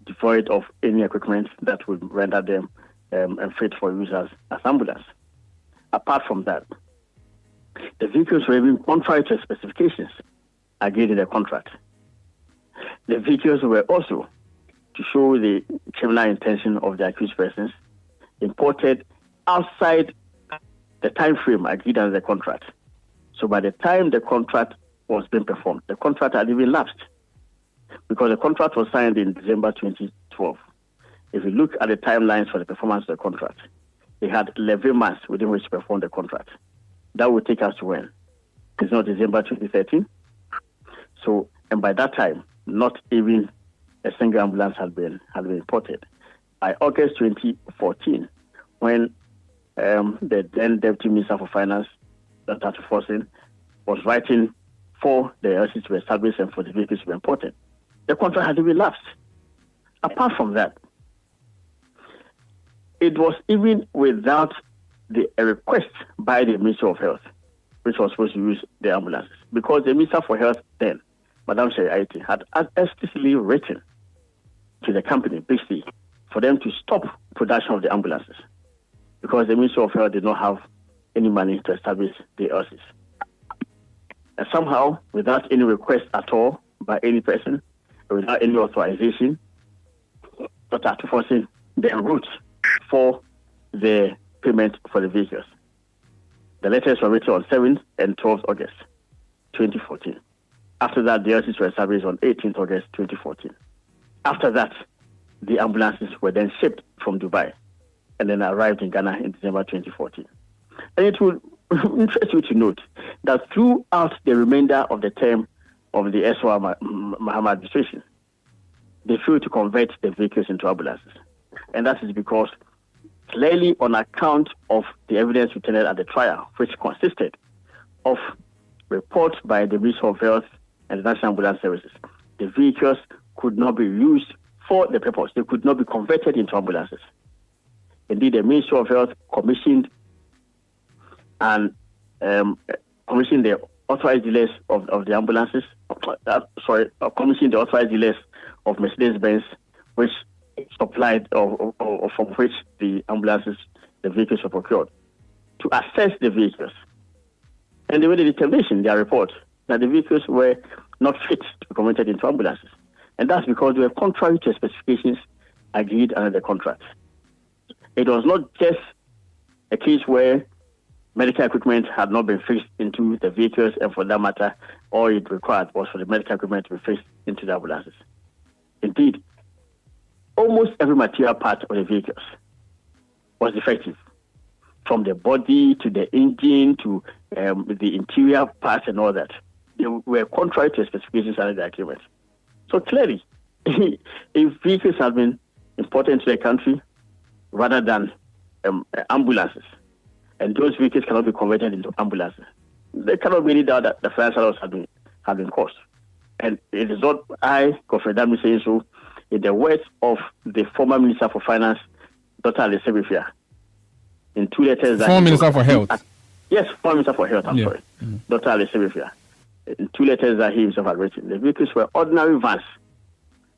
devoid of any equipment that would render them unfit for use as ambulance. Apart from that, the vehicles were even contrary to specifications agreed in the contract. The vehicles were also, to show the criminal intention of the accused persons, imported outside the time frame agreed under the contract. So by the time the contract was being performed, the contract had even lapsed, because the contract was signed in December 2012. If you look at the timelines for the performance of the contract, they had 11 months within which to perform the contract. That would take us to when? It's not December 2013. So, and by that time, not even a single ambulance had been imported. By August 2014, when the then Deputy Minister for Finance, Dr. Tufosin, was writing for the LC to be established and for the vehicles to be imported, the contract had been lapsed. Apart from that, it was even without a request by the Ministry of Health, which was supposed to use the ambulances, because the Minister for Health then, Madam Sherry Aiti, had explicitly written to the company, basically, for them to stop production of the ambulances, because the Ministry of Health did not have any money to establish the LCs. And somehow, without any request at all by any person, without any authorization, Dr. Tufosin then wrote for the payment for the vehicles. The letters were written on 7th and 12th August 2014. After that, the LCs were established on 18th August 2014. After that, the ambulances were then shipped from Dubai and then arrived in Ghana in December 2014. And it will interest you to note that throughout the remainder of the term of the SWA Mahama administration, they failed to convert the vehicles into ambulances. And that is because, clearly on account of the evidence returned at the trial, which consisted of reports by the Ministry of Health and the National Ambulance Services, the vehicles could not be used for the purpose. They could not be converted into ambulances. Indeed, the Ministry of Health commissioned the authorized dealers of the ambulances, commissioned the authorized dealers of Mercedes-Benz, which supplied or from which the ambulances, the vehicles were procured. to assess the vehicles. And they made a determination in their report that the vehicles were not fit to be converted into ambulances. And that's because they were contrary to the specifications agreed under the contract. It was not just a case where medical equipment had not been fixed into the vehicles, and for that matter, all it required was for the medical equipment to be fixed into the ambulances. Indeed, almost every material part of the vehicles was defective, from the body to the engine to the interior parts and all that. They were contrary to the specifications under the agreement. So clearly, if vehicles have been imported into the country rather than ambulances, and those vehicles cannot be converted into ambulances, there cannot be any doubt that the financial loss have been caused. And it is not I, Godfrey Dami, saying so. In the words of the former Minister for Finance, Dr. Alesebifia, in 2 letters... Former Minister for Health. Yes, former Minister for Health, I'm sorry. Dr. Alesebifia. In 2 letters that he himself had written, the vehicles were ordinary vans,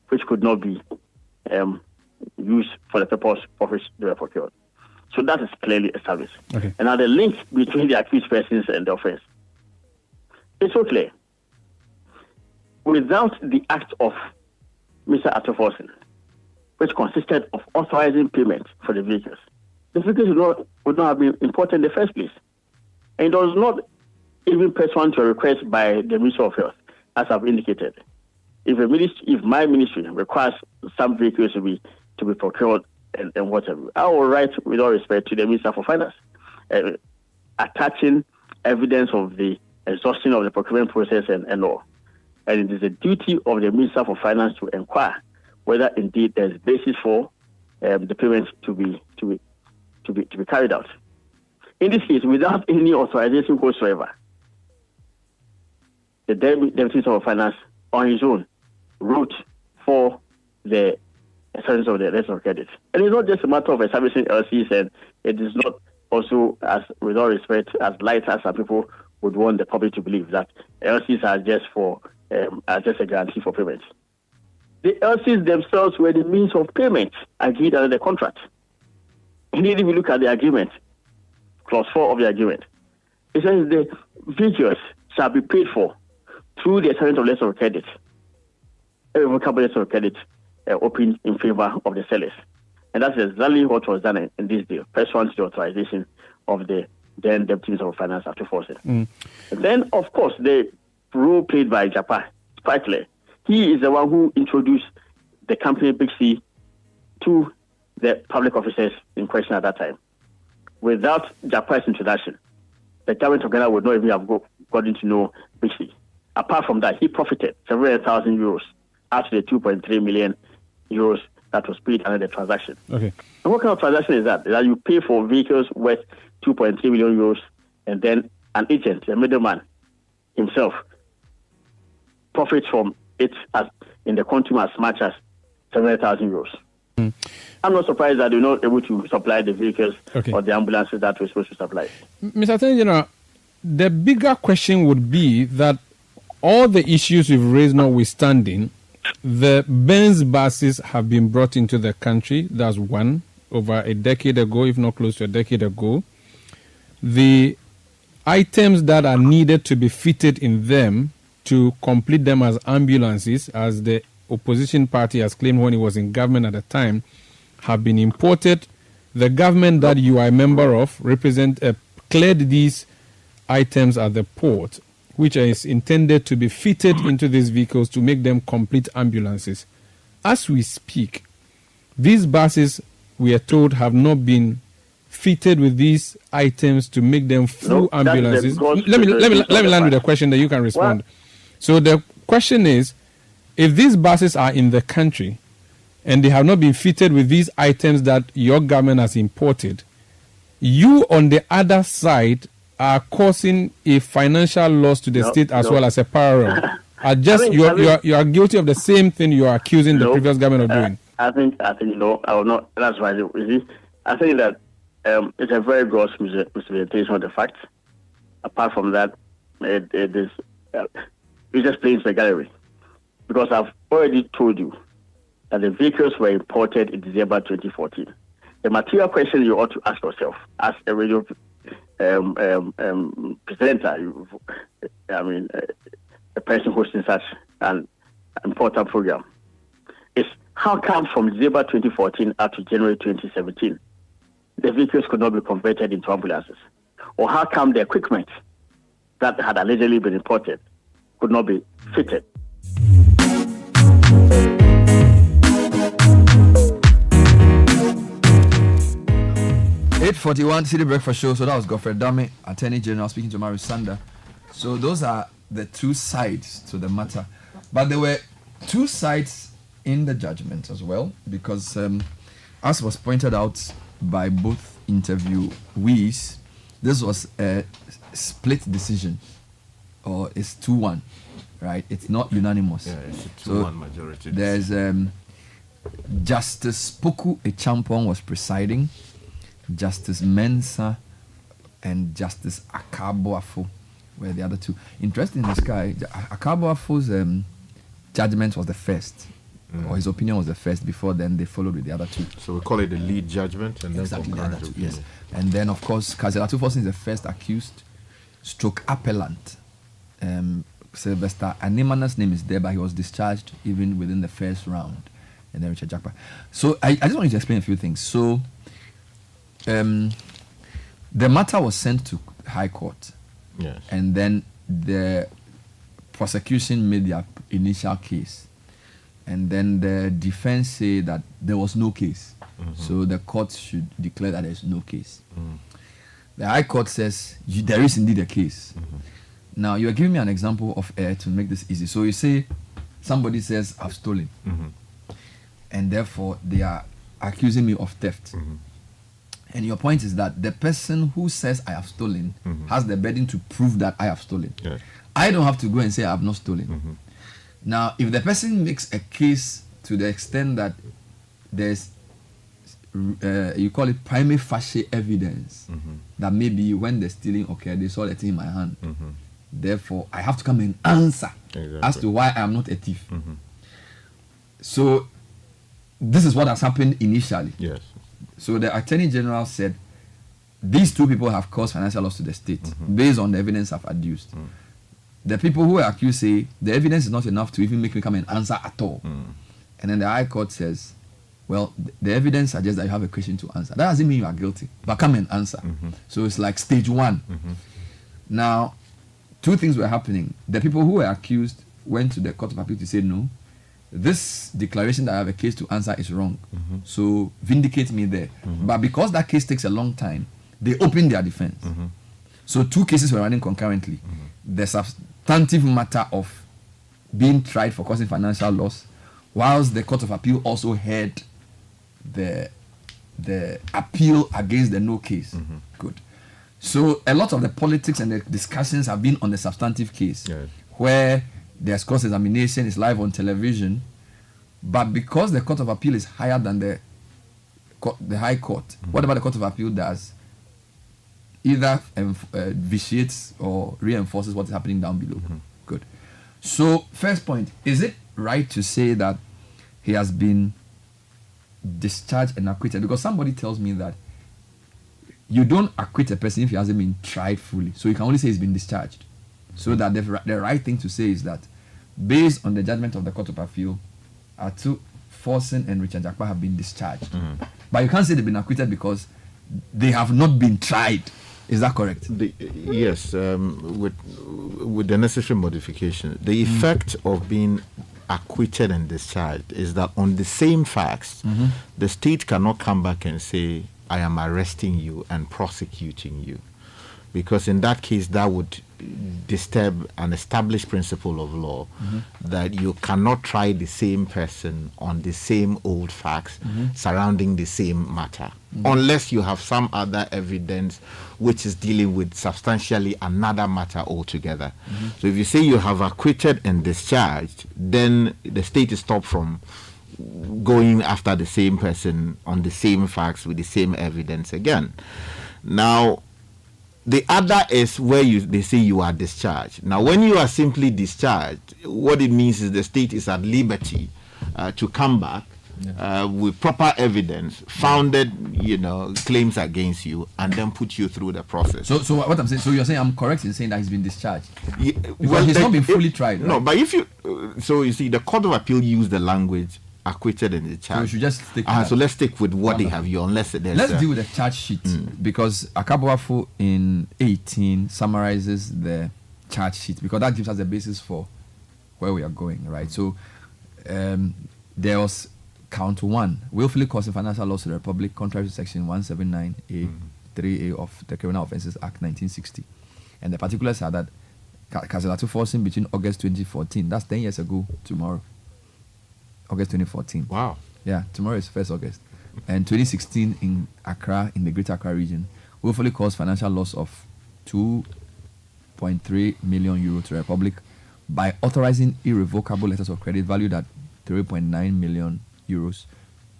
which could not be used for the purpose for which they were procured. So that is clearly established. Okay. And now the link between the accused persons and the offense is so clear. Without the act of Mr. Atoforsen, which consisted of authorizing payment for the vehicles would not have been imported in the first place. And it was not even pursuant to a request by the Ministry of Health, as I've indicated. If my ministry requires some vehicles to be procured and whatever, I will write with all respect to the Minister for Finance, attaching evidence of the exhaustion of the procurement process and all. And it is a duty of the Minister for Finance to inquire whether indeed there is basis for the payments to be carried out. In this case, without any authorization whatsoever, the Deputy Minister of Finance on his own wrote for the establishment of the letter of credit. And it's not just a matter of establishing LCs, and it is not also, as with all respect, as light as some people would want the public to believe that LCs are just a guarantee for payment. The LCs themselves were the means of payment agreed under the contract. Indeed, if you look at the agreement, clause 4 of the agreement, it says the vehicles shall be paid for through the establishment of letter of credit, a revocable letter of credit opened in favor of the sellers. And that's exactly what was done in this deal, pursuant to the authorization of the then Deputy Minister of Finance after forcing. Then, of course, the role played by Japan, quite clear. He is the one who introduced the company Big C to the public officers in question at that time. Without Japan's introduction, the government of Ghana would not even have gotten to know Big C. Apart from that, he profited several €1,000 out of the 2.3 million euros that was paid under the transaction. Okay. And what kind of transaction is that? That you pay for vehicles worth 2.3 million euros, and then an agent, a middleman himself, profits from it as in the quantum as much as 700,000 euros. I'm not surprised that they're not able to supply the vehicles or the ambulances that we're supposed to supply. Mr. Attorney General, the bigger question would be that all the issues we've raised notwithstanding, the Benz buses have been brought into the country. That's one, over a decade ago, if not close to a decade ago. The items that are needed to be fitted in them to complete them as ambulances, as the opposition party has claimed when it was in government at the time, have been imported. The government that you are a member of cleared these items at the port, which is intended to be fitted into these vehicles to make them complete ambulances. As we speak, these buses, we are told, have not been fitted with these items to make them full ambulances. Let me land with a question that you can respond. What? So the question is, if these buses are in the country and they have not been fitted with these items that your government has imported, you on the other side are causing a financial loss to the state as well as a parallel. You are guilty of the same thing you are accusing the previous government of doing. I think no, I will not. That's why you see. I think that it's a very gross misrepresentation of the facts. Apart from that, it is just playing to the gallery, because I've already told you that the vehicles were imported in December 2014. The material question you ought to ask yourself as a radio presenter, a person hosting such an important program, is how come from December 2014 up to January 2017, the vehicles could not be converted into ambulances? Or how come the equipment that had allegedly been imported could not be fitted? (8:41) Citi Breakfast Show. So that was Godfrey Dame, Attorney General, speaking to Mary Sander. So those are the two sides to the matter. But there were two sides in the judgment as well, because as was pointed out by both interviewees, this was a split decision, or it's 2-1, right? It's not unanimous. Yeah, it's a 2-1 majority. There's Justice Poku Echampong was presiding, Justice Mensah and Justice Akaboafo were the other two. Interesting, this guy, Akaboafo's judgment was the first, or his opinion was the first. Before then, they followed with the other two. So we call it the lead judgment, and exactly then the other two, yes. And then, of course, Kazela Tufosin is the first accused, stroke appellant. Sylvester Animana's name is there, but he was discharged even within the first round. And then Richard Jakpa. So I just wanted to explain a few things. So the matter was sent to High Court. Yes. And then the prosecution made their initial case. And then the defense said that there was no case. So the court should declare that there is no case. The High Court says there is indeed a case. Now, you are giving me an example of to make this easy. So you say somebody says, I've stolen. And therefore, they are accusing me of theft. And your point is that the person who says I have stolen has the burden to prove that I have stolen. Yes. I don't have to go and say I have not stolen. Now, if the person makes a case to the extent that there's, you call it prima facie evidence, that maybe when the stealing occurred, they saw the thing in my hand. Therefore, I have to come and answer as to why I am not a thief. So, this is what has happened initially. Yes. So the Attorney General said, these two people have caused financial loss to the state based on the evidence I've adduced. The people who are accused say, the evidence is not enough to even make me come and answer at all. And then the High Court says, well, the evidence suggests that you have a question to answer. That doesn't mean you are guilty, but come and answer. So it's like stage one. Now, two things were happening. The people who were accused went to the Court of Appeal to say, no, this declaration that I have a case to answer is wrong. So vindicate me there. But because that case takes a long time, they opened their defense. So two cases were running concurrently. The substantive matter of being tried for causing financial loss, whilst the Court of Appeal also heard the appeal against the no case. Good. So a lot of the politics and the discussions have been on the substantive case, where there's cross-examination, is live on television, but because the Court of Appeal is higher than the High Court, whatever the Court of Appeal does either vitiates or reinforces what's happening down below. Good. So, first point, is it right to say that he has been discharged and acquitted? Because somebody tells me that you don't acquit a person if he hasn't been tried fully. So you can only say he's been discharged. So that the right thing to say is that, based on the judgment of the Court of Appeal, Atu Forsen and Richard Jakpa have been discharged. But you can't say they've been acquitted because they have not been tried. Is that correct? Yes, with the necessary modification. The effect of being acquitted and discharged is that on the same facts, the state cannot come back and say, I am arresting you and prosecuting you. Because in that case, that would disturb an established principle of law that you cannot try the same person on the same old facts surrounding the same matter, unless you have some other evidence which is dealing with substantially another matter altogether. So if you say you have acquitted and discharged, then the state is stopped from going after the same person on the same facts with the same evidence again. Now, the other is where they say you are discharged. Now, when you are simply discharged, what it means is the state is at liberty to come back with proper evidence, founded, claims against you, and then put you through the process. So what I'm saying, so you're saying I'm correct in saying that he's been discharged? Well, he's not been fully tried, right? No, but if you, so you see, the Court of Appeal used the language acquitted and discharged. So we should just stick with so let's stick with what they have here, unless there's... Let's deal with the charge sheet, because Akabuafo in 18 summarizes the charge sheet, because that gives us the basis for where we are going, right? So there was count 1, willfully causing financial loss to the Republic, contrary to section 179A 3A of the Criminal Offences Act 1960. And the particulars are that Kazelatu forcing between August 2014, that's 10 years ago tomorrow, August 2014. Wow. Yeah, tomorrow is 1st August. And 2016 in Accra, in the Greater Accra region, willfully caused financial loss of 2.3 million euro to the Republic by authorizing irrevocable letters of credit valued at 3.9 million euros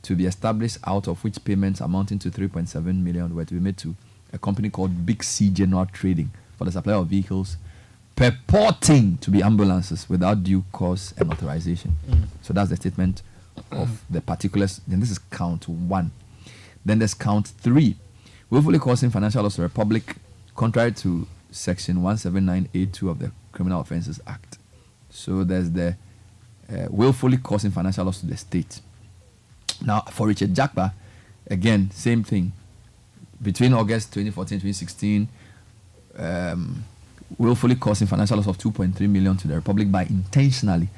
to be established, out of which payments amounting to 3.7 million were to be made to a company called Big C General Trading for the supply of vehicles purporting to be ambulances without due cause and authorization. So that's the statement of the particulars. Then this is count 1. Then there's count 3, willfully causing financial loss to the Republic, contrary to section 179A2 of the Criminal Offences Act. So there's the willfully causing financial loss to the state. Now, for Richard Jakpa, again, same thing. Between August 2014 and 2016, willfully causing financial loss of 2.3 million to the Republic by intentionally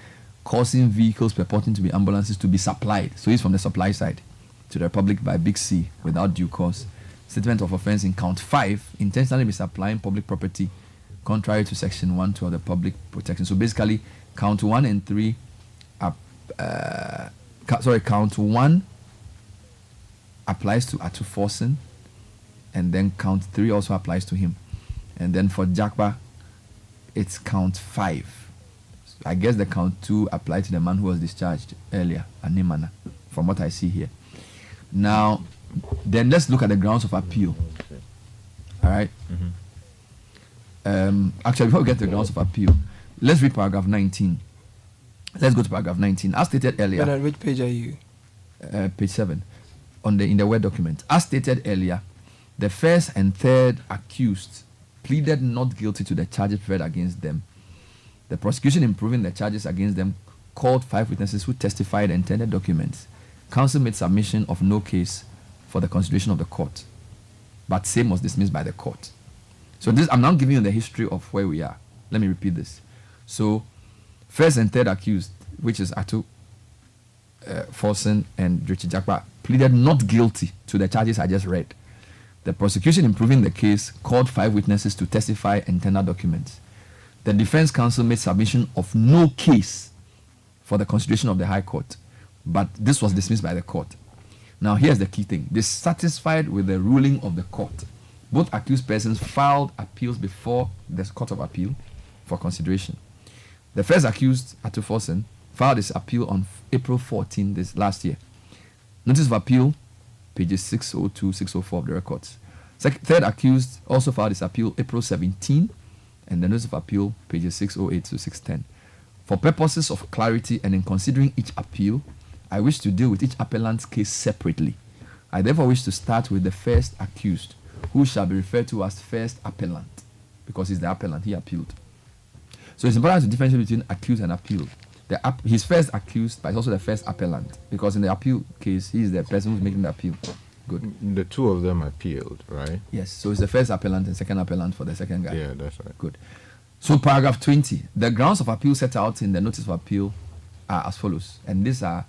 causing vehicles purporting to be ambulances to be supplied. So he's from the supply side to the Republic by Big C without due cause. Statement of offense in count 5, intentionally misapplying public property contrary to section 1 of the Public Protection. So basically, count 1 and 3 count 1 applies to Atu Forsen, and then count 3 also applies to him. And then for Jakpa, it's count 5. So I guess the count 2 applied to the man who was discharged earlier, Animana, from what I see here. Now, then let's look at the grounds of appeal. All right? Actually, before we get to the grounds of appeal, let's read paragraph 19. Let's go to paragraph 19. As stated earlier. But on which page are you? Page 7. In the Word document. As stated earlier, the first and third accused pleaded not guilty to the charges preferred against them. The prosecution, in proving the charges against them, called 5 witnesses who testified and tendered documents. Counsel made submission of no case for the consideration of the court, but same was dismissed by the court. So this, I'm now giving you the history of where we are. Let me repeat this. So, first and third accused, which is Atu Forsen and Richard Jakpa, pleaded not guilty to the charges I just read. The prosecution, in proving the case, called 5 witnesses to testify and tender documents. The defense counsel made submission of no case for the consideration of the High Court, but this was dismissed by the court. Now, here's the key thing. Dissatisfied with the ruling of the court, both accused persons filed appeals before the Court of Appeal for consideration. The first accused, Atu Forsen, filed his appeal on April 14 this last year. Notice of appeal, pages 602, 604 of the records. Third accused also filed his appeal April 17, and the notice of appeal, pages 608 to 610. For purposes of clarity and in considering each appeal, I wish to deal with each appellant's case separately. I therefore wish to start with the first accused, who shall be referred to as first appellant, because he's the appellant, he appealed. So it's important to differentiate between accused and appealed. He's first accused, but he's also the first appellant, because in the appeal case, he is the person who's making the appeal. Good. The two of them appealed, right? Yes, so it's the first appellant and second appellant for the second guy. Yeah, that's right. Good. So paragraph 20, the grounds of appeal set out in the notice of appeal are as follows, and these are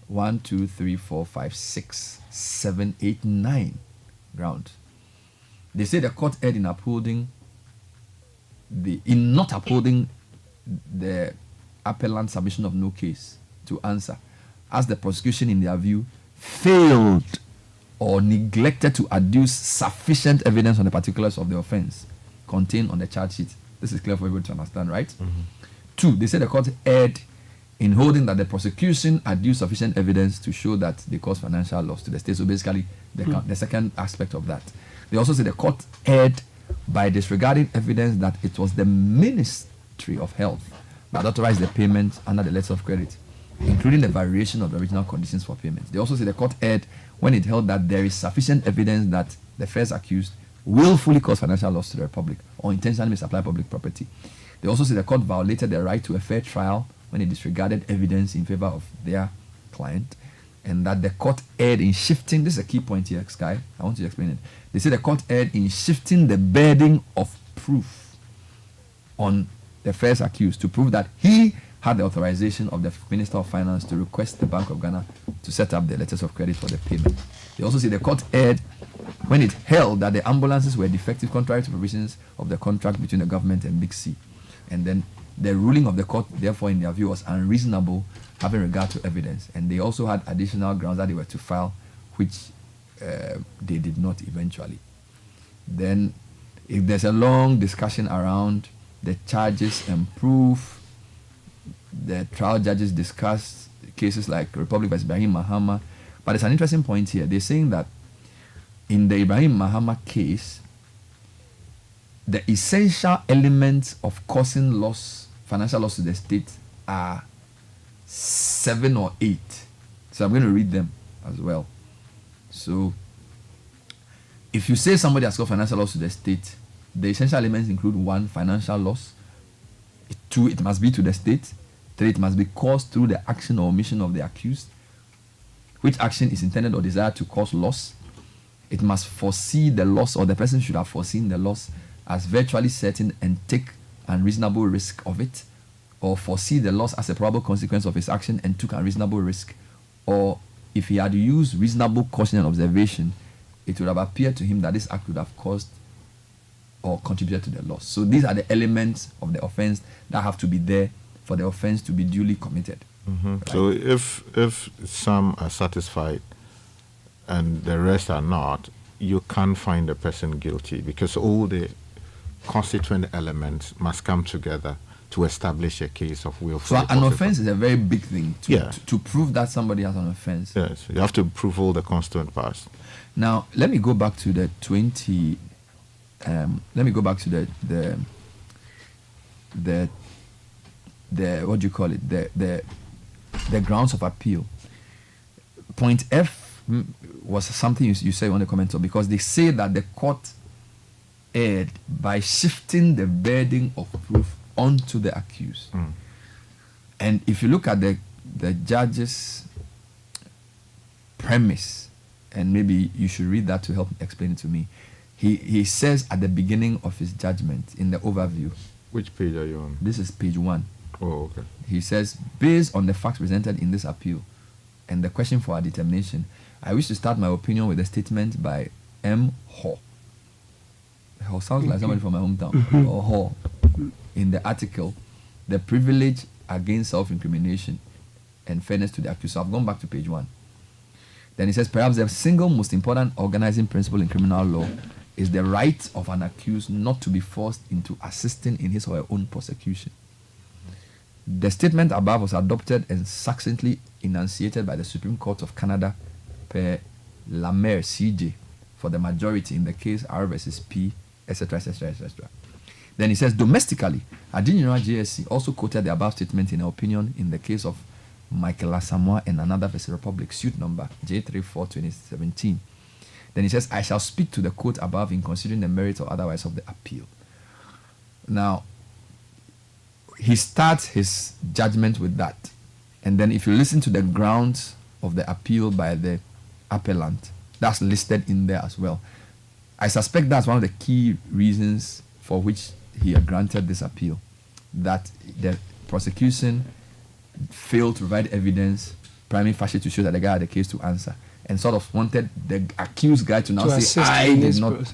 1, 2, 3, 4, 5, 6, 7, 8, 9 grounds. They say the court erred in not upholding the appellant's submission of no case to answer, as the prosecution, in their view, failed or neglected to adduce sufficient evidence on the particulars of the offense contained on the charge sheet. This is clear for everyone to understand, right? 2, they say the court erred in holding that the prosecution adduced sufficient evidence to show that they caused financial loss to the state. So basically, the second aspect of that. They also say the court erred by disregarding evidence that it was the Ministry of Health that authorized the payment under the letter of credit including the variation of the original conditions for payment. They also say the court erred when it held that there is sufficient evidence that the first accused willfully caused financial loss to the Republic or intentionally misapply public property. They also say the court violated the right to a fair trial when it disregarded evidence in favor of their client, and that the court erred in shifting, this is a key point here, Sky, I want you to explain it. They say the court erred in shifting the burden of proof on the first accused to prove that he had the authorization of the Minister of Finance to request the Bank of Ghana to set up the letters of credit for the payment. They also say the court erred when it held that the ambulances were defective contrary to provisions of the contract between the government and Big C. And then the ruling of the court, therefore, in their view, was unreasonable having regard to evidence. And they also had additional grounds that they were to file, which they did not eventually. Then, if there's a long discussion around the charges and proof, the trial judges discussed cases like Republic vs. Ibrahim Mahama. But there's an interesting point here. They're saying that in the Ibrahim Mahama case, the essential elements of causing loss, financial loss to the state, are 7 or 8. So I'm going to read them as well. So if you say somebody has caused financial loss to the state, the essential elements include 1, financial loss. 2, it must be to the state. 3, it must be caused through the action or omission of the accused, which action is intended or desired to cause loss. It must foresee the loss, or the person should have foreseen the loss as virtually certain and take unreasonable risk of it, or foresee the loss as a probable consequence of his action and took unreasonable risk, or if he had used reasonable caution and observation, it would have appeared to him that this act would have caused or contributed to the loss. So these are the elements of the offense that have to be there for the offense to be duly committed. Right? So if some are satisfied and the rest are not, you can't find the person guilty because all the constituent elements must come together to establish a case of willful. So an offense is a very big thing to prove that somebody has an offense. Yes, you have to prove all the constituent parts. Now let me go back to the 20. Let me go back to the what do you call it? The grounds of appeal. Point F was something you say on the comment on, because they say that the court erred by shifting the burden of proof onto the accused. And if you look at the judge's premise, and maybe you should read that to help explain it to me. He says at the beginning of his judgment in the overview. Which page are you on? This is page 1. Oh, okay. He says, based on the facts presented in this appeal and the question for our determination, I wish to start my opinion with a statement by M. Ho. Ho sounds like somebody from my hometown. Or Ho. In the article, the privilege against self-incrimination and fairness to the accused. So I've gone back to page 1. Then he says, perhaps the single most important organizing principle in criminal law is the right of an accused not to be forced into assisting in his or her own prosecution. The statement above was adopted and succinctly enunciated by the Supreme Court of Canada per Lamer CJ for the majority in the case R versus P, etc., etc., etc. Then he says, domestically, Adinura JSC also quoted the above statement in an opinion in the case of Michael Asamoah and another versus Republic, suit number J34-2017. Then he says, I shall speak to the quote above in considering the merits or otherwise of the appeal. Now, he starts his judgment with that. And then if you listen to the grounds of the appeal by the appellant, that's listed in there as well. I suspect that's one of the key reasons for which he had granted this appeal, that the prosecution failed to provide evidence prima facie to show that the guy had a case to answer, and sort of wanted the accused guy to now say, I did not.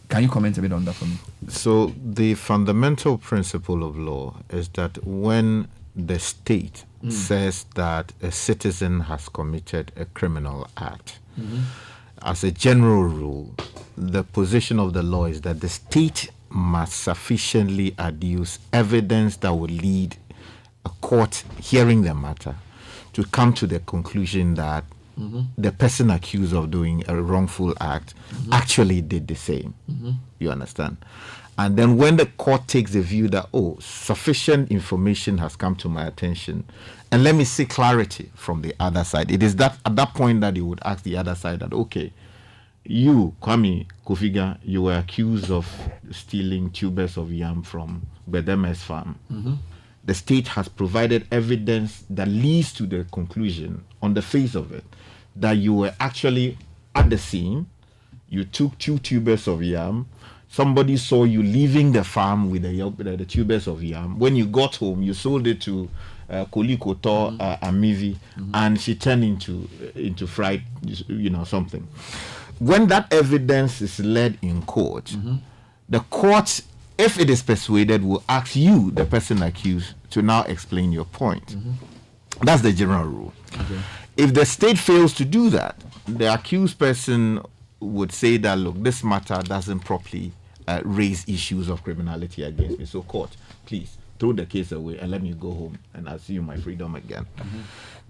Can you comment a bit on that for me? So the fundamental principle of law is that when the state says that a citizen has committed a criminal act, as a general rule, the position of the law is that the state must sufficiently adduce evidence that will lead a court hearing the matter to come to the conclusion that the person accused of doing a wrongful act actually did the same. You understand? And then when the court takes the view that, sufficient information has come to my attention, and let me seek clarity from the other side, it is that at that point that you would ask the other side that, okay, you, Kwame Kofiga, you were accused of stealing tubers of yam from Bedeme's farm. The state has provided evidence that leads to the conclusion on the face of it that you were actually at the scene, you took 2 tubers of yam, somebody saw you leaving the farm with the tubers of yam. When you got home, you sold it to Kolikoto Amivi, and she turned into fried, something. When that evidence is led in court, the court, if it is persuaded, will ask you, the person accused, to now explain your point. That's the general rule. Okay. If the state fails to do that, the accused person would say that, look, this matter doesn't properly raise issues of criminality against me. So court, please throw the case away and let me go home and assume my freedom again.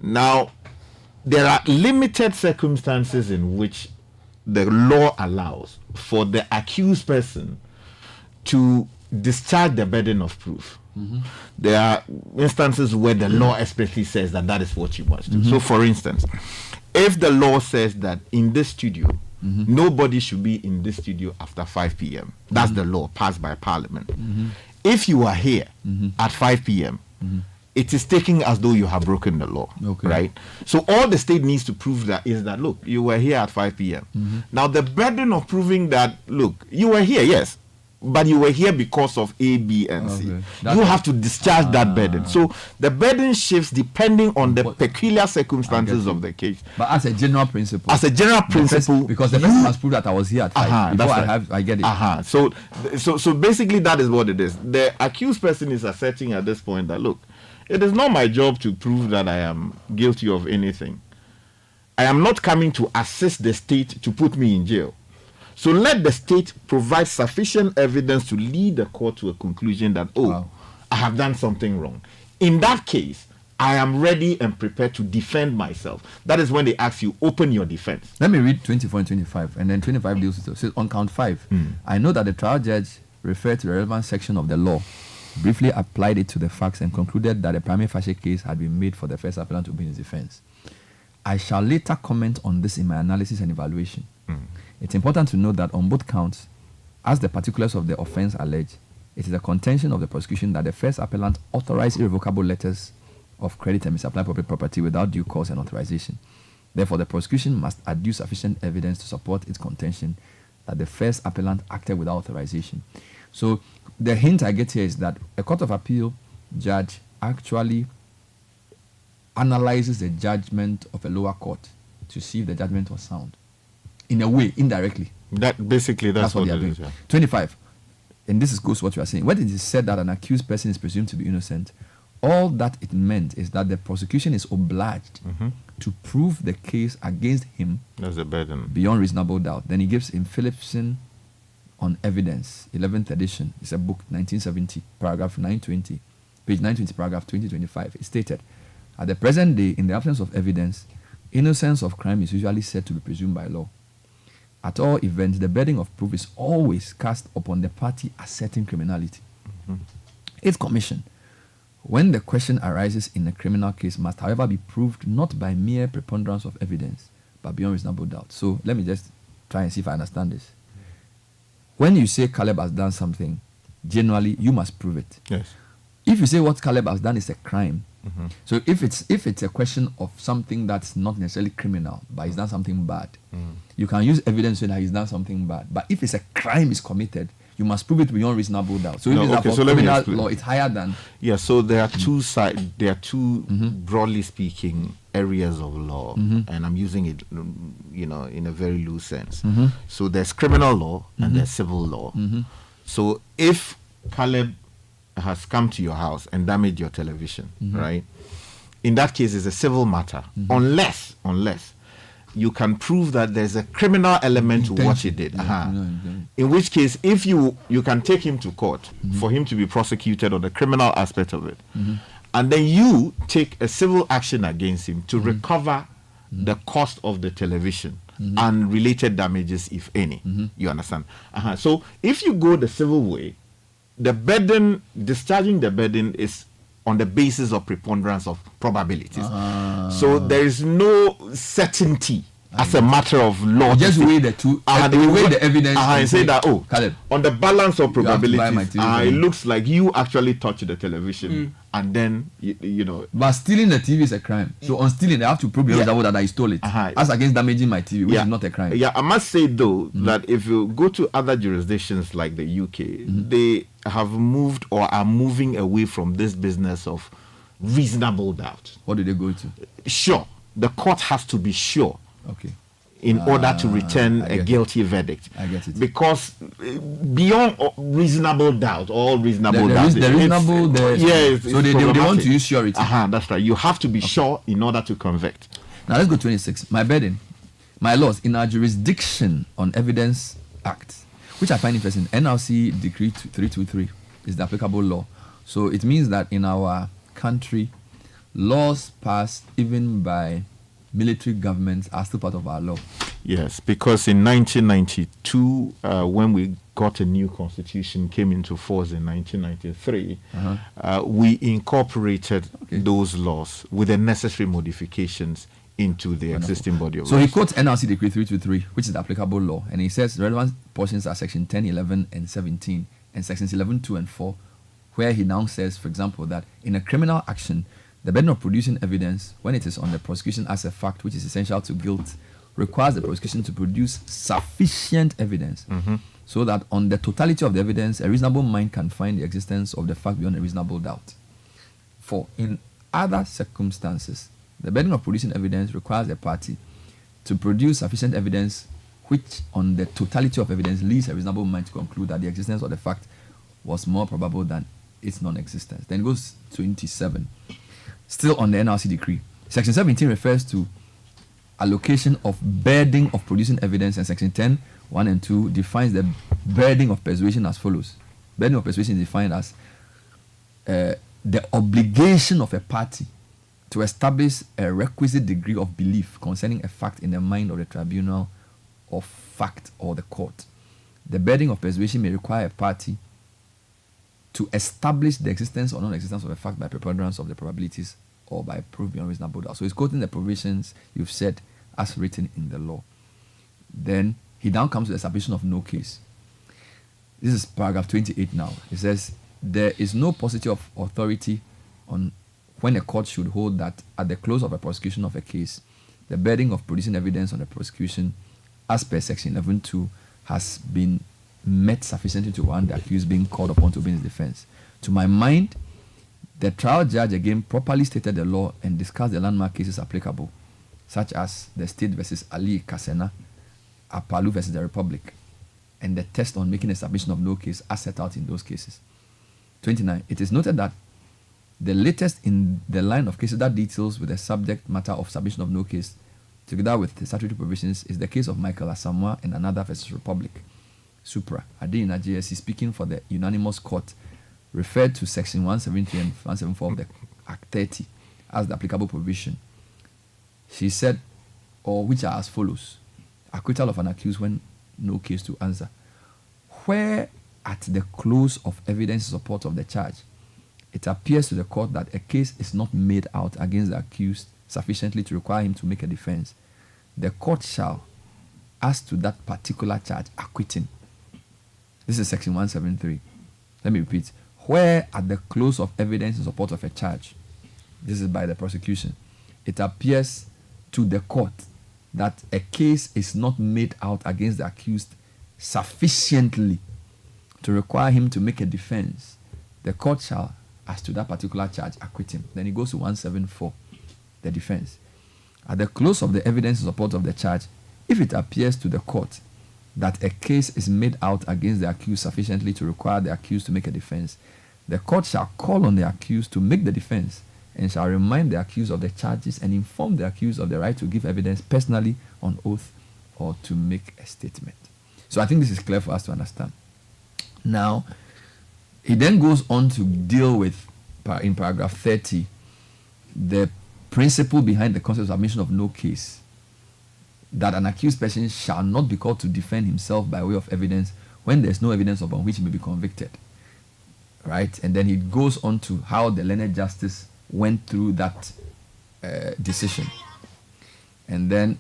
Now, there are limited circumstances in which the law allows for the accused person to discharge the burden of proof. There are instances where the law especially says that is what you must do. So, for instance, if the law says that in this studio, nobody should be in this studio after 5 p.m., that's the law passed by Parliament. If you are here at 5 p.m., it is taken as though you have broken the law, right? So all the state needs to prove that is that, look, you were here at 5 p.m. Now, the burden of proving that, look, you were here, yes, but you were here because of A, B, and C. You have to discharge that burden. So the burden shifts depending on the peculiar circumstances of the case. But as a general principle. Because the person must prove that I was here at 5 before I get it. So basically that is what it is. The accused person is asserting at this point that, look, it is not my job to prove that I am guilty of anything. I am not coming to assist the state to put me in jail. So let the state provide sufficient evidence to lead the court to a conclusion that, I have done something wrong. In that case, I am ready and prepared to defend myself. That is when they ask you, open your defense. Let me read 24 and 25, and then 25 deals with it. So on count 5, I know that the trial judge referred to the relevant section of the law, briefly applied it to the facts, and concluded that a prima facie case had been made for the first appellant to open his defense. I shall later comment on this in my analysis and evaluation. It's important to note that on both counts, as the particulars of the offense allege, it is a contention of the prosecution that the first appellant authorized irrevocable letters of credit and misapplied public property without due cause and authorization. Therefore, the prosecution must adduce sufficient evidence to support its contention that the first appellant acted without authorization. So the hint I get here is that a court of appeal judge actually analyzes the judgment of a lower court to see if the judgment was sound. In a way, indirectly. That's what it is. 25. And this goes to what you are saying. When it is said that an accused person is presumed to be innocent, all that it meant is that the prosecution is obliged to prove the case against him beyond reasonable doubt. Then he gives in Philipson on Evidence, 11th edition. It's a book, 1970, paragraph 920, page 920, paragraph 2025. It stated, at the present day, in the absence of evidence, innocence of crime is usually said to be presumed by law. At all events, the burden of proof is always cast upon the party asserting criminality. Its commission, when the question arises in a criminal case, must, however, be proved not by mere preponderance of evidence, but beyond reasonable doubt. So let me just try and see if I understand this. When you say Caleb has done something, generally you must prove it. Yes. If you say what Caleb has done is a crime, so if it's a question of something that's not necessarily criminal, but he's done something bad, you can use evidence saying that he's done something bad. But if it's a crime is committed, you must prove it beyond reasonable doubt. So if it's criminal law, it's higher than. Yeah. So there are two sides. There are two, broadly speaking, areas of law, and I'm using it, in a very loose sense. So there's criminal law and there's civil law. So if Caleb has come to your house and damaged your television, right? In that case, it's a civil matter, unless you can prove that there's a criminal element to what he did. In which case, if you can take him to court for him to be prosecuted on the criminal aspect of it, and then you take a civil action against him to recover the cost of the television and related damages, if any. You understand? So if you go the civil way, the burden, discharging the burden is on the basis of preponderance of probabilities. So there is no certainty as a matter of law. You just weigh the two, weigh the evidence. And say that, Caleb, on the balance of probabilities, it looks like you actually touched the television, and then, you know. But stealing the TV is a crime. So on stealing, they have to prove that I stole it. As against damaging my TV, which is not a crime. Yeah, I must say, though, that if you go to other jurisdictions like the UK, they have moved or are moving away from this business of reasonable doubt. What do they go to? Sure. The court has to be sure. Okay. In order to return a guilty verdict. I get it. Because beyond reasonable doubt, all reasonable doubt. So they want to use surety. That's right. You have to be sure in order to convict. Now let's go 26. My laws in our jurisdiction on evidence act, which I find interesting. NRC Decree 323 is the applicable law. So it means that in our country, laws passed even by military governments are still part of our law. Yes, because in 1992, when we got a new constitution, came into force in 1993, we incorporated those laws with the necessary modifications into the existing body of law. So he quotes NRC Decree 323, which is the applicable law, and he says relevant portions are section 10, 11, and 17, and sections 11, 2, and 4, where he now says, for example, that in a criminal action, the burden of producing evidence when it is on the prosecution as a fact which is essential to guilt requires the prosecution to produce sufficient evidence so that on the totality of the evidence, a reasonable mind can find the existence of the fact beyond a reasonable doubt. For in other circumstances, the burden of producing evidence requires a party to produce sufficient evidence which on the totality of evidence leads a reasonable mind to conclude that the existence of the fact was more probable than its non-existence. Then it goes to 27. Still on the NRC decree. Section 17 refers to allocation of burden of producing evidence, and Section 10, 1 and 2 defines the burden of persuasion as follows. Burden of persuasion is defined as the obligation of a party to establish a requisite degree of belief concerning a fact in the mind of the tribunal of fact or the court. The burden of persuasion may require a party to establish the existence or non-existence of a fact by preponderance of the probabilities or by proof beyond reasonable doubt. So he's quoting the provisions you've said as written in the law. Then he now comes to the submission of no case. This is paragraph 28 now. It says, there is no paucity of authority on when a court should hold that at the close of a prosecution of a case, the burden of producing evidence on the prosecution as per section 11.2 has been met sufficiently to warrant the accused being called upon to obey his defense. To my mind, the trial judge again properly stated the law and discussed the landmark cases applicable, such as the State versus Ali Kasena, Apalu versus the Republic, and the test on making a submission of no case as set out in those cases. 29. It is noted that the latest in the line of cases that details with the subject matter of submission of no case, together with the statutory provisions, is the case of Michael Asamoah and another versus Republic. Supra, Adina JSC, speaking for the unanimous court, referred to section 173 and 174 of the Act 30 as the applicable provision. She said, or which are as follows: acquittal of an accused when no case to answer, where at the close of evidence in support of the charge, it appears to the court that a case is not made out against the accused sufficiently to require him to make a defense, the court shall, as to that particular charge, acquit him. This is section 173. Let me repeat. Where at the close of evidence in support of a charge, this is by the prosecution, it appears to the court that a case is not made out against the accused sufficiently to require him to make a defense, the court shall, as to that particular charge, acquit him. Then it goes to 174, the defense. At the close of the evidence in support of the charge, if it appears to the court that a case is made out against the accused sufficiently to require the accused to make a defense, the court shall call on the accused to make the defense and shall remind the accused of the charges and inform the accused of the right to give evidence personally on oath or to make a statement. So I think this is clear for us to understand. Now, he then goes on to deal with, in paragraph 30, the principle behind the concept of submission of no case, that an accused person shall not be called to defend himself by way of evidence when there's no evidence upon which he may be convicted. Right? And then he goes on to how the learned justice went through that decision. And then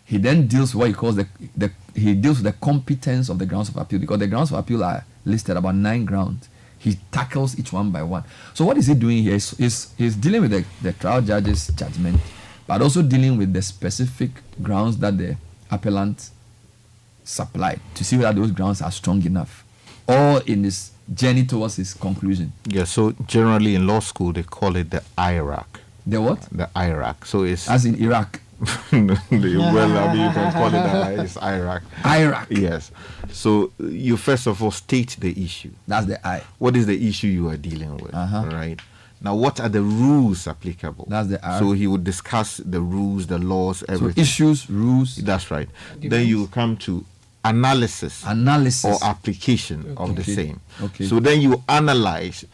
he then deals with what he calls he deals with the competence of the grounds of appeal, because the grounds of appeal are listed, about 9 grounds. He tackles each one by one. So what is he doing here? He's dealing with the trial judge's judgment, but also dealing with the specific grounds that the appellant supplied to see whether those grounds are strong enough, or in his journey towards his conclusion. Yeah, so generally in law school they call it the IRAC. The what? The IRAC. So it's as in Iraq. Well, I mean, you can call it that. It's IRAC. IRAC. Yes. So you first of all state the issue. That's the I. What is the issue you are dealing with? Right. Now, what are the rules applicable? That's the R. So he would discuss the rules, the laws, everything. So issues, rules. That's right. Then you come to analysis or application of the same. Okay. So then you analyze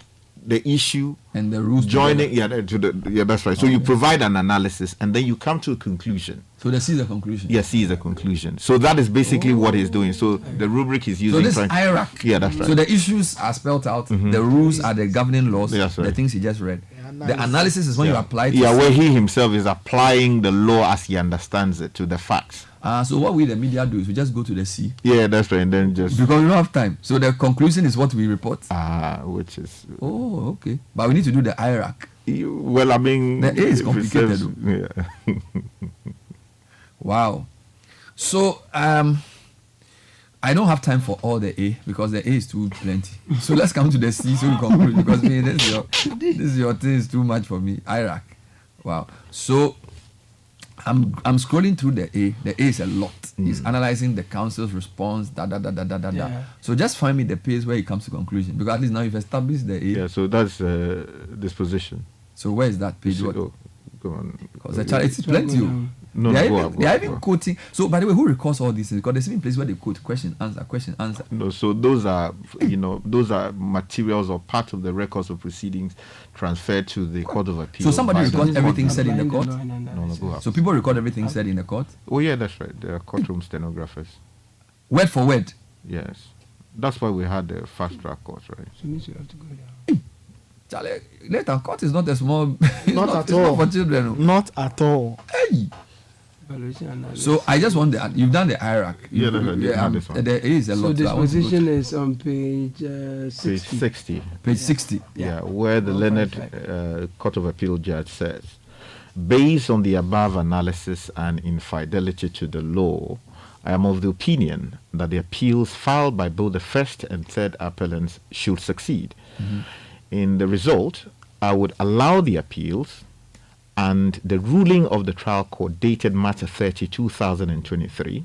the issue and the rules joining that's right. So you provide an analysis and then you come to a conclusion. So the C is the conclusion. Yes, C is the conclusion. So that is basically what he's doing. So the rubric he's using. So this IRAC. Yeah, that's right. So the issues are spelled out. The rules are the governing laws. That's right. The things he just read. The analysis is when you apply it. Yeah, where he himself is applying the law as he understands it to the facts. So what we the media do is we just go to the C. Yeah, that's right. And then just because we don't have time. So the conclusion is what we report. Which is okay. But we need to do the IRAC. Well, I mean, the A is complicated. Yeah. Wow. So I don't have time for all the A because the A is too plenty. So let's come to the C so we conclude, because this your thing is too much for me. IRAC. Wow. So I'm scrolling through the A. The A is a lot. He's analyzing the council's response. Yeah. So just find me the page where he comes to conclusion, because at least now you've established the A. Yeah. So that's disposition. So where is that page? Go on. Because it's plenty. They are even quoting. So by the way, who records all these things? Because there's even place where they quote question answer. No, so those are those are materials or part of the records of proceedings transferred to the Court of Appeal. So somebody records everything said in the court. No, so people record everything said in the court. Oh yeah, that's right. There are courtroom stenographers. Word for word. Yes, that's why we had the fast track court, right? So means you have to go down. Charlie, later court is not a small. Not at all. Not for children. Not at all. Hey. So I just want you've done the IRAC. There is a lot. So this position is on page 60. Page 60. Yeah, where the learned Court of Appeal judge says, based on the above analysis and infidelity to the law, I am of the opinion that the appeals filed by both the first and third appellants should succeed. In the result, I would allow the appeals, and the ruling of the trial court dated March 30, 2023,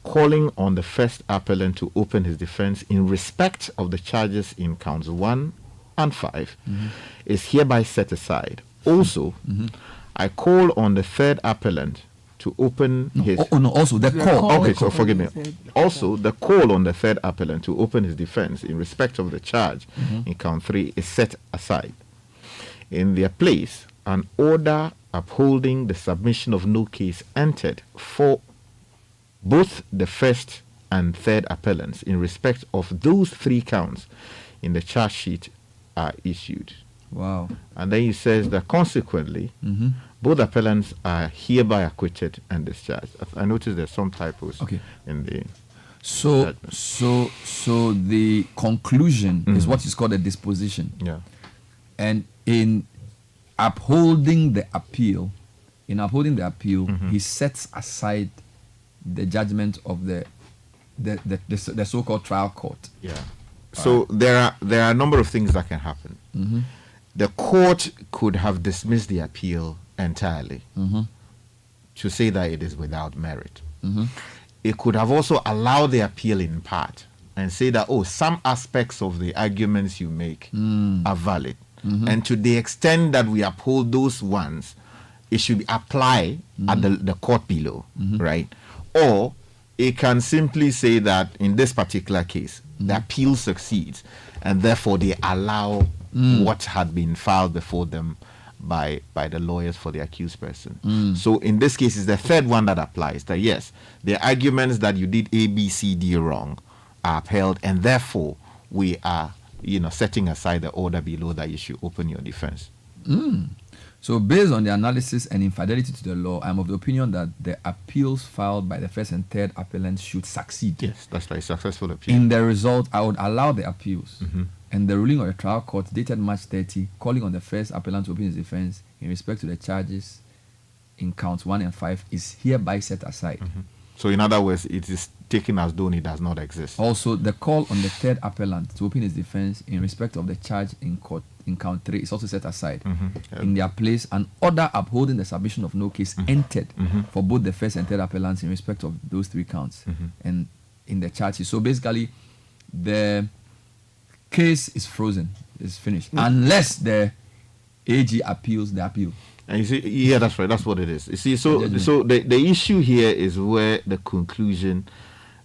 calling on the first appellant to open his defense in respect of the charges in counts 1 and 5, is hereby set aside. Also, I call on the third appellant to open his... Also the call. Okay, so forgive me. Also, the call on the third appellant to open his defense in respect of the charge in count 3 is set aside. In their place, an order upholding the submission of no case entered for both the first and third appellants in respect of those 3 counts in the charge sheet are issued. Wow. And then he says that consequently, both appellants are hereby acquitted and discharged. I noticed there's some typos in the So the conclusion is what is called a disposition. Yeah. And in upholding the appeal, he sets aside the judgment of the so-called trial court. Yeah. So there are a number of things that can happen. The court could have dismissed the appeal entirely to say that it is without merit. It could have also allowed the appeal in part and say that, some aspects of the arguments you make are valid. And to the extent that we uphold those ones, it should apply at the court below, right? Or it can simply say that in this particular case, the appeal succeeds, and therefore they allow what had been filed before them by the lawyers for the accused person. So in this case, it's the third one that applies. That yes, the arguments that you did A, B, C, D wrong are upheld, and therefore we are, setting aside the order below that you should open your defense. So based on the analysis and infidelity to the law, I'm of the opinion that the appeals filed by the first and third appellants should succeed. Yes, that's right. Successful appeal. In the result, I would allow the appeals. And the ruling of the trial court dated March 30, calling on the first appellant to open his defense in respect to the charges in counts 1 and 5 is hereby set aside. So in other words, it is taken as though it does not exist. Also, the call on the third appellant to open his defense in respect of the charge in court in count 3 is also set aside. In their place, an order upholding the submission of no case entered for both the first and third appellants in respect of those 3 counts and in the charges. So basically, the case is frozen, it's finished, unless the AG appeals the appeal. And you see, yeah, that's right. That's what it is. You see, so the issue here is where the conclusion.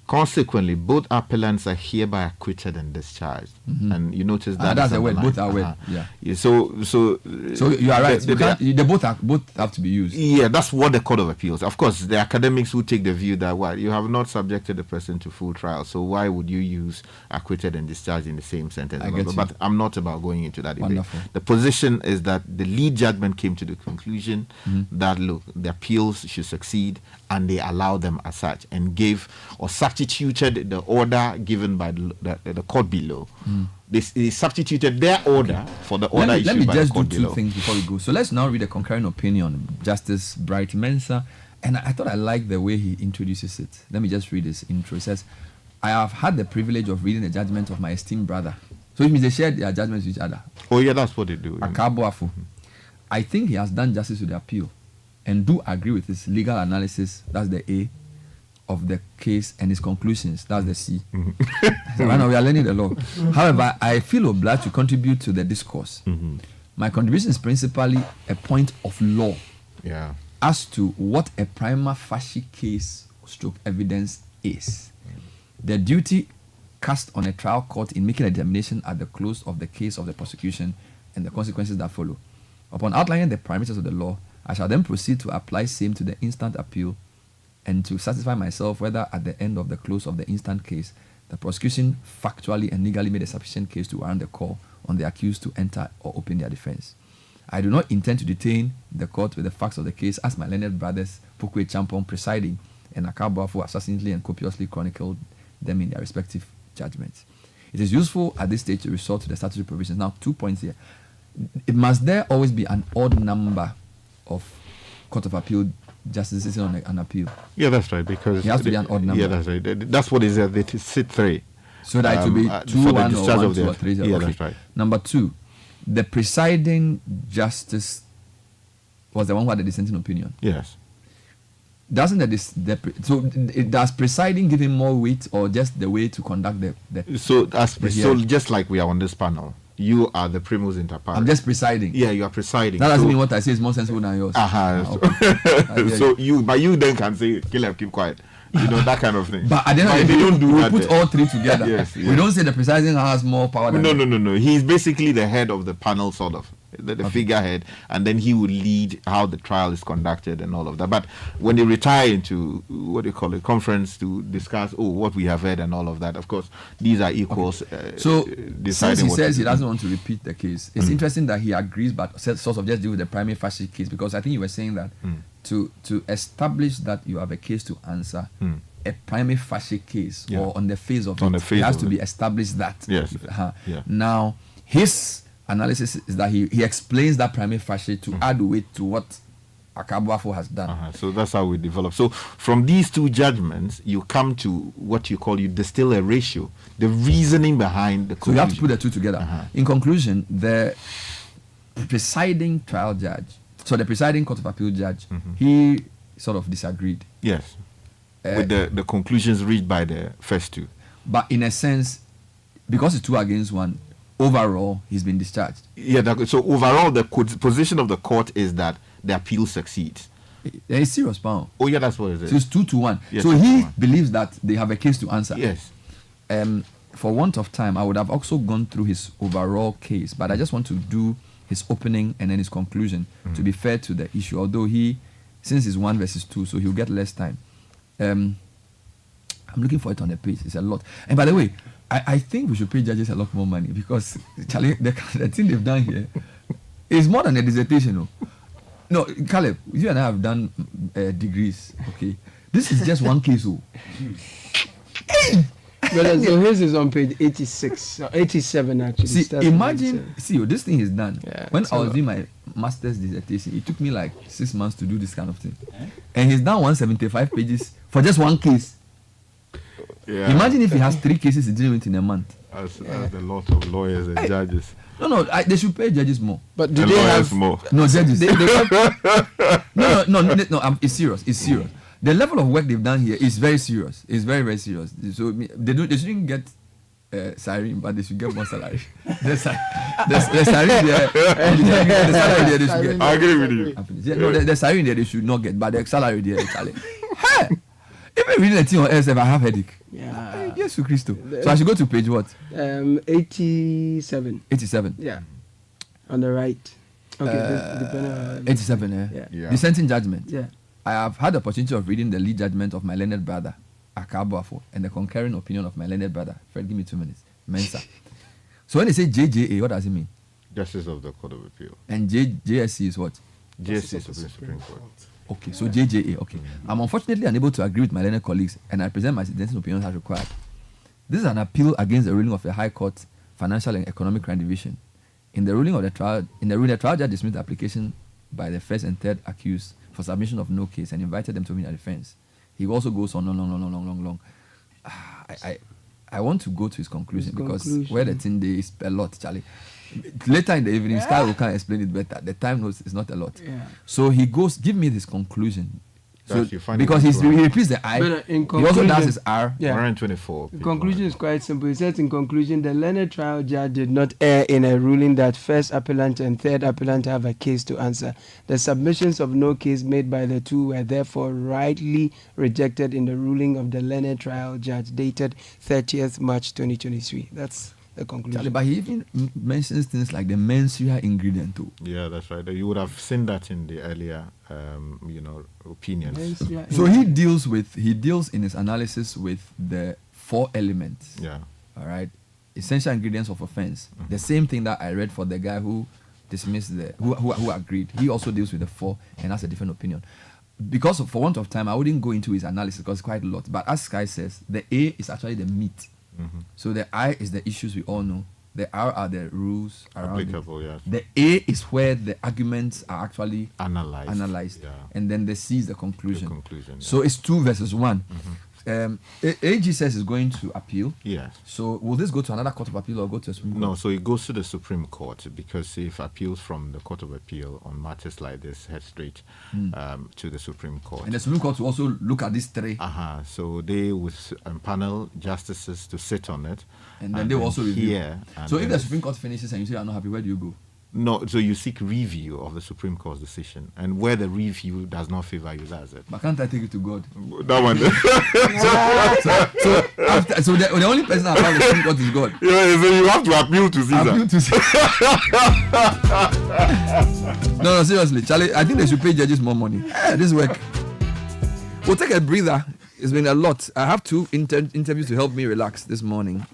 Consequently, both appellants are hereby acquitted and discharged. And you notice that that's the word. Both are word. Yeah. So you are right. They both have to be used. Yeah, that's what the Court of Appeals. Of course, the academics would take the view that you have not subjected the person to full trial, so why would you use acquitted and discharged in the same sentence? But I'm not about going into that debate. Wonderful. The position is that the lead judgment came to the conclusion that look, the appeals should succeed, and they allowed them as such, and gave or substituted the order given by the court below. They substituted their order for the order issued by the court below. Let me just do 2 things before we go. So let's now read a concurring opinion, Justice Bright Mensah, and I thought I liked the way he introduces it. Let me just read his intro. It says, I have had the privilege of reading the judgment of my esteemed brother. So it means they share their judgments with each other. Oh yeah, that's what they do. Akabuafu. I think he has done justice to the appeal and do agree with his legal analysis, that's the A, of the case, and his conclusions, that's the C. So right now we are learning the law. However, I feel obliged to contribute to the discourse. My contribution is principally a point of law as to what a prima facie case stroke evidence is. The duty cast on a trial court in making a determination at the close of the case of the prosecution and the consequences that follow. Upon outlining the parameters of the law, I shall then proceed to apply same to the instant appeal and to satisfy myself whether at the end of the close of the instant case, the prosecution factually and legally made a sufficient case to warrant the call on the accused to enter or open their defense. I do not intend to detain the court with the facts of the case as my learned brothers Pokwe Champon presiding and Akabuafu succinctly and copiously chronicled them in their respective judgments. It is useful at this stage to resort to the statutory provisions. Now, 2 points here. It must there always be an odd number of Court of Appeal justices sitting on an appeal. Yeah, that's right, because it has to be an odd number. Yeah, that's right. That's what is it. They sit 3. So that it will be 2, 1, or 1, 2, or 3. Yeah, that's right. Number 2, the presiding justice was the one who had the dissenting opinion. Yes. Doesn't does presiding give him more weight, or just the way to conduct the so just like we are on this panel, you are the primus inter pares. I'm just presiding. Yeah, you are presiding. That doesn't mean what I say is more sensible than yours. Okay. So you then can say, Caleb, keep quiet. That kind of thing. But at the end of the day, they don't do that. We put all 3 together. Yes. We don't say the presiding has more power than No. He's basically the head of the panel, sort of. The figurehead, and then he would lead how the trial is conducted and all of that. But when they retire into conference to discuss what we have heard and all of that, of course these are equals. Okay. So since he says he doesn't want to repeat the case, it's interesting that he agrees, but sort of just deal with the primary facie case, because I think you were saying that to establish that you have a case to answer, a primary facie case, or on the face of it, it has to be established that. Yes. Now his analysis is that he explains that primary facie to add weight to what Akabuafu has done. So that's how we develop. So from these 2 judgments, you come to what you distill a ratio, the reasoning behind the conclusion. So you have to put the 2 together. In conclusion, the presiding trial judge, so the presiding Court of Appeal judge, he sort of disagreed. Yes. With the conclusions reached by the first 2. But in a sense, because it's 2 against 1, overall, he's been discharged. Yeah, so overall, the position of the court is that the appeal succeeds. It's serious, pound. Oh, yeah, that's what it is. So it's 2-1. Yes, so he believes that they have a case to answer. Yes. For want of time, I would have also gone through his overall case, but I just want to do his opening and then his conclusion to be fair to the issue. Although since it's 1 versus 2, so he'll get less time. I'm looking for it on the page. It's a lot. And by the way, I think we should pay judges a lot more money because Charlie, the thing they've done here is more than a dissertation. No, Caleb, you and I have done degrees. Okay, this is just one case. But so his is on page 86, 87 actually. See, imagine, this thing is done. Yeah, when I was doing my master's dissertation, it took me like 6 months to do this kind of thing. And he's done 175 pages for just one case. Yeah. Imagine if he has 3 cases he's dealing with in a month. That's a lot of lawyers and judges. No, they should pay judges more. But do they have more? No, judges. No, it's serious. It's serious. The level of work they've done here is very serious. It's very, very serious. So they shouldn't get siren, but they should get more salary. The siren there. The salary there they should get. I agree with you. No, the siren there they should not get, but the salary there they challenge. Hey, even reading the thing on SF, I have headache. Yeah. Yes, to Christo. So I should go to page what? 87. 87. Yeah. On the right. Okay. 87. Yeah. Dissenting judgment. Yeah. I have had the opportunity of reading the lead judgment of my learned brother, Akabuafo, and the concurring opinion of my learned brother. Fred, give me 2 minutes. Mensa. So when they say JJA, what does it mean? Justice of the Court of Appeal. And JSC is what? JSC is the Supreme Court. Okay, so JJA. Okay. I'm unfortunately unable to agree with my learned colleagues, and I present my dissenting opinions as required. This is an appeal against the ruling of the High Court Financial and Economic Crime Division. In the ruling, the trial judge dismissed the application by the first and third accused for submission of no case and invited them to open their defense. He also goes on long. I want to go to his conclusion because where the thing there is a lot, Charlie. Later in the evening, Sky will can explain it better. The time notes is not a lot. Yeah. So he goes, give me this conclusion. So, because he repeats the I, he also does his R. Yeah. 124. The conclusion is quite simple. He says in conclusion, the learned trial judge did not err in a ruling that first appellant and third appellant have a case to answer. The submissions of no case made by the two were therefore rightly rejected in the ruling of the learned trial judge dated 30th March 2023. That's the conclusion. Charlie, but he even mentions things like the menstrual ingredient too. Yeah, that's right. You would have seen that in the earlier, opinions. So he deals in his analysis with the 4 elements. Yeah. All right. Essential ingredients of offense. Mm-hmm. The same thing that I read for the guy who dismissed who agreed. He also deals with the 4 and has a different opinion. Because for want of time, I wouldn't go into his analysis because it's quite a lot. But as Sky says, the A is actually the meat. Mm-hmm. So the I is the issues we all know. The R are the rules around applicable, it. Yes. The A is where the arguments are actually analyzed. Yeah. And then the C is the conclusion. Yeah. So it's 2 versus 1. Mm-hmm. AG says is going to appeal. Yes. So will this go to another court of appeal or go to the Supreme Court? No, so it goes to the Supreme Court because if appeals from the Court of Appeal on matters like this head straight to the Supreme Court. And the Supreme Court will also look at these 3. So they will panel justices to sit on it. And then they will also review. So if the Supreme Court finishes and you say I'm not happy, where do you go? No, so you seek review of the Supreme Court's decision, and where the review does not favor you, that's it. But can't I take it to God? That one. so the only person I have the Supreme Court is God. Yeah, so you have to appeal to Caesar. No, seriously, Charlie. I think they should pay judges more money. This work. We'll take a breather. It's been a lot. I have 2 interviews to help me relax this morning.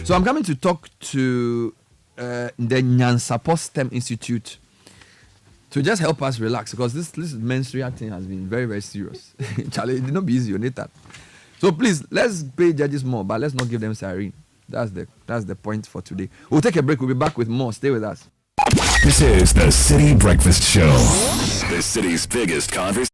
So I'm coming to talk to the Nyansapo STEM Institute to just help us relax because this menstrual thing has been very, very serious. Charlie, it did not be easy, you need that. So please, let's pay judges more, but let's not give them siren. That's the point for today. We'll take a break. We'll be back with more. Stay with us. This is the Citi Breakfast Show, the city's biggest conversation.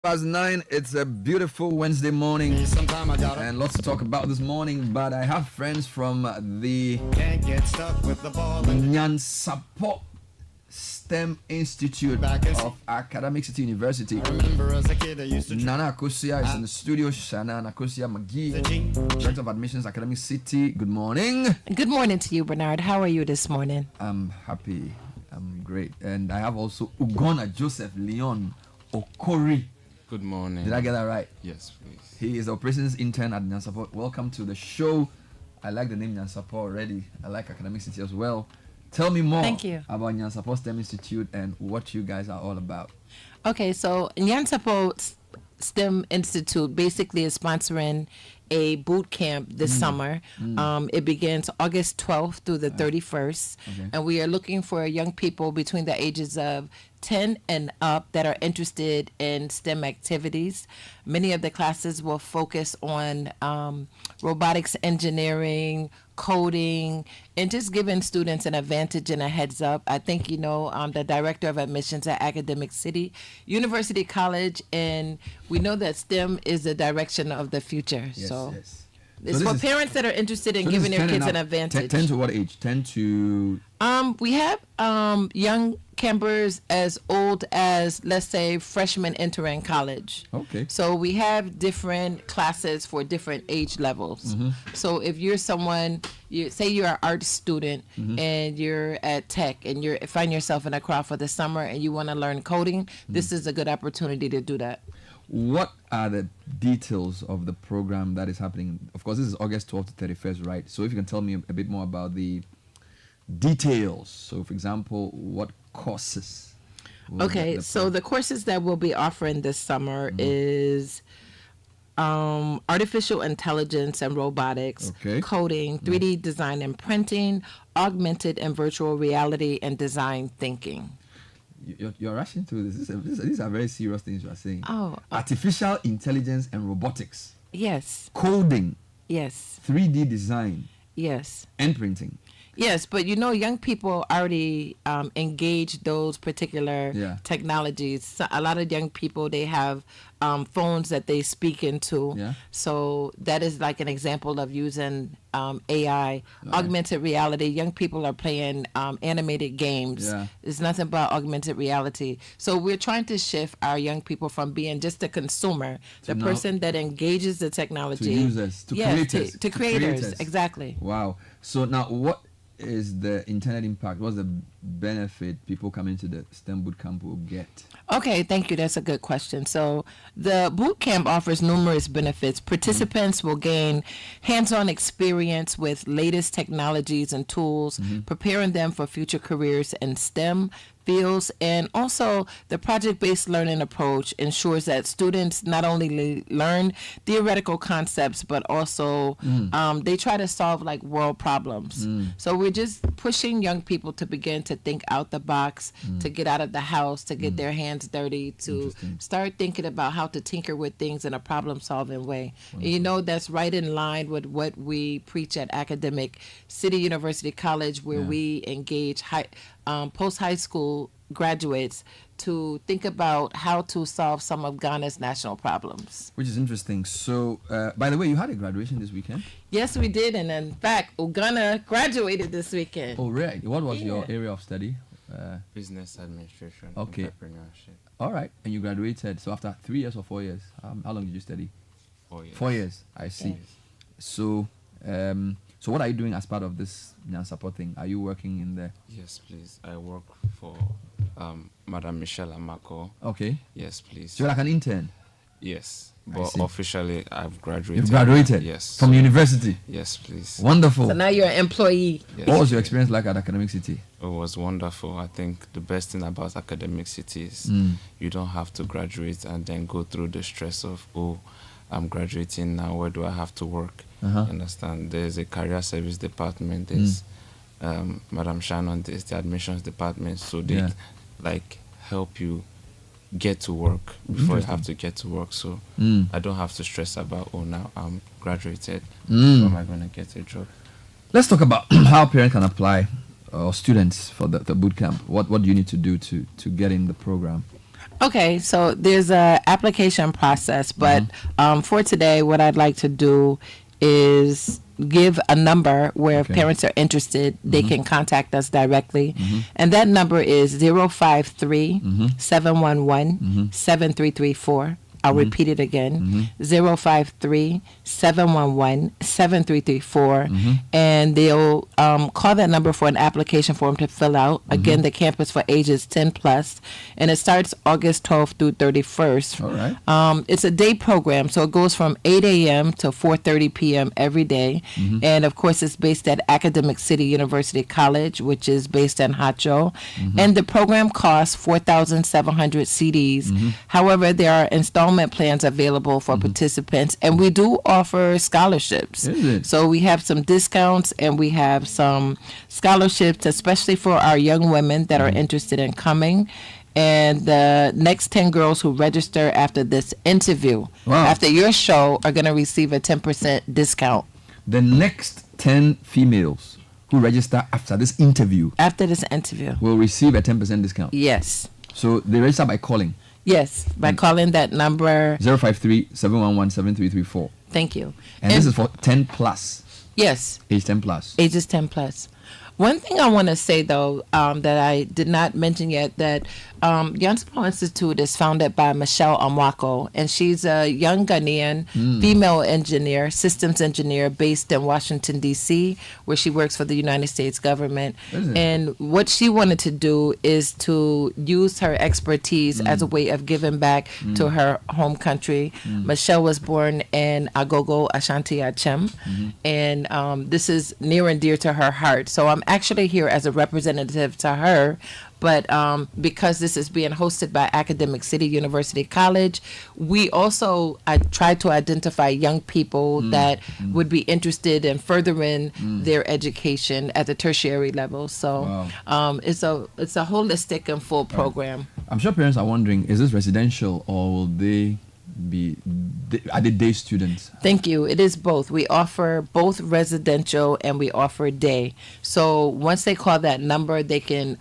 Past 9, it's a beautiful Wednesday morning and lots to talk about this morning, but I have friends from the Nyansapo STEM Institute of Academic City University. Nana Akosia is in the studio. Shana Akosia McGee, Director of Admissions, Academic City. Good morning. Good morning to you, Bernard. How are you this morning? I'm happy. I'm great. And I have also Ugona Joseph Leon Okori. Good morning. Did I get that right? Yes, please. He is operations intern at Nyansapo. Welcome to the show. I like the name Nyansapo already. I like Academic City as well. Tell me more about Nyansapo STEM Institute and what you guys are all about. Okay, so Nyansapo STEM Institute basically is sponsoring a boot camp this summer. It begins August 12th through the 31st. Okay. And we are looking for young people between the ages of 10 and up that are interested in STEM activities. Many of the classes will focus on robotics engineering, coding, and just giving students an advantage and a heads up. I think you know the director of admissions at Academic City University College, and we know that STEM is the direction of the future. Yes, so yes. it's for parents that are interested in giving their kids an advantage. 10 to what age? 10 to... We have young campers as old as, let's say, freshmen entering college. Okay. So we have different classes for different age levels. So if you're someone, say you're an art student and you're at Tech and you find yourself in a crowd for the summer and you want to learn coding, this is a good opportunity to do that. What are the details of the program that is happening? Of course, this is August 12th to 31st, right? So if you can tell me a bit more about the details. So, for example, what courses? Okay, so the courses that we'll be offering this summer is artificial intelligence and robotics, coding, 3D design and printing, augmented and virtual reality, and design thinking. You're rushing through this. These are very serious things you are saying. Oh. Artificial intelligence and robotics. Yes. Coding. Yes. 3D design. Yes. And printing. Yes, but you know, young people already engage those particular technologies. So a lot of young people, they have phones that they speak into. Yeah. So that is like an example of using AI, augmented reality. Young people are playing animated games. Yeah. It's nothing but augmented reality. So we're trying to shift our young people from being just a consumer, the person that engages the technology. To users, to creators. To creators, exactly. Wow. So now what is the intended impact? What's the benefit people coming to the STEM bootcamp will get? Okay, thank you. That's a good question. So the bootcamp offers numerous benefits. Participants will gain hands-on experience with latest technologies and tools, preparing them for future careers in STEM fields. And also the project-based learning approach ensures that students not only learn theoretical concepts, but also they try to solve like world problems. So we're just pushing young people to begin to think out the box, to get out of the house, to get their hands dirty, to start thinking about how to tinker with things in a problem-solving way. And you know, that's right in line with what we preach at Academic City University College, where we engage post-high school graduates to think about how to solve some of Ghana's national problems. Which is interesting. So, by the way, you had a graduation this weekend? Yes, we did. And in fact, Uganda graduated this weekend. Oh, right. What was your area of study? Business administration. Okay. Entrepreneurship. All right. And you graduated. So after 3 years or 4 years, how long did you study? 4 years. 4 years. I see. Yes. So, so what are you doing as part of this support thing? Are you working in there? Yes, please. I work for Madam Michelle Amako. Okay. Yes, please. So you're like an intern? Yes. But officially, I've graduated. You've graduated? Yes. From university? Yes, please. Wonderful. So now you're an employee. Yes. What was your experience like at Academic City? It was wonderful. I think the best thing about Academic City is you don't have to graduate and then go through the stress of, I'm graduating now, where do I have to work? Understand? There's a career service department. There's Madam Shannon, there's the admissions department. So they help you get to work before you have to get to work. So I don't have to stress about, now I'm graduated. How am I going to get a job? Let's talk about how parents can apply, or students for the boot camp. What do you need to do to get in the program? Okay, so there's a application process, but for today, what I'd like to do is give a number where if parents are interested, they can contact us directly. And that number is 053-711-7334. I'll repeat it again, 053-711-7334. And they'll call that number for an application form to fill out. Again, the campus for ages 10 plus, and it starts August 12th through 31st. All right. It's a day program, so it goes from 8 a.m. to 4:30 p.m. every day. And of course, it's based at Academic City University College, which is based in Hacho. And the program costs 4,700 CDs. However, there are installment plans available for participants, and we do offer scholarships. So we have some discounts and we have some scholarships, especially for our young women that are interested in coming. And the next 10 girls who register after this interview, after your show, are going to receive a 10% discount. The next 10 females who register after this interview will receive a 10% discount. Yes. So they register by calling. Yes, by calling that number 053-711-7334. Thank you. And this is for 10 plus. Yes. Age 10 plus. Ages 10 plus. One thing I want to say, though, that I did not mention yet, that Yanspo Institute is founded by Michelle Amwako, and she's a young Ghanaian female engineer, systems engineer based in Washington, D.C., where she works for the United States government. And what she wanted to do is to use her expertise as a way of giving back to her home country. Michelle was born in Agogo, Ashanti Achem, and this is near and dear to her heart. So I'm actually here as a representative to her, but because this is being hosted by Academic City University College, we also try to identify young people that would be interested in furthering their education at the tertiary level. So it's a holistic and full program. I'm sure parents are wondering, is this residential or will they are they day students? Thank you. It is both. We offer both residential and we offer day. So once they call that number, they can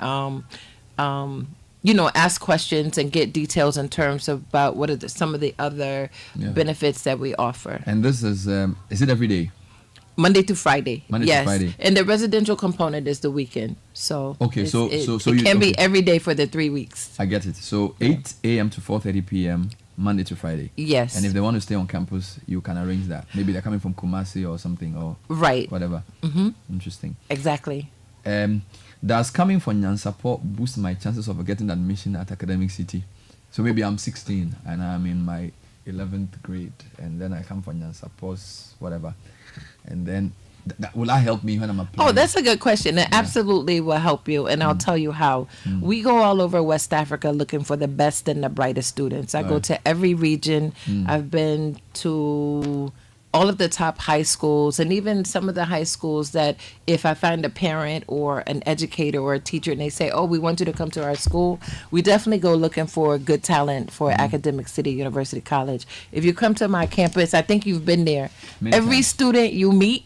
ask questions and get details in terms of about what are some of the other benefits that we offer. And this is it every day? Monday to Friday. Monday to Friday. And the residential component is the weekend. So it can be every day for the 3 weeks. I get it. So 8 a.m. to 4:30 p.m. Monday to Friday. Yes. And if they want to stay on campus, you can arrange that. Maybe they're coming from Kumasi or something, or whatever. Interesting. Exactly. Does coming for Nyansapo boost my chances of getting admission at Academic City? So maybe I'm 16 and I'm in my 11th grade, and then I come for Nyansapo's whatever, and then will that help me when I'm applying? Oh, that's a good question. It absolutely will help you, and I'll tell you how. We go all over West Africa looking for the best and the brightest students. I go to every region. I've been to all of the top high schools, and even some of the high schools that if I find a parent or an educator or a teacher and they say, oh, we want you to come to our school, we definitely go looking for good talent for Academic City University College. If you come to my campus, I think you've been there. Every student you meet,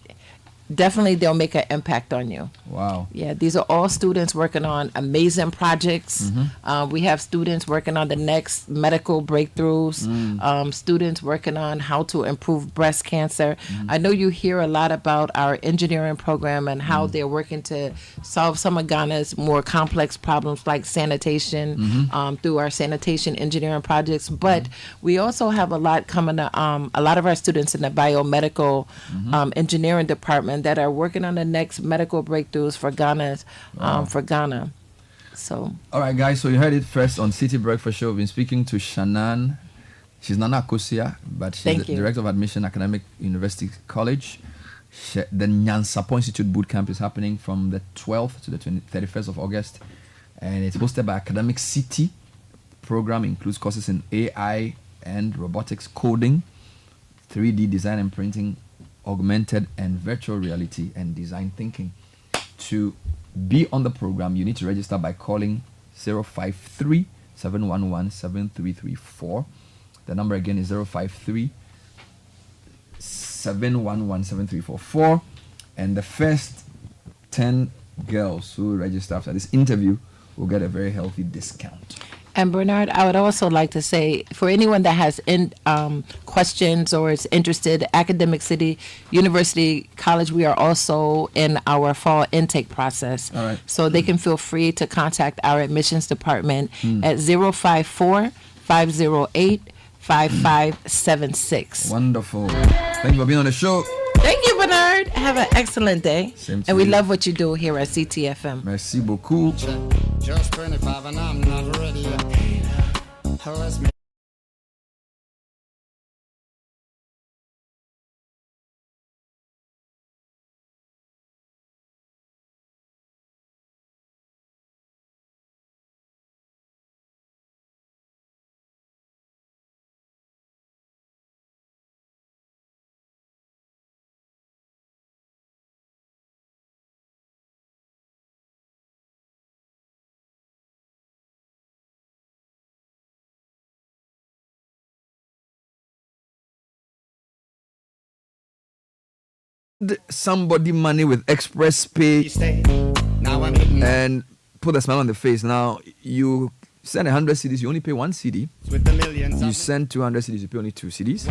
definitely they'll make an impact on you. Wow. Yeah, these are all students working on amazing projects. We have students working on the next medical breakthroughs, students working on how to improve breast cancer. I know you hear a lot about our engineering program and how they're working to solve some of Ghana's more complex problems like sanitation through our sanitation engineering projects. But we also have a lot coming to, a lot of our students in the biomedical engineering department that are working on the next medical breakthroughs for Ghana. So, all right, guys. So you heard it first on Citi Breakfast Show. We've been speaking to Shannan. She's Nana Akosia, but she's the Director of Admission, Academic University College. The Nyansapo Institute Bootcamp is happening from the 12th to the 31st of August, and it's hosted by Academic City. Program includes courses in AI and robotics, coding, 3D design and printing, augmented and virtual reality, and design thinking. To be on the program, you need to register by calling 053-711-7334. The number again is 053-711-7344. And the first 10 girls who register after this interview will get a very healthy discount. And Bernard, I would also like to say, for anyone that has questions or is interested, Academic City University College, we are also in our fall intake process. All right. So they can feel free to contact our admissions department at 054-508-5576. Wonderful. Thank you for being on the show. Thank you, Bernard. Have an excellent day. Same to and we you. love what you do here at Citi FM. Merci beaucoup. Just 25 and I'm not ready yet. Let's make somebody money with Express Pay and put a smile on the face. Now, you send 100 CDs, you only pay 1 CD. You send 200 CDs, you pay only 2 CDs.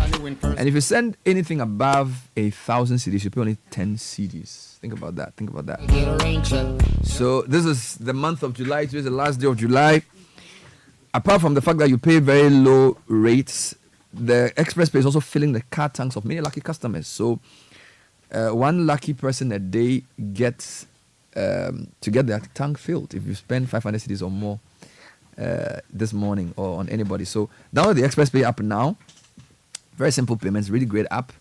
And if you send anything above 1,000 CDs, you pay only 10 CDs. Think about that. Think about that. So this is the month of July. Today is the last day of July. Apart from the fact that you pay very low rates, the Express Pay is also filling the car tanks of many lucky customers. So one lucky person a day gets to get their tank filled if you spend 500 CDs or more this morning or on anybody. So download the Express Pay app now. Very simple payments, really great app.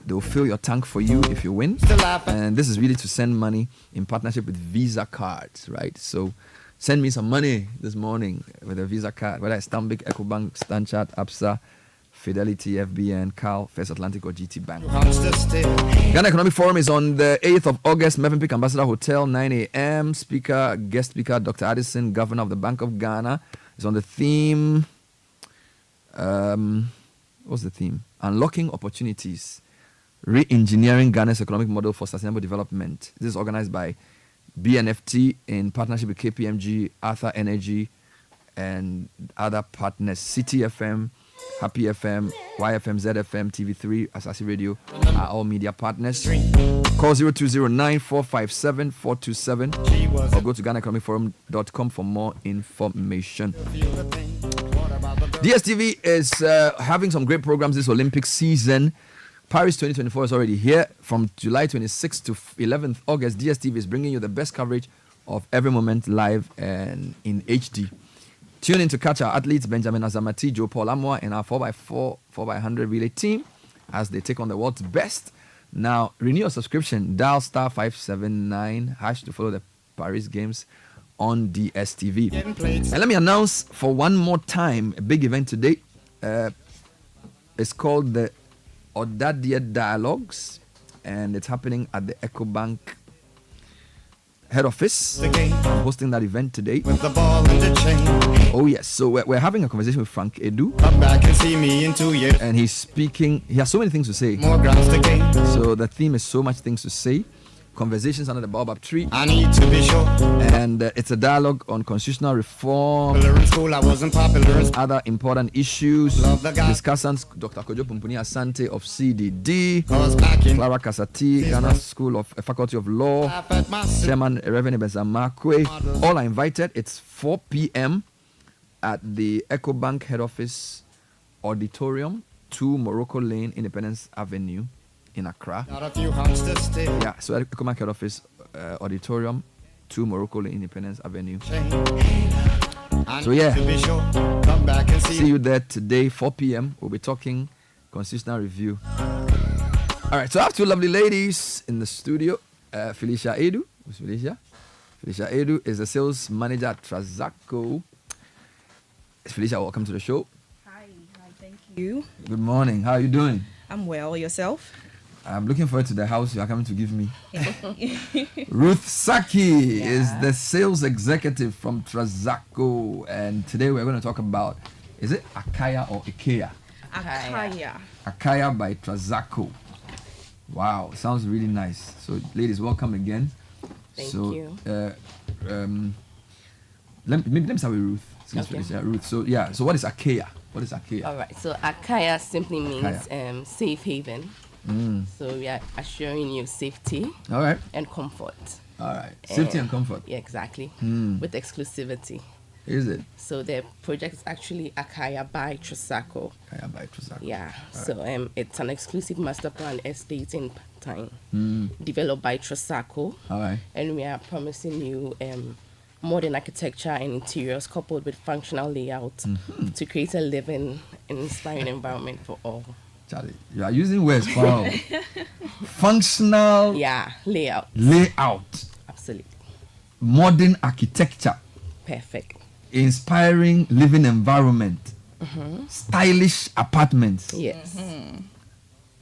They'll fill your tank for you if you win. And this is really to send money in partnership with Visa cards, right? So send me some money this morning with a Visa card, whether it's Stanbic, Ecobank, Stanchart, Absa, Fidelity, FBN, Cal, First Atlantic, or GT Bank. Ghana Economic Forum is on the 8th of August, Mevenpick Ambassador Hotel, 9 a.m. Guest speaker, Dr. Addison, Governor of the Bank of Ghana, is on the theme. What's the theme? Unlocking Opportunities, Re-engineering Ghana's Economic Model for Sustainable Development. This is organized by BNFT in partnership with KPMG, Arthur Energy, and other partners. Citi FM, Happy FM, YFM, ZFM, TV3, Asasi Radio are all media partners. Call 0209-457-427 or go to GhanaEconomicForum.com for more information. DSTV is having some great programs this Olympic season. Paris 2024 is already here. From July 26th to 11th August, DSTV is bringing you the best coverage of every moment live and in HD. Tune in to catch our athletes Benjamin Azamati, Joe Paul Amoa, and our 4x4, 4x100 relay team as they take on the world's best. Now, renew your subscription. Dial star 579 # to follow the Paris Games on DSTV. And let me announce for one more time a big event today. It's called the Odadia Dialogues, and it's happening at the EcoBank head office. I'm hosting that event today. With the ball and the chain. Oh yes, so we're having a conversation with Frank Edu. Come back and see me in 2 years. And he's speaking. He has so many things to say. More grounds to gain. So the theme is so much things to say. Conversations under the baobab tree. I need to be sure. And it's a dialogue on constitutional reform. In school, I wasn't popular. Other important issues. Discussants Dr. Kojo Pumpuni Asante of CDD. Clara Kasati, Ghana School of Faculty of Law. Chairman Reverend Benzamakwe. All are invited. It's 4 p.m. at the EcoBank head office auditorium, 2 Morocco Lane, Independence Avenue in Accra. Yeah, so at EcoBank head office auditorium, 2 Morocco Lane, Independence Avenue. So yeah, see you there today, 4 p.m. We'll be talking constitutional review. All right, so I have 2 lovely ladies in the studio. Felicia Edu. Who's Felicia? Felicia Edu is the sales manager at Trazaco. Felicia, welcome to the show. Hi, thank you. Good morning. How are you doing? I'm well. Yourself? I'm looking forward to the house you are coming to give me. Ruth Saki is the sales executive from Trazaco, and today we're going to talk about, is it Akaya or Ikea? Akaya. Akaya by Trazaco. Wow, sounds really nice. So, ladies, welcome again. Thank you. Let me start with Ruth. Since Felicia Ruth. So yeah. So what is Akaya? What is Akaya? All right. So Akaya simply means Akaya. safe haven. So we are assuring you safety. All right. And comfort. All right. Safety and comfort. Yeah, exactly. With exclusivity. Is it? So the project is actually Akaya by Trisaco. Akaya by Trisaco. Yeah. All So it's an exclusive master plan estate in Pantine, developed by Trisaco. All right. And we are promising you modern architecture and interiors coupled with functional layout to create a living and inspiring environment for all. Charlie, you are using words for functional. Layout. Absolutely. Modern architecture. Perfect. Inspiring living environment. Stylish apartments. Yes.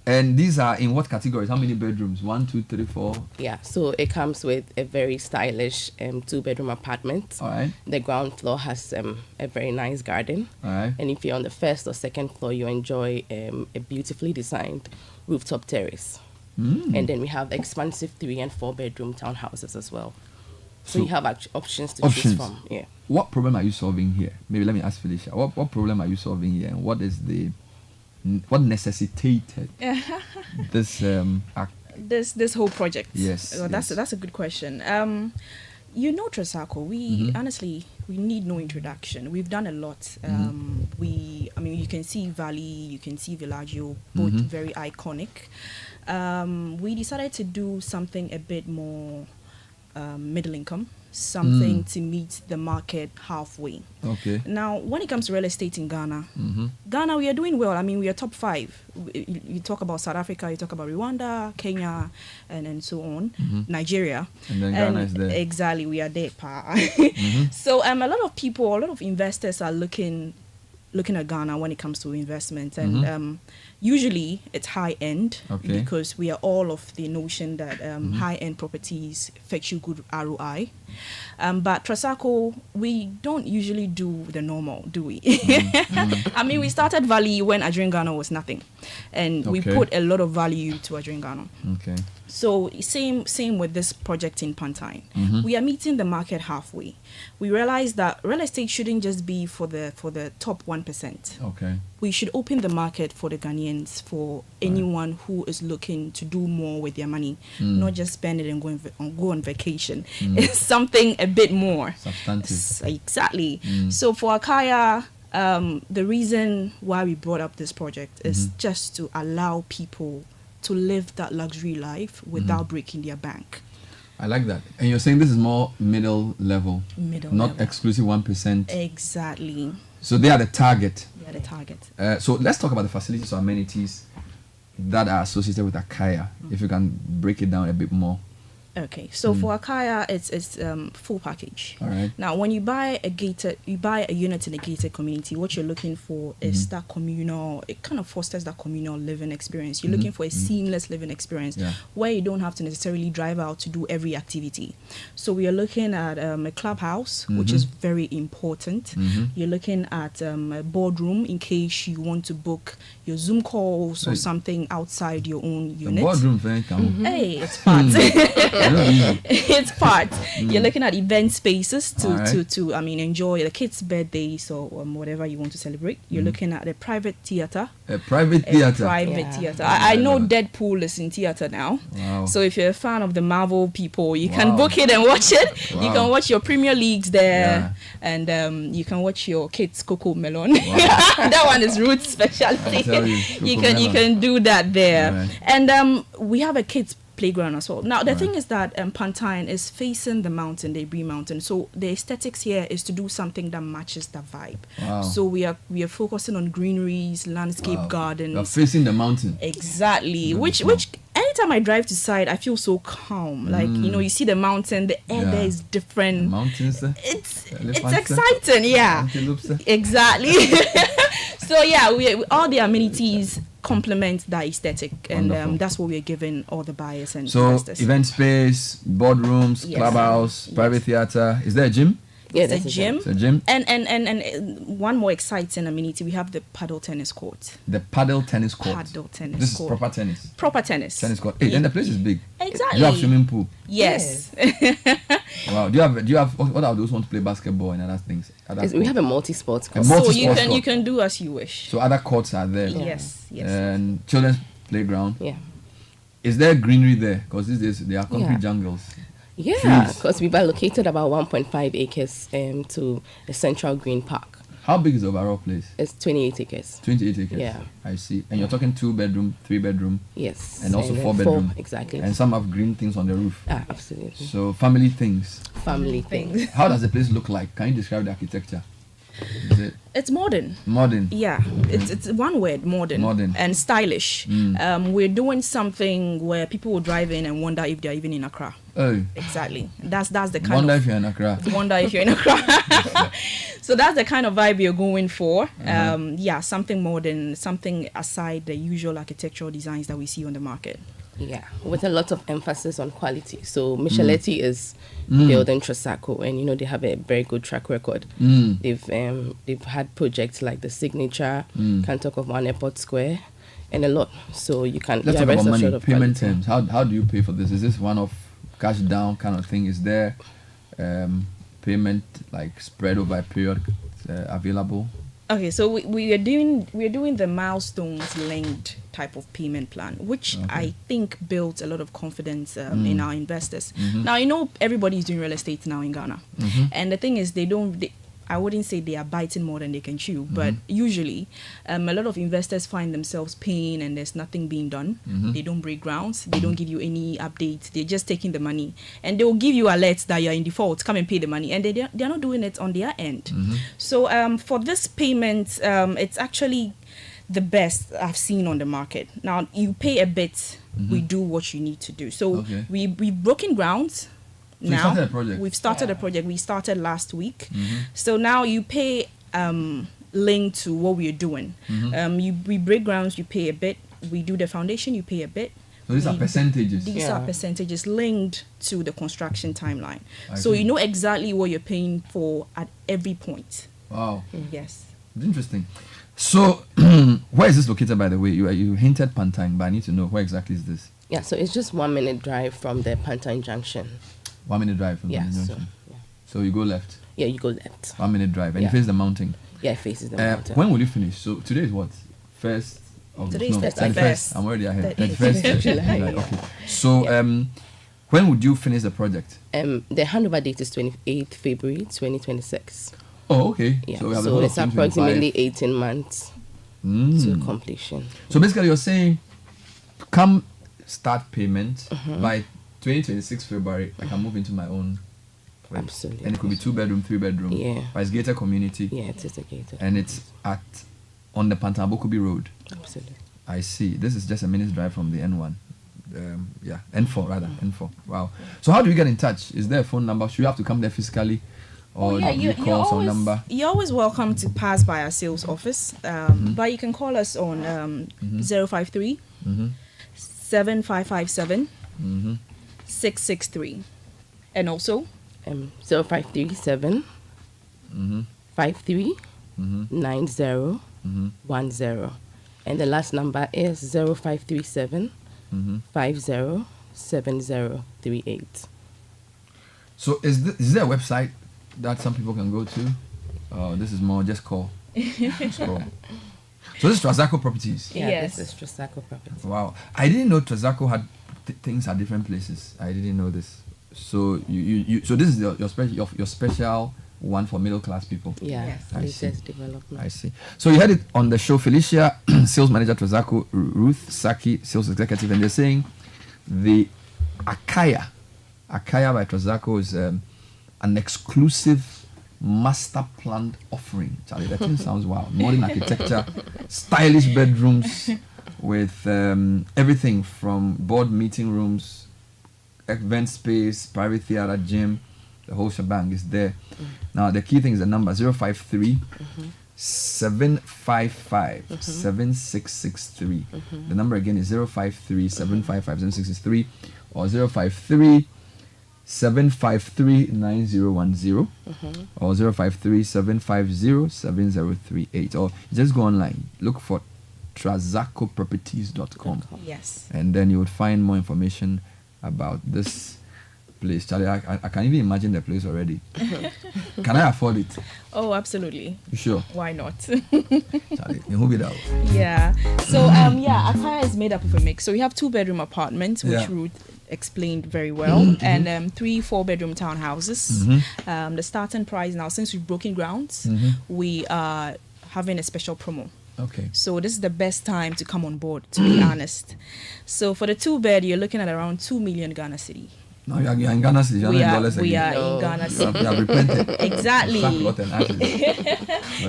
And these are in what categories? How many bedrooms? 1, 2, 3, 4? Yeah, so it comes with a very stylish 2-bedroom apartment. All right. The ground floor has a very nice garden. All right. And if you're on the first or second floor, you enjoy a beautifully designed rooftop terrace. And then we have expansive 3 and 4-bedroom townhouses as well. So you have options to choose from. Yeah. What problem are you solving here? Maybe let me ask Felicia. What problem are you solving here, and what necessitated this this whole project? Yes. Well, that's a good question. Trisaco, we honestly we need no introduction. We've done a lot. You can see Valley, you can see Villaggio, both very iconic. We decided to do something a bit more middle income, something to meet the market halfway. Okay. Now, when it comes to real estate in Ghana, Ghana, we are doing well. I mean, we are top 5. You talk about South Africa, you talk about Rwanda, Kenya, and so on. Nigeria. And then Ghana is there. Exactly, we are there. So a lot of people, a lot of investors are looking at Ghana when it comes to investment. And usually it's high-end because we are all of the notion that high-end properties fetch you good ROI. But Trisaco, we don't usually do the normal, do we? I mean, we started Valley when Adrian Ghana was nothing. And we put a lot of value to Adrian Ghana. Okay. So same with this project in Pantine. We are meeting the market halfway. We realize that real estate shouldn't just be for the top 1%. Okay. We should open the market for the Ghanaians, for anyone who is looking to do more with their money, not just spend it and go on vacation. It's something a bit more substantive. Exactly. So for Akaya, the reason why we brought up this project is just to allow people to live that luxury life without breaking their bank. I like that. And you're saying this is more middle level, not exclusive 1%. Exactly. So they are the target. They are the target. So let's talk about the facilities or amenities that are associated with Akaya. If you can break it down a bit more. Okay, so for Akaya, it's full package. All right. Now, when you buy a unit in a gated community, what you're looking for is that communal. It kind of fosters that communal living experience. You're looking for a seamless living experience where you don't have to necessarily drive out to do every activity. So we are looking at a clubhouse, which is very important. You're looking at a boardroom in case you want to book your Zoom calls or something outside your own unit. The boardroom, hey, it's part. It's part. You're looking at event spaces to enjoy the kids' birthdays or whatever you want to celebrate. You're looking at a private theater. A private theater. Theater. I know Deadpool is in theater now. Wow. So if you're a fan of the Marvel people, you can book it and watch it. You can watch your Premier Leagues there, and you can watch your kids' Coco Melon. That one is Ruth's specialty. You can do that there, and we have a kids playground as well. Now the thing is that Pantine is facing the mountain, the Bree Mountain. So the aesthetics here is to do something that matches the vibe. Wow. So we are focusing on greeneries, landscape gardens. You're facing the mountain. Exactly. Which anytime I drive to side, I feel so calm. Like you see the mountain, the air there is different. The mountains. It's exciting. Yeah. Exactly. So we all the amenities complement that aesthetic, and that's what we're giving all the buyers and investors. So event space, boardrooms, clubhouse, private theater. Is there a gym? Yeah, it's a gym. It's a gym. And one more exciting amenity, we have the paddle tennis court. The paddle tennis court. Paddle tennis This court. is proper tennis. Proper tennis. Tennis court. Hey, and the place is big. Exactly. Do you have swimming pool? Yes. Wow. Do you have what are those want to play basketball and other things? We have a multi-sports court. So you can do as you wish. So other courts are there. Yes. And children's playground. Yeah. Is there greenery there? Because these days they are concrete jungles. Yeah, because we've allocated about 1.5 acres to a central green park. How big is the overall place? It's 28 acres. 28 acres. Yeah. I see. And you're talking 2-bedroom, 3-bedroom. Yes. And also 4-bedroom. 4, exactly. And some have green things on the roof. Ah, absolutely. So family things. Family things. How does the place look like? Can you describe the architecture? It's modern. Modern. Yeah, it's one word, modern and stylish. We're doing something where people will drive in and wonder if they're even in Accra. Oh, exactly. That's the kind wonder of if you're in Accra. Wonder if you're in Accra. So that's the kind of vibe you're going for. Yeah, something modern, something aside the usual architectural designs that we see on the market. Yeah, with a lot of emphasis on quality. So Micheletti is building Trasaco, and they have a very good track record. They've had projects like the Signature, can talk of One Airport Square, and a lot. So you can. Let's talk about money, payment terms. How do you pay for this? Is this one of cash down kind of thing? Is there payment like spread over a period available? Okay, so we are doing the milestones linked type of payment plan, which I think builds a lot of confidence in our investors. Now everybody is doing real estate now in Ghana, and the thing is I wouldn't say they are biting more than they can chew, but usually a lot of investors find themselves paying and there's nothing being done. They don't break grounds. They don't give you any updates. They're just taking the money, and they will give you alerts that you're in default. Come and pay the money, and they're not doing it on their end. So for this payment, it's actually the best I've seen on the market. Now you pay a bit, we do what you need to do. So we've broken grounds. So now we've started a project. We started last week. So now you pay linked to what we are doing. We break grounds, you pay a bit. We do the foundation, you pay a bit. So these are percentages. These are percentages linked to the construction timeline. So you know exactly what you're paying for at every point. Wow. Yes. It's interesting. So where is this located, by the way? You hinted Pantang, but I need to know where exactly is this? Yeah, so it's just 1 minute drive from the Pantang Junction. 1 minute drive from the junction. So you go left. Yeah, you go left. 1 minute drive, and you face the mountain. Yeah, it faces the mountain. When will you finish? So today is what? First of Today's 31st. I'm already ahead. 31st July. Okay. So when would you finish the project? The handover date is 28th February 2026. Oh, okay. Yeah. So, we have so it's approximately 18 months to completion. So basically, you're saying, come start payment by 2026 February, I can move into my own place. Absolutely. And it could be 2-bedroom, 3-bedroom. Yeah. But it's gated community. Yeah, it is a gated. And it's on the Pantabokubi Road. Absolutely. I see. This is just a minute's drive from the N1. N4 rather. N4. Wow. So how do we get in touch? Is there a phone number? Should you have to come there physically? Or you call some number? You're always welcome to pass by our sales office. But you can call us on 053 7557 663, and also 0537 53 90 10, and the last number is 0537 50 7038. So is there a website that some people can go to? This is more just call. Just call. So this is Trasaco Properties. Yeah, yes. This is Trasaco Properties. Wow, I didn't know Trasaco had things at different places. I didn't know this. So so this is your special one for middle class people. Yeah, yes. I see. Development. I see. So you had it on the show, Felicia, sales manager Trasaco, Ruth Saki, sales executive, and they're saying the Akaya by Trasaco is an exclusive master planned offering. Charlie, that thing sounds wild. Modern architecture, stylish bedrooms with everything from board meeting rooms, event space, private theater, gym. The whole shebang is there. Now the key thing is the number 053 755 7663. The number again is 053 755 7663 or 053 753-9010 or 053-750-7038, or just go online, look for trazacoproperties.com. Yes. And then you would find more information about this place. Charlie, I can even imagine the place already. Can I afford it? Oh, absolutely. You sure? Why not? Charlie, you move it out. Yeah. So, Akaya is made up of a mix. So we have 2-bedroom apartments, which Ruth explained very well, and 3 4-bedroom townhouses. The starting price now, since we've broken grounds, we are having a special promo. Okay. So this is the best time to come on board, to be honest. So for the 2-bed, you're looking at around 2 million Ghana City. No, you're in Ghana City. We are in Ghana City. You have repented. Exactly.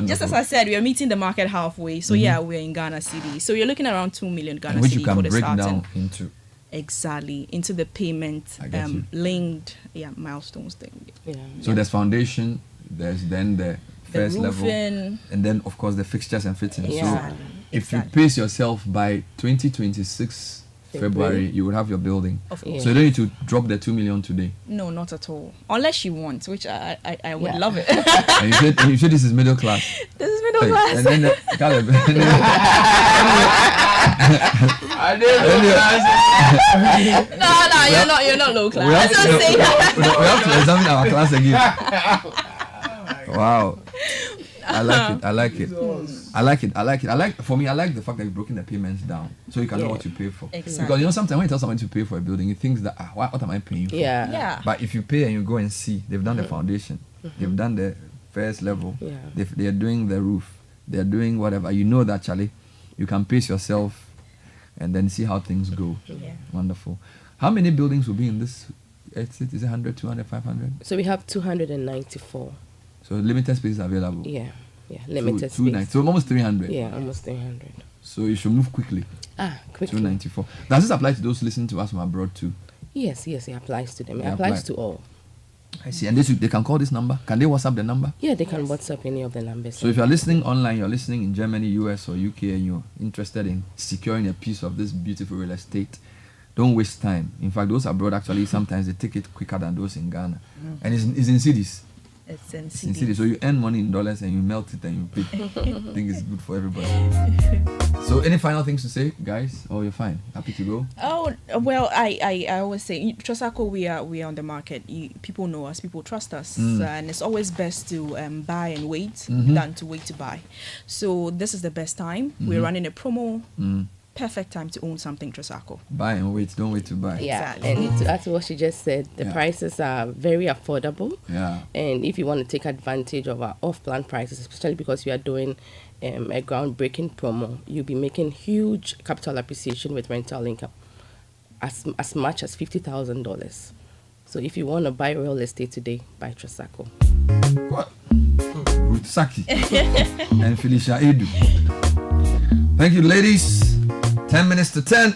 Just as I said, we are meeting the market halfway. So we're in Ghana City. So you're looking around 2 million Ghana which City you can for the break starting. down into. Exactly, into the payment linked milestones thing. So there's foundation, there's then the first level, and then of course the fixtures and fittings. So if you pace yourself by 2026 February, you will have your building. Of course. So you don't need to drop the 2 million today. No, not at all. Unless you want, which I would love it. And you said this is middle class. This is middle class. And then No, you're not low class. We have to examine our class again. Wow. I like it. For me, I like the fact that you've broken the payments down, so you can know what you pay for. Exactly. Because sometimes when you tell someone to pay for a building, he thinks that what am I paying for? Yeah. But if you pay and you go and see, they've done the foundation, they've done the first level, they are doing the roof, they are doing whatever. You know that, Charlie, you can pace yourself, and then see how things go. Wonderful. How many buildings will be in this? Is it 100, 200, 500? So we have 294. So limited space is available. Yeah, limited space. So almost 300. Yeah, almost 300. So you should move quickly. Quickly. 294. Does this apply to those listening to us from abroad too? Yes, it applies to them. It applies to all. I see. And they can call this number. Can they WhatsApp the number? Yeah, they can WhatsApp any of the numbers. So if you're listening online, you're listening in Germany, US, or UK, and you're interested in securing a piece of this beautiful real estate, don't waste time. In fact, those abroad actually sometimes they take it quicker than those in Ghana. And it's in cities. It's in cities. So you earn money in dollars and you melt it and you pay. I think it's good for everybody. So any final things to say, guys? Oh, you're fine. Happy to go? Oh, well, I always say, Trazaco, we are on the market. People know us. People trust us. And it's always best to buy and wait than to wait to buy. So this is the best time. We're running a promo. Perfect time to own something, Trazaco. Buy and wait, don't wait to buy. Yeah, exactly. And to add to what she just said, the prices are very affordable. Yeah. And if you want to take advantage of our off-plan prices, especially because we are doing a groundbreaking promo, you'll be making huge capital appreciation with rental income, as much as $50,000. So if you want to buy real estate today, buy Trazaco. What? Ruth Saki and Felicia Edu. Thank you, ladies. 10 minutes to 10.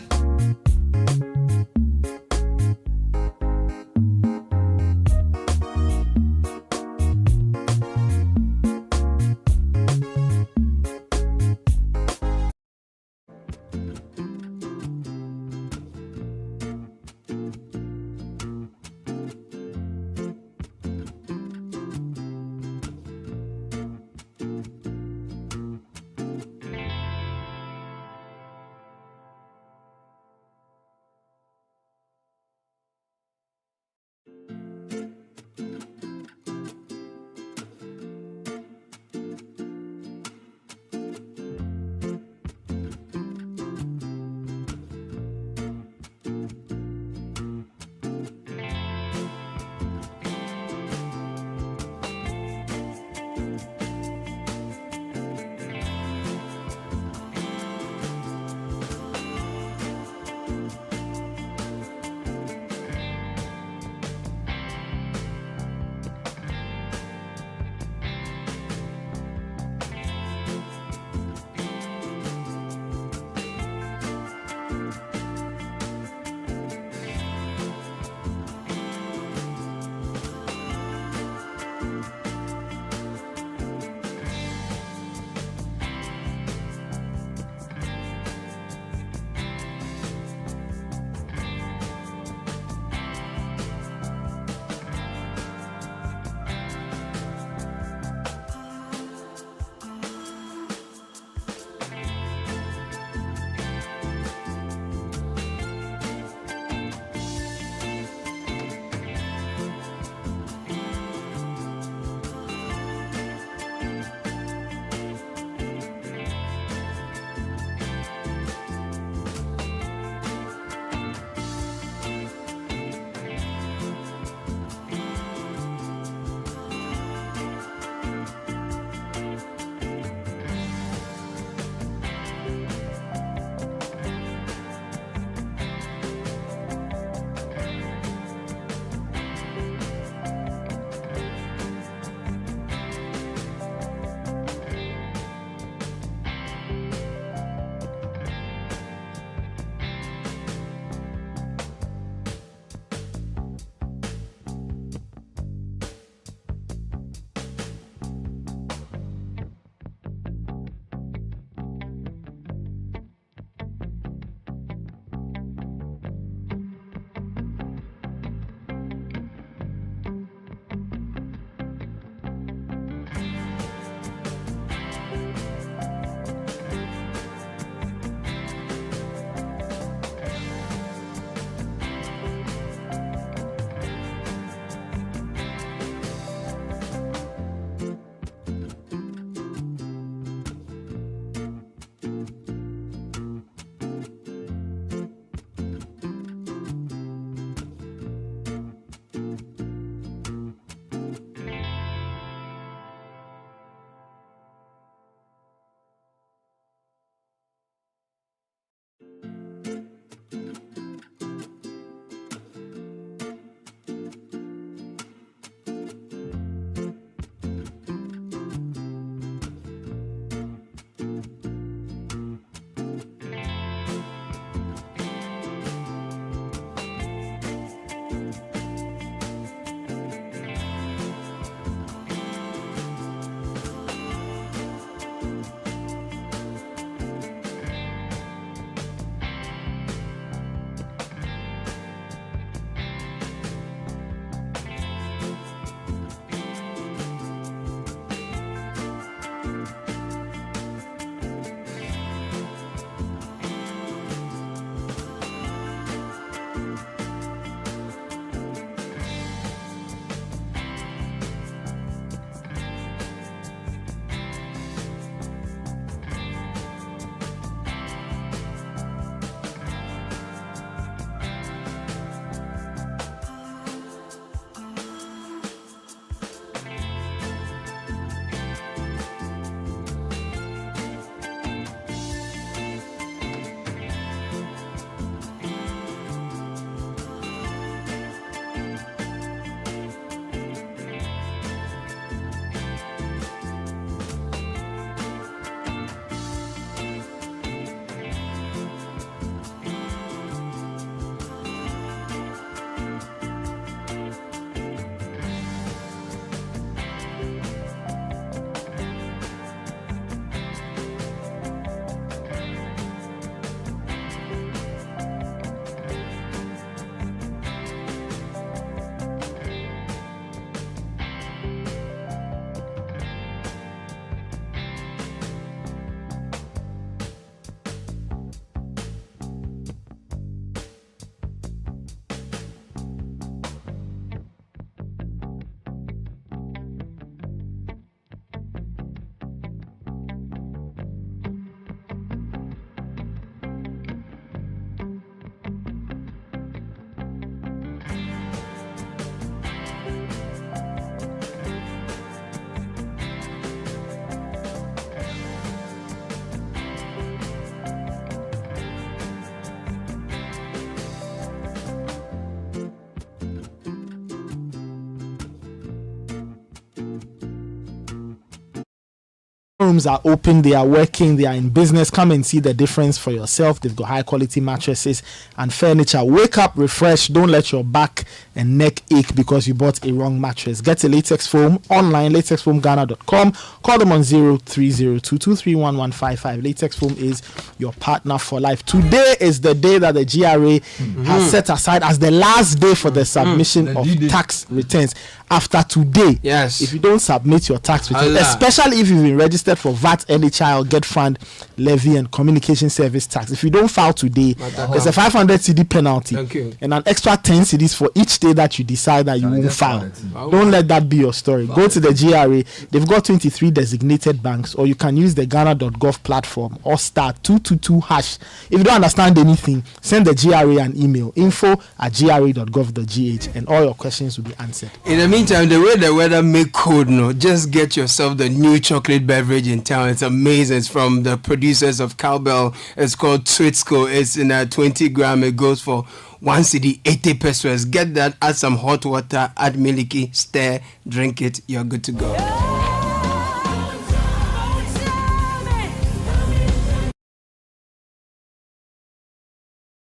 showrooms are open, they are working, they are in business. Come and see the difference for yourself. They've got high quality mattresses and furniture. Wake up refreshed. Don't let your back and neck ache because you bought a wrong mattress. Get a latex foam online, latexfoamghana.com. Call them on 0302231155. Latex Foam is your partner for life. Today is the day that the GRA has set aside as the last day for the submission of tax returns. After today, if you don't submit your tax return, especially if you've been registered for VAT, NHI, Get Fund, Levy, and Communication Service tax, if you don't file today, there's a 500 CD penalty and an extra 10 CDs for each day that you decide that you won't file. Don't let that be your story. Go to the GRA. They've got 23 designated banks, or you can use the Ghana.gov platform or star 222#. If you don't understand anything, send the GRA an email, info@gra.gov.gh, and all your questions will be answered. In the meantime, the way the weather make cold, just get yourself the new chocolate beverage in town. It's amazing. It's from the producers of Cowbell. It's called Twitsco. It's in a 20 gram. It goes for 1 CD, 80 pesos. Get that, add some hot water, add milky, stir, drink it. You're good to go.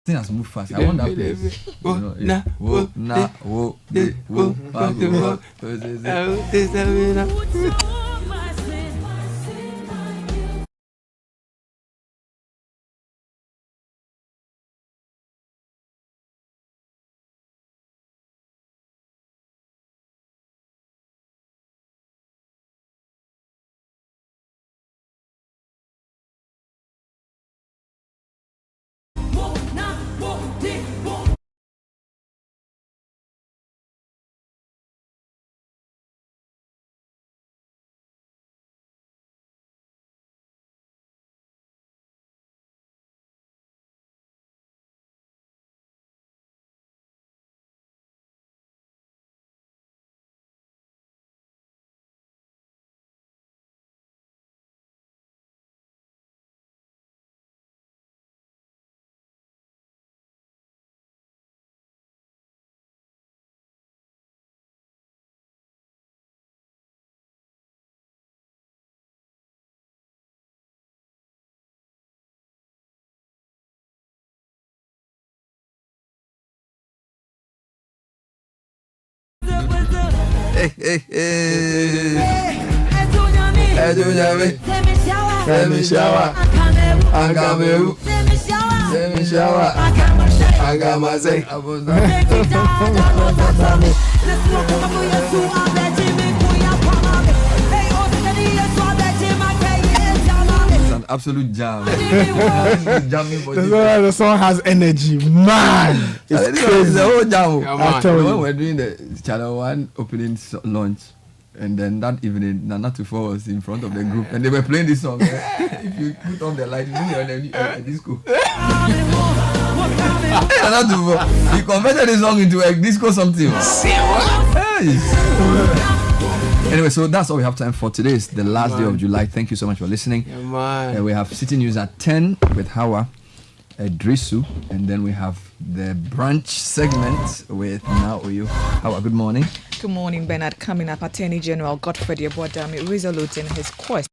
Has moved fast. I want that place. Absolute jam. The song has energy, man. It's crazy. The whole jam. When we're doing the Channel 1 opening launch, and then that evening, Nana24 was in front of the group, and they were playing this song. If you put on the light, you're in a disco. He converted this song into a disco something. Anyway, so that's all we have time for today. It's the last day of July. Thank you so much for listening. We have City News at 10 with Hawa Drisu, and then we have the brunch segment with Now Oyo. Hawa, good morning. Good morning, Bernard. Coming up, Attorney General Godfrey Yeboah Dame resolute in his quest